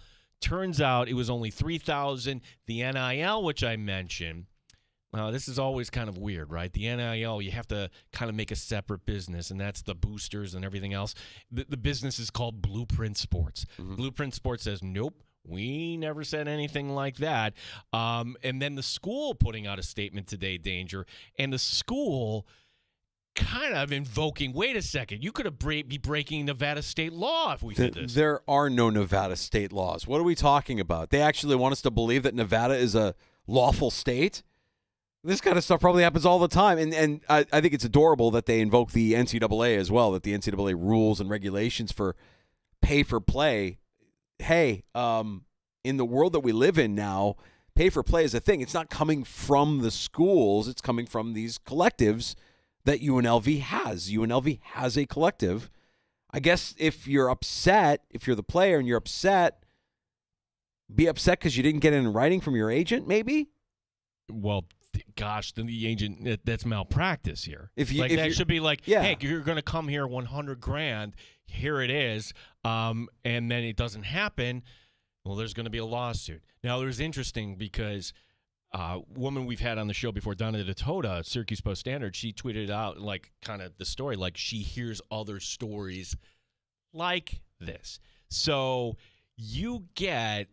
Turns out it was only $3,000. The NIL, which I mentioned, this is always kind of weird, right? The NIL, you have to kind of make a separate business, and that's the boosters and everything else. The business is called Blueprint Sports. Mm-hmm. Blueprint Sports says, nope, We never said anything like that. And then the school putting out a statement today, Danger, and the school kind of invoking, wait a second, you could be breaking Nevada state law if we did this. There are no Nevada state laws. What are we talking about? They actually want us to believe that Nevada is a lawful state? This kind of stuff probably happens all the time. And I think it's adorable that they invoke the NCAA as well, that the NCAA rules and regulations for pay for play. Hey, in the world that we live in now, pay for play is a thing. It's not coming from the schools. It's coming from these collectives that UNLV has. UNLV has a collective. I guess if you're upset, if you're the player and you're upset, be upset because you didn't get it in writing from your agent, maybe? Well, gosh, then the agent, that's malpractice here. If should be like, yeah, hey, you're going to come here $100,000, here it is, and then it doesn't happen, well, there's going to be a lawsuit. Now, it was interesting because a woman we've had on the show before, Donna DeToda, Syracuse Post-Standard, she tweeted out, like, kind of the story, like she hears other stories like this. So you get,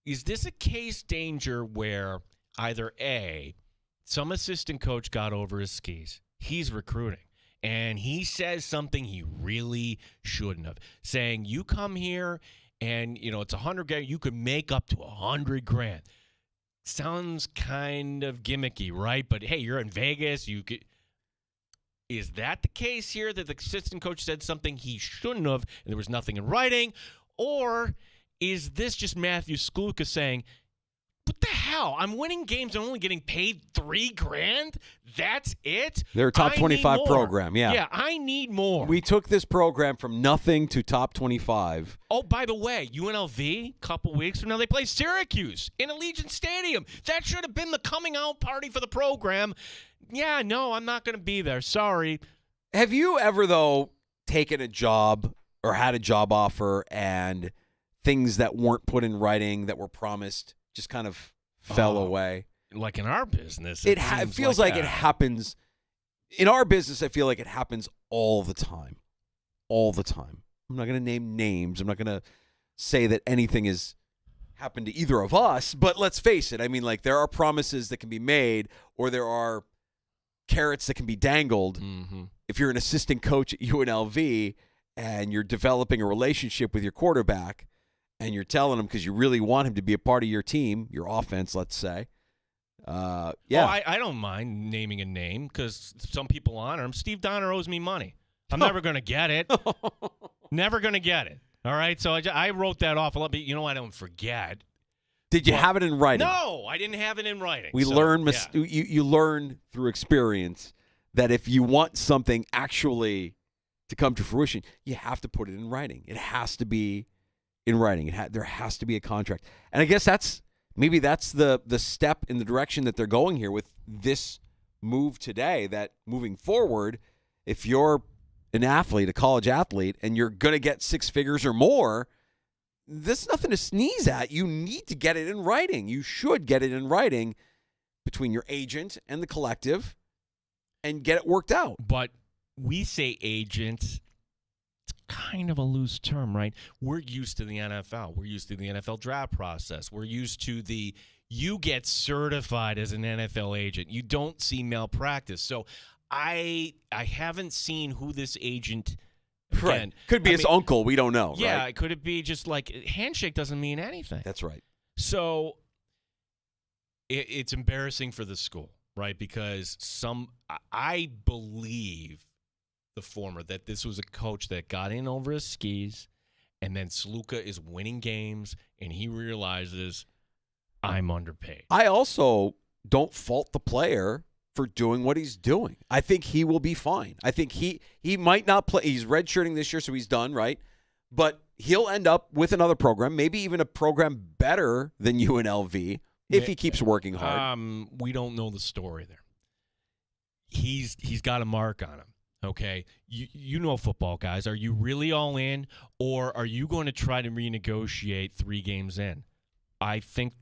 is this a case, Danger, where either A, some assistant coach got over his skis, he's recruiting, and he says something he really shouldn't have, saying, you come here and, it's $100,000, you could make up to $100,000. Sounds kind of gimmicky, right? But hey, you're in Vegas. You could. Is that the case here, that the assistant coach said something he shouldn't have, and there was nothing in writing, or is this just Matthew Skluka saying, what the hell? I'm winning games and only getting paid $3,000? That's it? They're a top 25 program, yeah. Yeah, I need more. We took this program from nothing to top 25. Oh, by the way, UNLV, a couple weeks from now, they play Syracuse in Allegiant Stadium. That should have been the coming out party for the program. Yeah, no, I'm not going to be there. Sorry. Have you ever, though, taken a job or had a job offer and things that weren't put in writing that were promised just kind of fell away? Like in our business. It feels like it happens. In our business, I feel like it happens all the time. All the time. I'm not going to name names. I'm not going to say that anything has happened to either of us, but let's face it. I mean, like, there are promises that can be made, or there are carrots that can be dangled. Mm-hmm. If you're an assistant coach at UNLV and you're developing a relationship with your quarterback, and you're telling him because you really want him to be a part of your team, your offense, let's say. Yeah. Well, I don't mind naming a name because some people honor him. Steve Donner owes me money. I'm never going to get it. Never going to get it. All right? So I wrote that off a lot, but I don't forget. Did you have it in writing? No, I didn't have it in writing. We learn you learn through experience that if you want something actually to come to fruition, you have to put it in writing. It has to be in writing. There has to be a contract. And I guess that's the step in the direction that they're going here with this move today, that moving forward, if you're an athlete, a college athlete, and you're going to get six figures or more, there's nothing to sneeze at. You need to get it in writing. You should get it in writing between your agent and the collective and get it worked out. But we say agent, kind of a loose term, right? We're used to the NFL. We're used to the NFL draft process. We're used to you get certified as an NFL agent. You don't see malpractice. So I haven't seen who this agent again, right. Could be his uncle. We don't know. Yeah, right? Could it be just like handshake doesn't mean anything? That's right. So it's embarrassing for the school, right? Because I believe the former, that this was a coach that got in over his skis, and then Sluka is winning games, and he realizes I'm underpaid. I also don't fault the player for doing what he's doing. I think he will be fine. I think he might not play. He's redshirting this year, so he's done, right? But he'll end up with another program, maybe even a program better than UNLV if he keeps working hard. We don't know the story there. He's got a mark on him. Okay, you know football, guys. Are you really all in, or are you going to try to renegotiate 3 games in? I think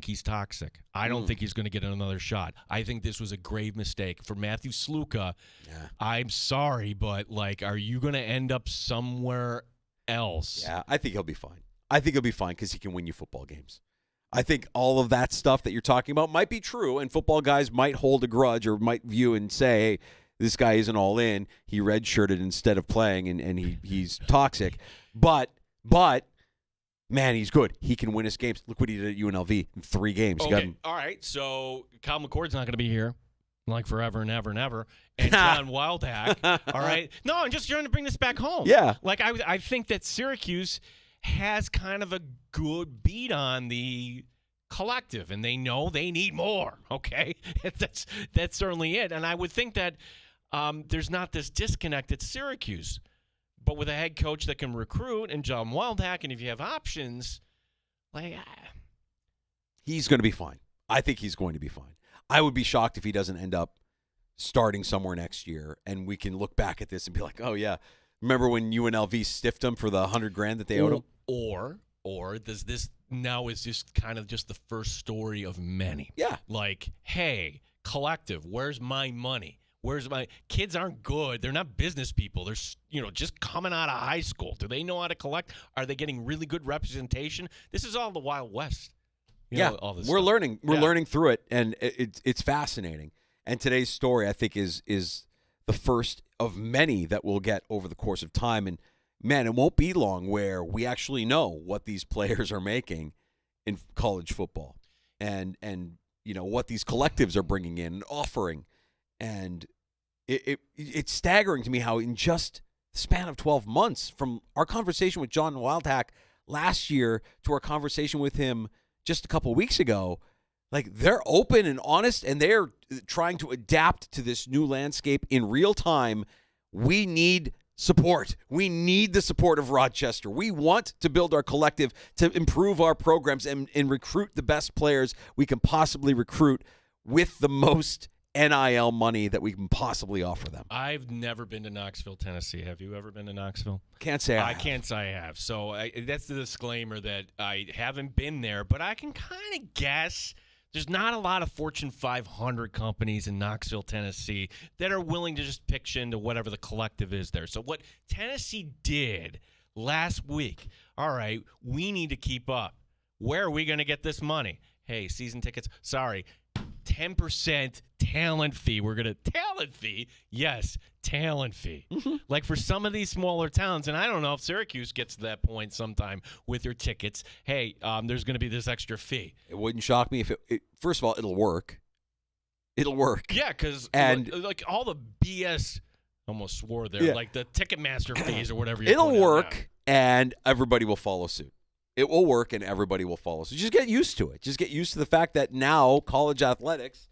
he's toxic. I don't think he's going to get another shot. I think this was a grave mistake for Matthew Sluka. Yeah. I'm sorry, but are you going to end up somewhere else? Yeah, I think he'll be fine. I think he'll be fine because he can win you football games. I think all of that stuff that you're talking about might be true, and football guys might hold a grudge or might view and say, hey, this guy isn't all in. He redshirted instead of playing, and he's toxic. But man, he's good. He can win us games. Look what he did at UNLV in 3 games. Okay, all right. So Kyle McCord's not going to be here like forever and ever and ever. And John Wildhack, all right? No, I'm just trying to bring this back home. Yeah. Like, I think that Syracuse has kind of a good beat on the collective, and they know they need more, okay? That's certainly it. And I would think that there's not this disconnect at Syracuse. But with a head coach that can recruit and John Wildhack, and if you have options, like he's going to be fine. I think he's going to be fine. I would be shocked if he doesn't end up starting somewhere next year, and we can look back at this and be like, oh, yeah, remember when UNLV stiffed him for the $100,000 that they owed him? Or does this now is just kind of just the first story of many? Yeah. Like, hey, collective, where's my money? Where's my kids aren't good. They're not business people. They're, just coming out of high school. Do they know how to collect? Are they getting really good representation? This is all the Wild West. All this we're stuff. learning. We're learning through it, and it's fascinating. And today's story, I think, is the first of many that we'll get over the course of time. And man, it won't be long where we actually know what these players are making in college football, and what these collectives are bringing in and offering, and it's staggering to me how in just the span of 12 months, from our conversation with John Wildhack last year to our conversation with him just a couple of weeks ago, like they're open and honest, and they're trying to adapt to this new landscape in real time. We need support. We need the support of Rochester. We want to build our collective to improve our programs and recruit the best players we can possibly recruit with the most NIL money that we can possibly offer them. I've never been to Knoxville, Tennessee. Have you ever been to Knoxville? Can't say I can't say I have. So that's the disclaimer that I haven't been there, but I can kind of guess there's not a lot of Fortune 500 companies in Knoxville, Tennessee that are willing to just pitch into whatever the collective is there. So what Tennessee did last week, all right, we need to keep up. Where are we going to get this money? Hey, season tickets, sorry. 10% talent fee. Talent fee? Yes, talent fee. Mm-hmm. Like for some of these smaller towns, and I don't know if Syracuse gets to that point sometime with their tickets. Hey, there's going to be this extra fee. It wouldn't shock me if it first of all, it'll work. It'll work. Yeah, because like all the BS, almost swore there, like the Ticketmaster fees or whatever. It'll work, and everybody will follow suit. It will work, and everybody will follow. So just get used to it. Just get used to the fact that now college athletics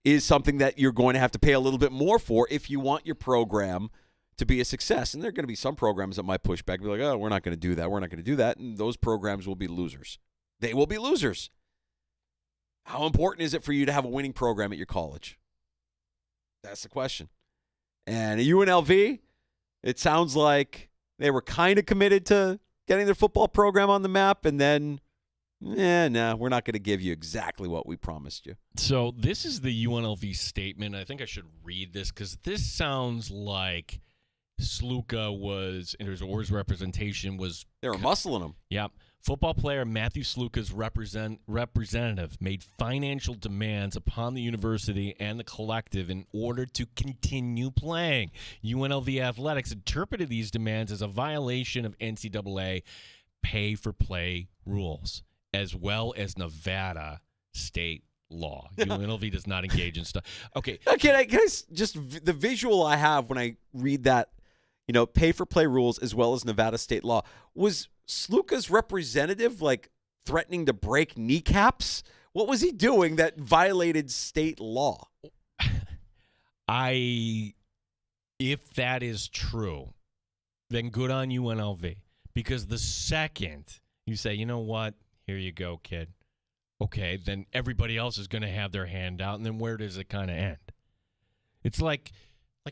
is something that you're going to have to pay a little bit more for if you want your program to be a success. And there are going to be some programs that might push back and be like, oh, we're not going to do that. We're not going to do that. And those programs will be losers. They will be losers. How important is it for you to have a winning program at your college? That's the question. And at UNLV, it sounds like they were kind of committed to getting their football program on the map, and then, no, we're not going to give you exactly what we promised you. So this is the UNLV statement. I think I should read this because this sounds like Sluka was, or his representation was. They were muscling him. Yeah. Football player Matthew Sluka's representative made financial demands upon the university and the collective in order to continue playing. UNLV Athletics interpreted these demands as a violation of NCAA pay-for-play rules, as well as Nevada state law. UNLV does not engage in stuff. Okay. Can I just the visual I have when I read that, pay-for-play rules as well as Nevada state law, was Sluka's representative like threatening to break kneecaps? What was he doing that violated state law? If that is true, then good on UNLV. Because the second you say, you know what, here you go, kid. Okay, then everybody else is going to have their hand out, and then where does it kind of end? It's like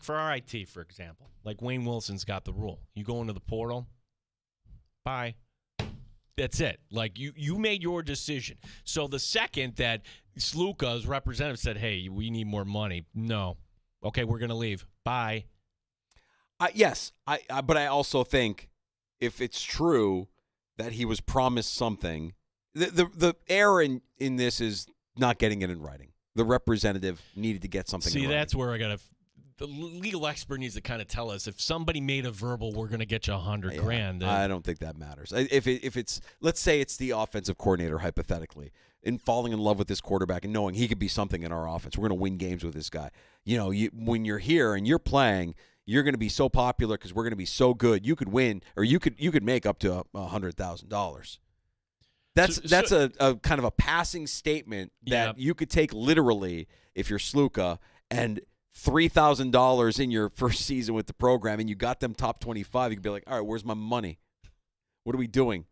for RIT, for example. Like Wayne Wilson's got the rule. You go into the portal, bye. That's it. Like you made your decision. So the second that Sluka's representative said, hey, we need more money. No. Okay, we're going to leave. Bye. Yes, but I also think if it's true that he was promised something. The error in this is not getting it in writing. The representative needed to get something in writing. See, that's where I got to – the legal expert needs to kind of tell us if somebody made a verbal, we're going to get you $100,000. I don't think that matters. If it's let's say it's the offensive coordinator hypothetically, in falling in love with this quarterback and knowing he could be something in our offense, we're going to win games with this guy. When you're here and you're playing, you're going to be so popular because we're going to be so good. You could win, or you could make up to $100,000. That's a kind of a passing statement that you could take literally if you're Sluka, and $3,000 in your first season with the program and you got them top 25, you could be like, all right, where's my money? What are we doing?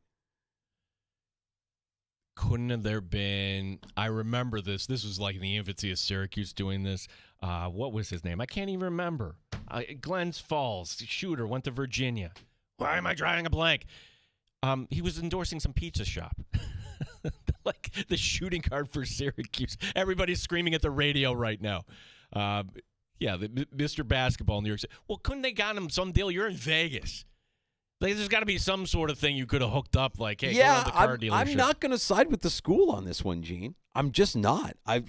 Couldn't have there been – I remember this. This was like in the infancy of Syracuse doing this. What was his name? I can't even remember. Glens Falls, shooter, went to Virginia. Why am I drawing a blank? He was endorsing some pizza shop. Like the shooting guard for Syracuse. Everybody's screaming at the radio right now. Mr. Basketball in New York City. Well, couldn't they got him some deal? You're in Vegas. Like, there's got to be some sort of thing you could have hooked up. Like, hey, go to the car dealership. I'm not going to side with the school on this one, Gene. I'm just not. I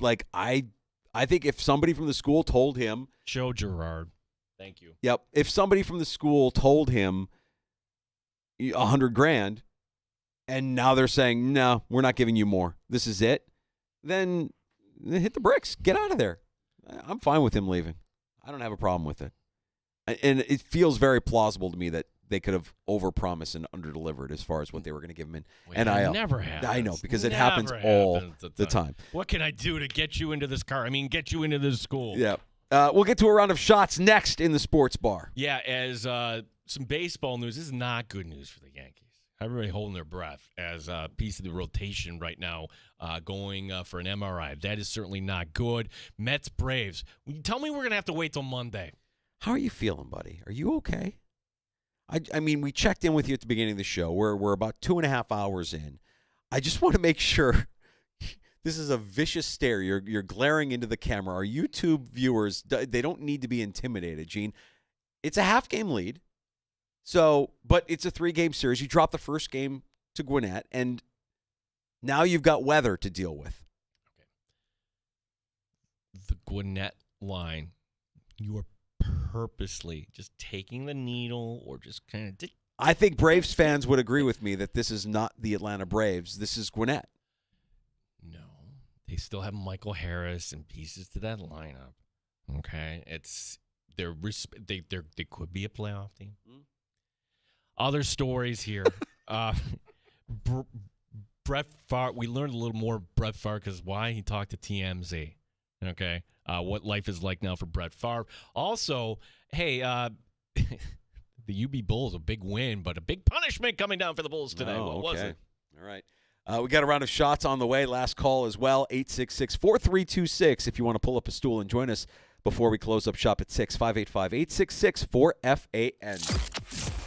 think if somebody from the school told him, Joe Girard. Thank you. Yep. If somebody from the school told him $100,000, and now they're saying, no, we're not giving you more. This is it. Then hit the bricks. Get out of there. I'm fine with him leaving. I don't have a problem with it. And it feels very plausible to me that they could have overpromised and underdelivered as far as what they were going to give him in NIL. Never happens. I know, because it happens all the time. What can I do to get you into this car? I mean, get you into this school. Yeah. We'll get to a round of shots next in the sports bar. Yeah, as some baseball news, this is not good news for the Yankees. Everybody holding their breath as a piece of the rotation right now going for an MRI. That is certainly not good. Mets, Braves. Tell me we're going to have to wait till Monday. How are you feeling, buddy? Are you okay? I mean, we checked in with you at the beginning of the show. We're about 2.5 hours in. I just want to make sure. This is a vicious stare. You're glaring into the camera. Our YouTube viewers, they don't need to be intimidated, Gene. It's a half-game lead. But it's a 3-game series. You dropped the first game to Gwinnett, and now you've got weather to deal with. Okay. The Gwinnett line, you are purposely just taking the needle or just kind of... I think Braves fans would agree with me that this is not the Atlanta Braves. This is Gwinnett. No. They still have Michael Harris and pieces to that lineup. Okay? They could be a playoff team. Other stories here. Brett Favre, we learned a little more Brett Favre because why? He talked to TMZ. Okay? What life is like now for Brett Favre. Also, hey, the UB Bulls, a big win, but a big punishment coming down for the Bulls today. What was it? All right. We got a round of shots on the way. Last call as well, 866-4326. If you want to pull up a stool and join us before we close up shop at 6, 585-866-4FAN.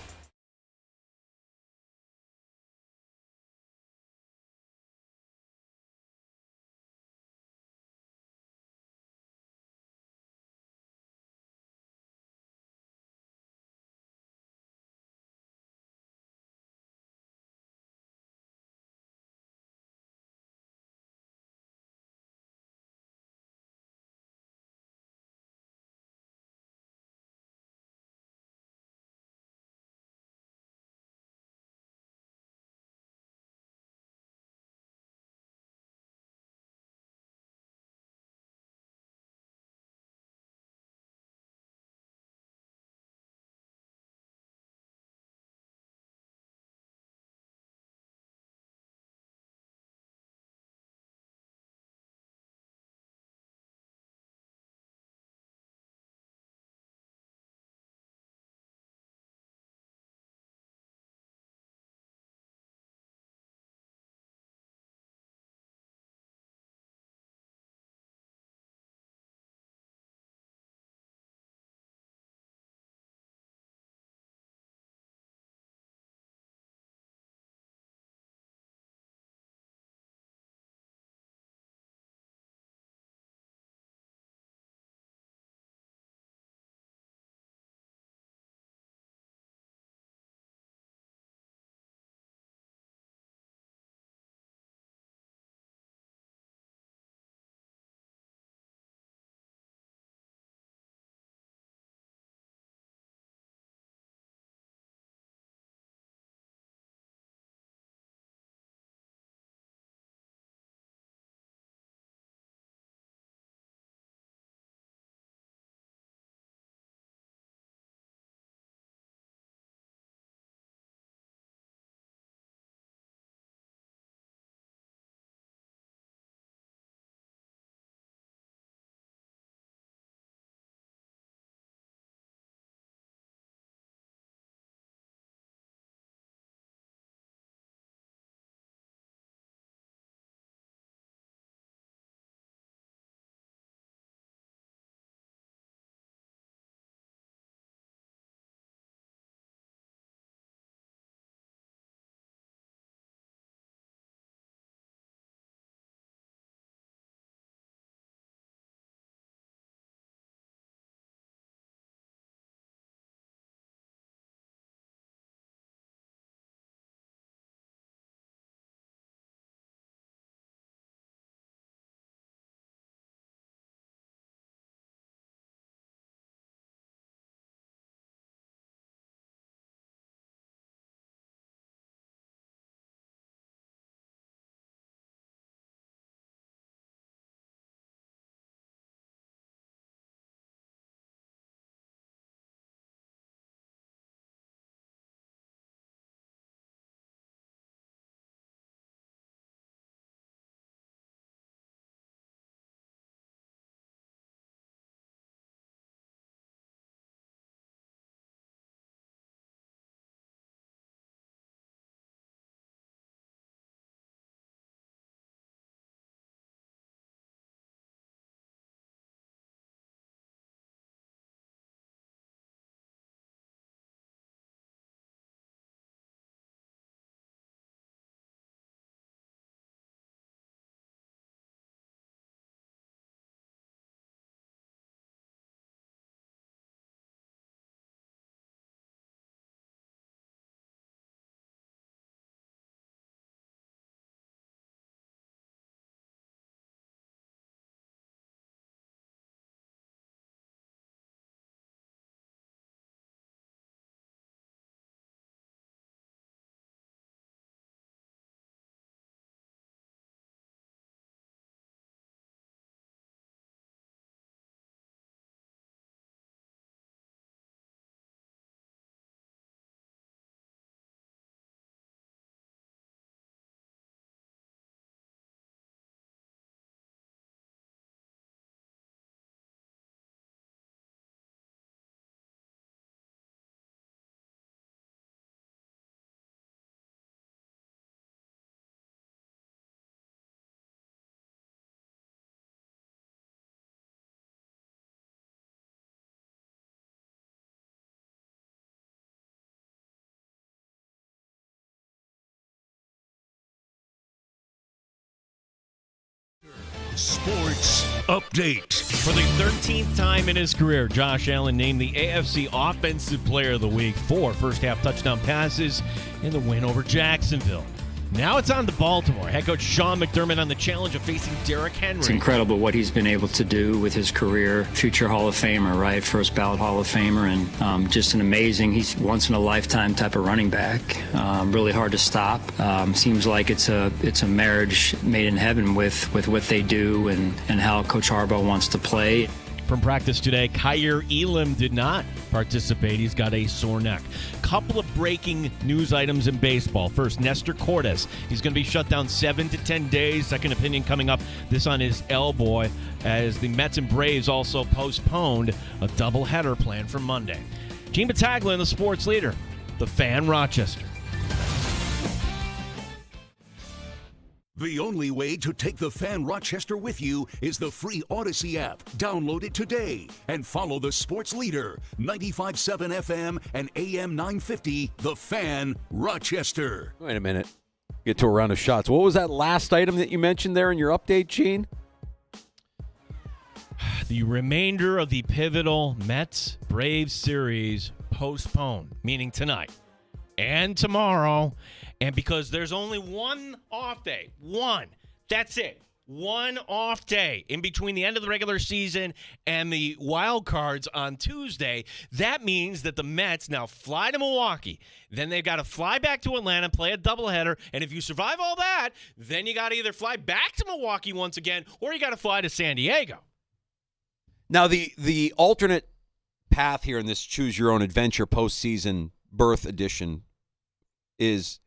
Sports Update. For the 13th time in his career, Josh Allen named the AFC Offensive Player of the Week for first-half touchdown passes in the win over Jacksonville. Now it's on to Baltimore. Head coach Sean McDermott on the challenge of facing Derrick Henry. It's incredible what he's been able to do with his career. Future Hall of Famer, right? First ballot Hall of Famer, and just an amazing, he's once-in-a-lifetime type of running back. Really hard to stop. Seems like it's a marriage made in heaven with what they do and how Coach Harbaugh wants to play. From practice today, Kyer Elam did not participate. He's got a sore neck. Couple of breaking news items in baseball. First, Nestor Cortes. He's going to be shut down 7 to 10 days. Second opinion coming up. This on his elbow as the Mets and Braves also postponed a doubleheader planned for Monday. Gene Battaglia, the sports leader, the Fan Rochester. The only way to take the Fan Rochester with you is the free Odyssey app. Download it today and follow the sports leader, 95.7 FM and AM 950, The Fan Rochester. Wait a minute. Get to a round of shots. What was that last item that you mentioned there in your update, Gene? The remainder of the pivotal Mets-Braves series postponed, meaning tonight and tomorrow. And because there's only one off day, that's it. One off day in between the end of the regular season and the wild cards on Tuesday, that means that the Mets now fly to Milwaukee. Then they've got to fly back to Atlanta, play a doubleheader. And if you survive all that, then you got to either fly back to Milwaukee once again or you got to fly to San Diego. Now, the alternate path here in this Choose Your Own Adventure postseason berth edition is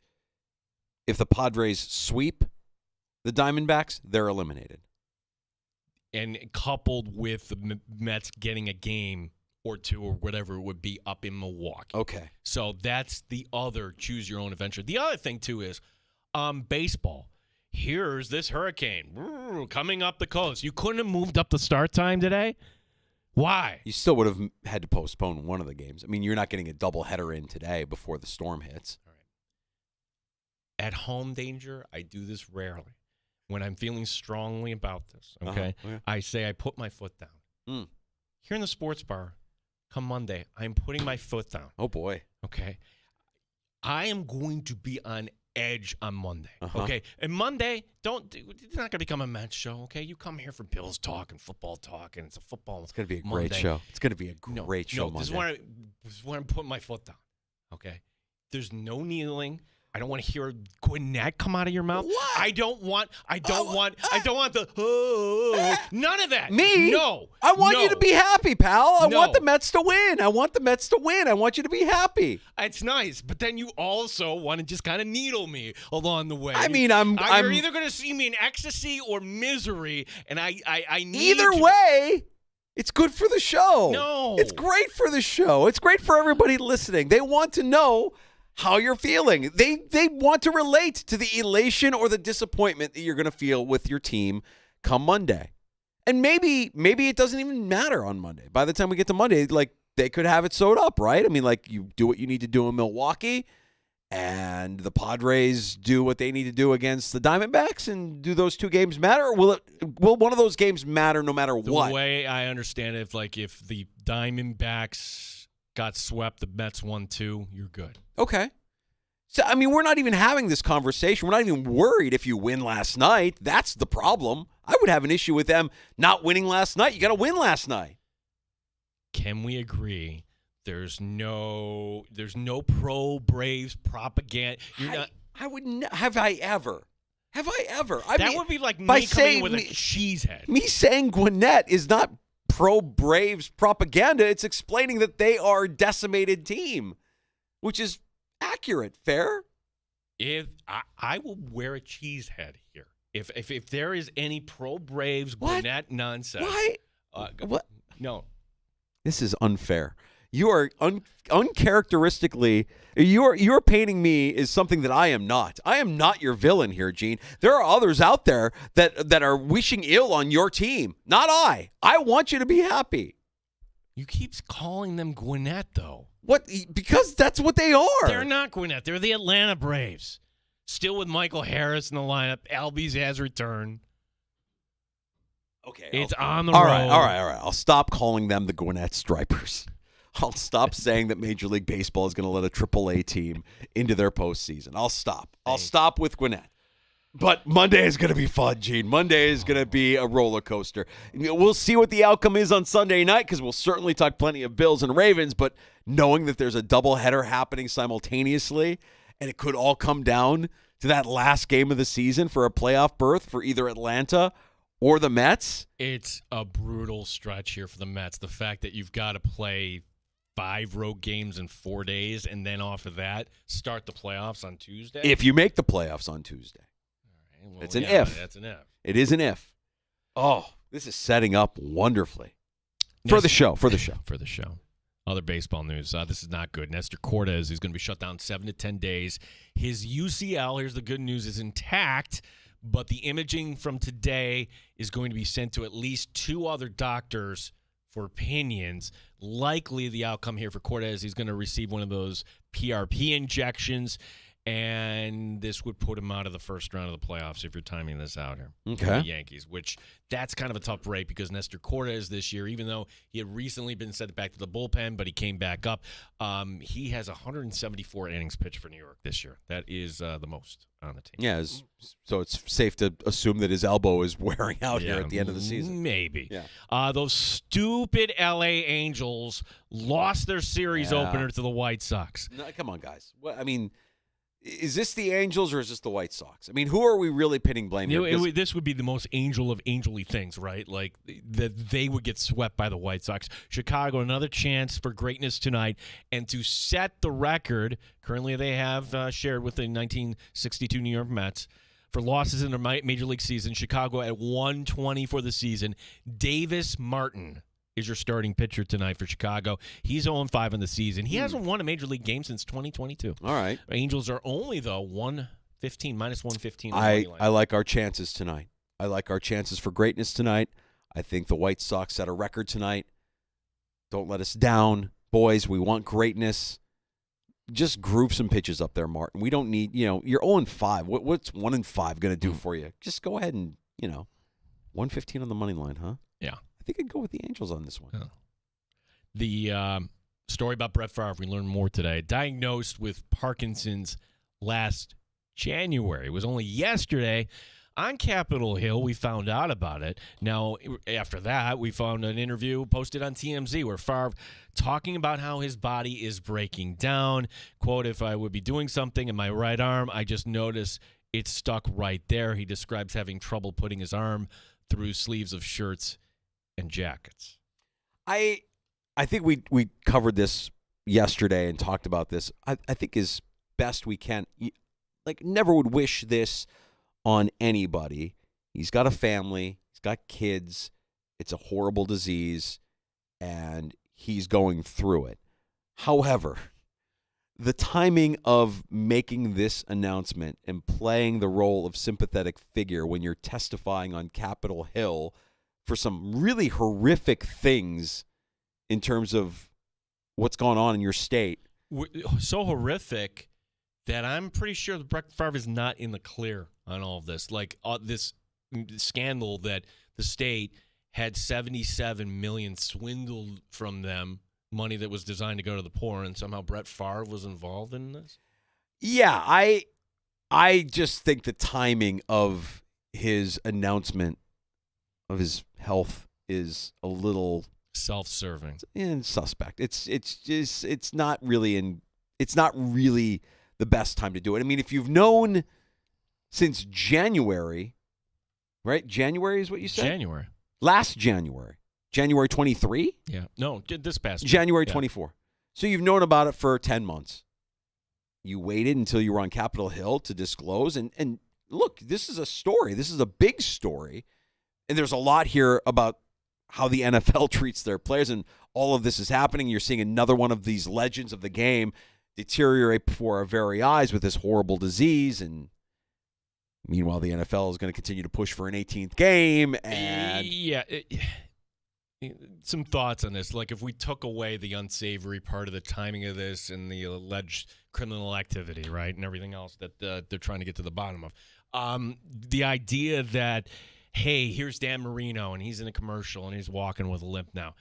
if the Padres sweep the Diamondbacks, they're eliminated. And coupled with the Mets getting a game or two or whatever it would be up in Milwaukee. Okay. So that's the other choose your own adventure. The other thing, too, is baseball. Here's this hurricane coming up the coast. You couldn't have moved up the start time today? Why? You still would have had to postpone one of the games. I mean, you're not getting a doubleheader in today before the storm hits. All right. At home danger, I do this rarely. When I'm feeling strongly about this, okay, Yeah. I say I put my foot down. Mm. Here in the sports bar, come Monday, I'm putting my foot down. Oh, boy. Okay. I am going to be on edge on Monday. Uh-huh. Okay. And Monday, it's not going to become a Mets show. Okay. You come here for Bills talk and football talk, and it's a football. It's going to be a Monday. great show. It's going to be a great show Monday. This is where I'm putting my foot down. Okay. There's no kneeling. I don't want to hear Gwinnett come out of your mouth. What? I don't want the none of that. Me? No. I want you to be happy, pal. I No. want the Mets to win. I want you to be happy. It's nice, but then you also want to just kind of needle me along the way. I mean, you're either going to see me in ecstasy or misery, and I need either way. It's good for the show. No. It's great for the show. It's great for everybody listening. They want to know how you're feeling. They want to relate to the elation or the disappointment that you're going to feel with your team come Monday. And maybe it doesn't even matter on Monday. By the time we get to Monday, like, they could have it sewed up, right? I mean, like, you do what you need to do in Milwaukee, and the Padres do what they need to do against the Diamondbacks, and do those two games matter? Or will one of those games matter no matter what? The way I understand it, if the Diamondbacks got swept, the Mets won 2, you're good. Okay. So, I mean, we're not even having this conversation. We're not even worried if you win last night. That's the problem. I would have an issue with them not winning last night. You got to win last night. Can we agree there's no pro Braves propaganda? Have I ever? That would be like me coming with a cheesehead. Me saying Gwinnett is not pro-Braves propaganda. It's explaining that they are a decimated team, which is accurate. Fair? If I will wear a cheesehead here. If there is any pro-Braves Gwinnett nonsense. Why? What? No. This is unfair. You are uncharacteristically, you're painting me as something that I am not. I am not your villain here, Gene. There are others out there that are wishing ill on your team. Not I. I want you to be happy. You keep calling them Gwinnett, though. What? Because that's what they are. They're not Gwinnett. They're the Atlanta Braves. Still with Michael Harris in the lineup. Albies has returned. Okay. It's on the road. road. All right. I'll stop calling them the Gwinnett Stripers. I'll stop saying that Major League Baseball is going to let a AAA team into their postseason. I'll stop. I'll stop with Gwinnett. But Monday is going to be fun, Gene. Monday is going to be a roller coaster. We'll see what the outcome is on Sunday night because we'll certainly talk plenty of Bills and Ravens, but knowing that there's a doubleheader happening simultaneously and it could all come down to that last game of the season for a playoff berth for either Atlanta or the Mets. It's a brutal stretch here for the Mets. The fact that you've got to play 5 road games in 4 days and then off of that, start the playoffs on Tuesday. If you make the playoffs on Tuesday. Well, it's an if. That's an if. It is an if. Oh, this is setting up wonderfully. For the show. Other baseball news. This is not good. Nestor Cortez is going to be shut down 7 to 10 days. His UCL, here's the good news, is intact, but the imaging from today is going to be sent to at least 2 other doctors for opinions. Likely the outcome here for Cortez, he's going to receive one of those PRP injections, and this would put him out of the first round of the playoffs if you're timing this out here. Okay. For the Yankees, which that's kind of a tough break because Nestor Cortez this year, even though he had recently been sent back to the bullpen, but he came back up, he has 174 innings pitched for New York this year. That is the most on the team. Yeah, so it's safe to assume that his elbow is wearing out here at the end of the season. Maybe. Yeah. Those stupid L.A. Angels lost their series opener to the White Sox. No, come on, guys. Is this the Angels or is this the White Sox? I mean, who are we really pinning blame here? This would be the most angel of angel-y things, right? Like that they would get swept by the White Sox. Chicago, another chance for greatness tonight. And to set the record, currently they have shared with the 1962 New York Mets, for losses in their Major League season. Chicago at 120 for the season. Davis Martin is your starting pitcher tonight for Chicago. He's 0-5 in the season. He hasn't won a Major League game since 2022. All right. Angels are only, though, 115, minus 115. I like our chances tonight. I like our chances for greatness tonight. I think the White Sox set a record tonight. Don't let us down. Boys, we want greatness. Just groove some pitches up there, Martin. We don't need, you're 0-5. What's 1-5 going to do for you? Just go ahead and, 115 on the money line, huh? Yeah. I think I'd go with the Angels on this one. Yeah. The story about Brett Favre, we learned more today. Diagnosed with Parkinson's last January. It was only yesterday on Capitol Hill we found out about it. Now, after that, we found an interview posted on TMZ where Favre talking about how his body is breaking down. Quote, "If I would be doing something in my right arm, I just notice it's stuck right there." He describes having trouble putting his arm through sleeves of shirts and jackets. I think we covered this yesterday and talked about this. I think as best we can, never would wish this on anybody. He's got a family. He's got kids. It's a horrible disease, and he's going through it. However, the timing of making this announcement and playing the role of sympathetic figure when you're testifying on Capitol Hill for some really horrific things in terms of what's going on in your state. So horrific that I'm pretty sure that Brett Favre is not in the clear on all of this. This scandal that the state had $77 million swindled from them, money that was designed to go to the poor, and somehow Brett Favre was involved in this? Yeah, I just think the timing of his announcement of his health is a little self-serving and suspect. It's not really the best time to do it. I mean, if you've known since January, right? January is what you said? January. Last January. January 23? Yeah. No, this past January 24. So you've known about it for 10 months. You waited until you were on Capitol Hill to disclose. And look, this is a story. This is a big story. And there's a lot here about how the NFL treats their players. And all of this is happening. You're seeing another one of these legends of the game deteriorate before our very eyes with this horrible disease. And meanwhile, the NFL is going to continue to push for an 18th game. And some thoughts on this. Like, if we took away the unsavory part of the timing of this and the alleged criminal activity, right, and everything else that they're trying to get to the bottom of, the idea that hey, here's Dan Marino, and he's in a commercial, and he's walking with a limp now.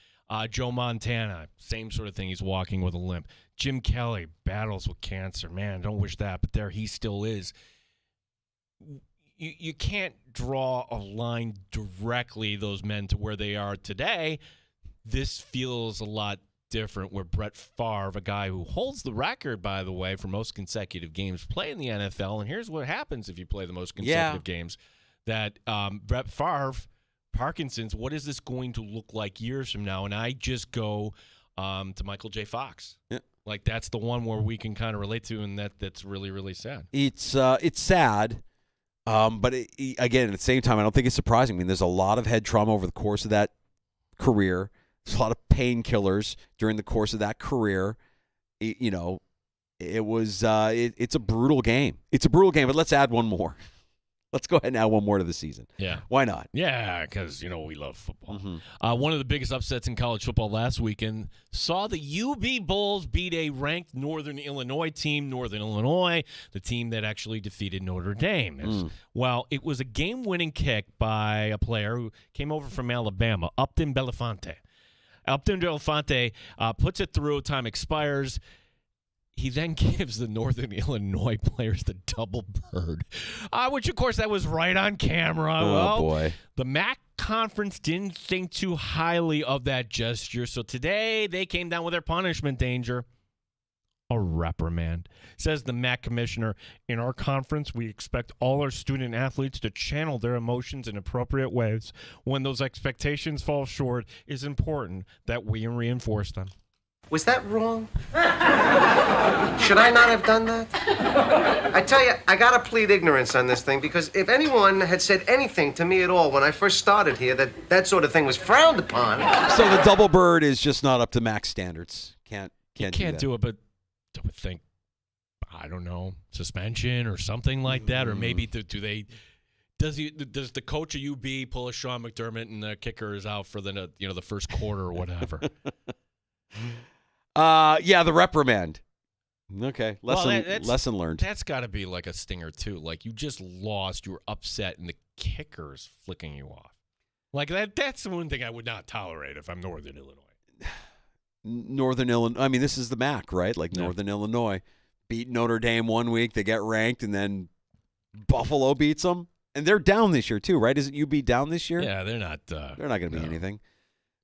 Joe Montana, same sort of thing. He's walking with a limp. Jim Kelly battles with cancer. Man, don't wish that, but there he still is. You can't draw a line directly, those men, to where they are today. This feels a lot different where Brett Favre, a guy who holds the record, by the way, for most consecutive games played in the NFL, and here's what happens if you play the most consecutive games, that Brett Favre, Parkinson's, what is this going to look like years from now? And I just go to Michael J. Fox. Yeah. Like, that's the one where we can kind of relate to, and that's really, really sad. It's sad, but again, at the same time, I don't think it's surprising. I mean, there's a lot of head trauma over the course of that career. There's a lot of painkillers during the course of that career. It was it's a brutal game. It's a brutal game, but let's add one more. Let's go ahead and add one more to the season. Yeah. Why not? Yeah, because, we love football. Mm-hmm. One of the biggest upsets in college football last weekend saw the UB Bulls beat a ranked Northern Illinois team, Northern Illinois, the team that actually defeated Notre Dame. Well, it was a game-winning kick by a player who came over from Alabama, Upton Belafonte. Upton Belafonte puts it through, time expires. He then gives the Northern Illinois players the double bird, which, of course, that was right on camera. Oh, boy. The MAC conference didn't think too highly of that gesture, so today they came down with their punishment, Danger. A reprimand. Says the MAC commissioner, in our conference, we expect all our student athletes to channel their emotions in appropriate ways. When those expectations fall short, it's important that we reinforce them. Was that wrong? Should I not have done that? I tell you, I gotta plead ignorance on this thing, because if anyone had said anything to me at all when I first started here that sort of thing was frowned upon. So the double bird is just not up to MAC standards. Can't do it, but I would think, I don't know, suspension or something like that, or maybe does the coach of UB pull a Sean McDermott and the kicker is out for the first quarter or whatever? The reprimand. Okay, lesson learned. That's got to be like a stinger too. Like, you just lost, you were upset, and the kicker's flicking you off. Like that's the one thing I would not tolerate if I'm Northern Illinois. Northern Illinois. I mean, this is the MAC, right? Like, Northern Illinois beat Notre Dame one week, they get ranked, and then Buffalo beats them, and they're down this year too, right? Isn't UB down this year? Yeah, they're not. They're not going to be anything.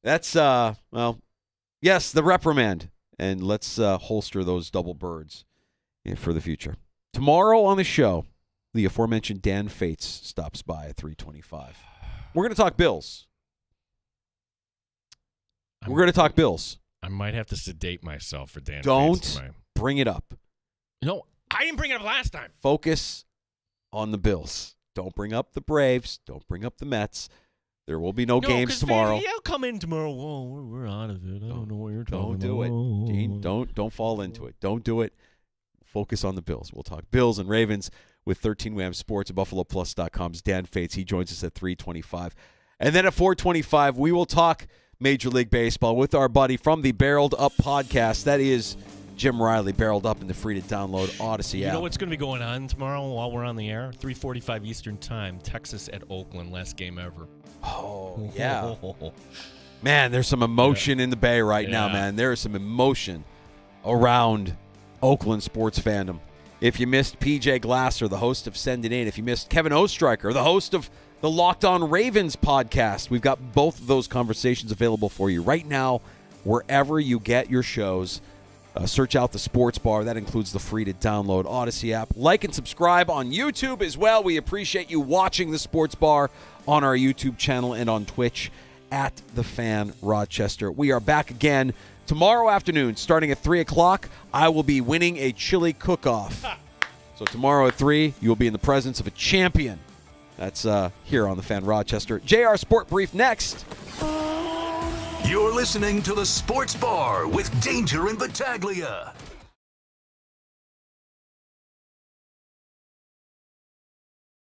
That's yes, the reprimand. And let's holster those double birds for the future. Tomorrow on the show, the aforementioned Dan Fates stops by at 3:25. We're going to talk Bills. We're going to talk Bills. I might have to sedate myself for Dan Fates. Don't bring it up. No, I didn't bring it up last time. Focus on the Bills. Don't bring up the Braves. Don't bring up the Mets. There will be no games tomorrow. He'll come in tomorrow. Whoa, we're out of it. I don't know what you're talking about. Don't do it, Gene. Don't fall into it. Don't do it. Focus on the Bills. We'll talk Bills and Ravens with 13 Wham Sports and BuffaloPlus.com's Dan Fates. He joins us at 3:25. And then at 4:25, we will talk Major League Baseball with our buddy from the Barreled Up podcast. That is Jim Riley, Barreled Up in the free-to-download Odyssey app. You know what's going to be going on tomorrow while we're on the air? 3:45 Eastern Time, Texas at Oakland, last game ever. Oh, yeah. Man, there's some emotion in the Bay right now, man. There is some emotion around Oakland sports fandom. If you missed PJ Glasser, the host of Send It In, if you missed Kevin Ostreicher, the host of the Locked On Ravens podcast, we've got both of those conversations available for you right now, wherever you get your shows. Search out the Sports Bar. That includes the free-to-download Odyssey app. Like and subscribe on YouTube as well. We appreciate you watching the Sports Bar on our YouTube channel and on Twitch at The Fan Rochester. We are back again tomorrow afternoon, starting at 3 o'clock. I will be winning a chili cook-off. So tomorrow at 3, you will be in the presence of a champion. That's here on The Fan Rochester. JR Sport Brief next. You're listening to the Sports Bar with Danger and Battaglia.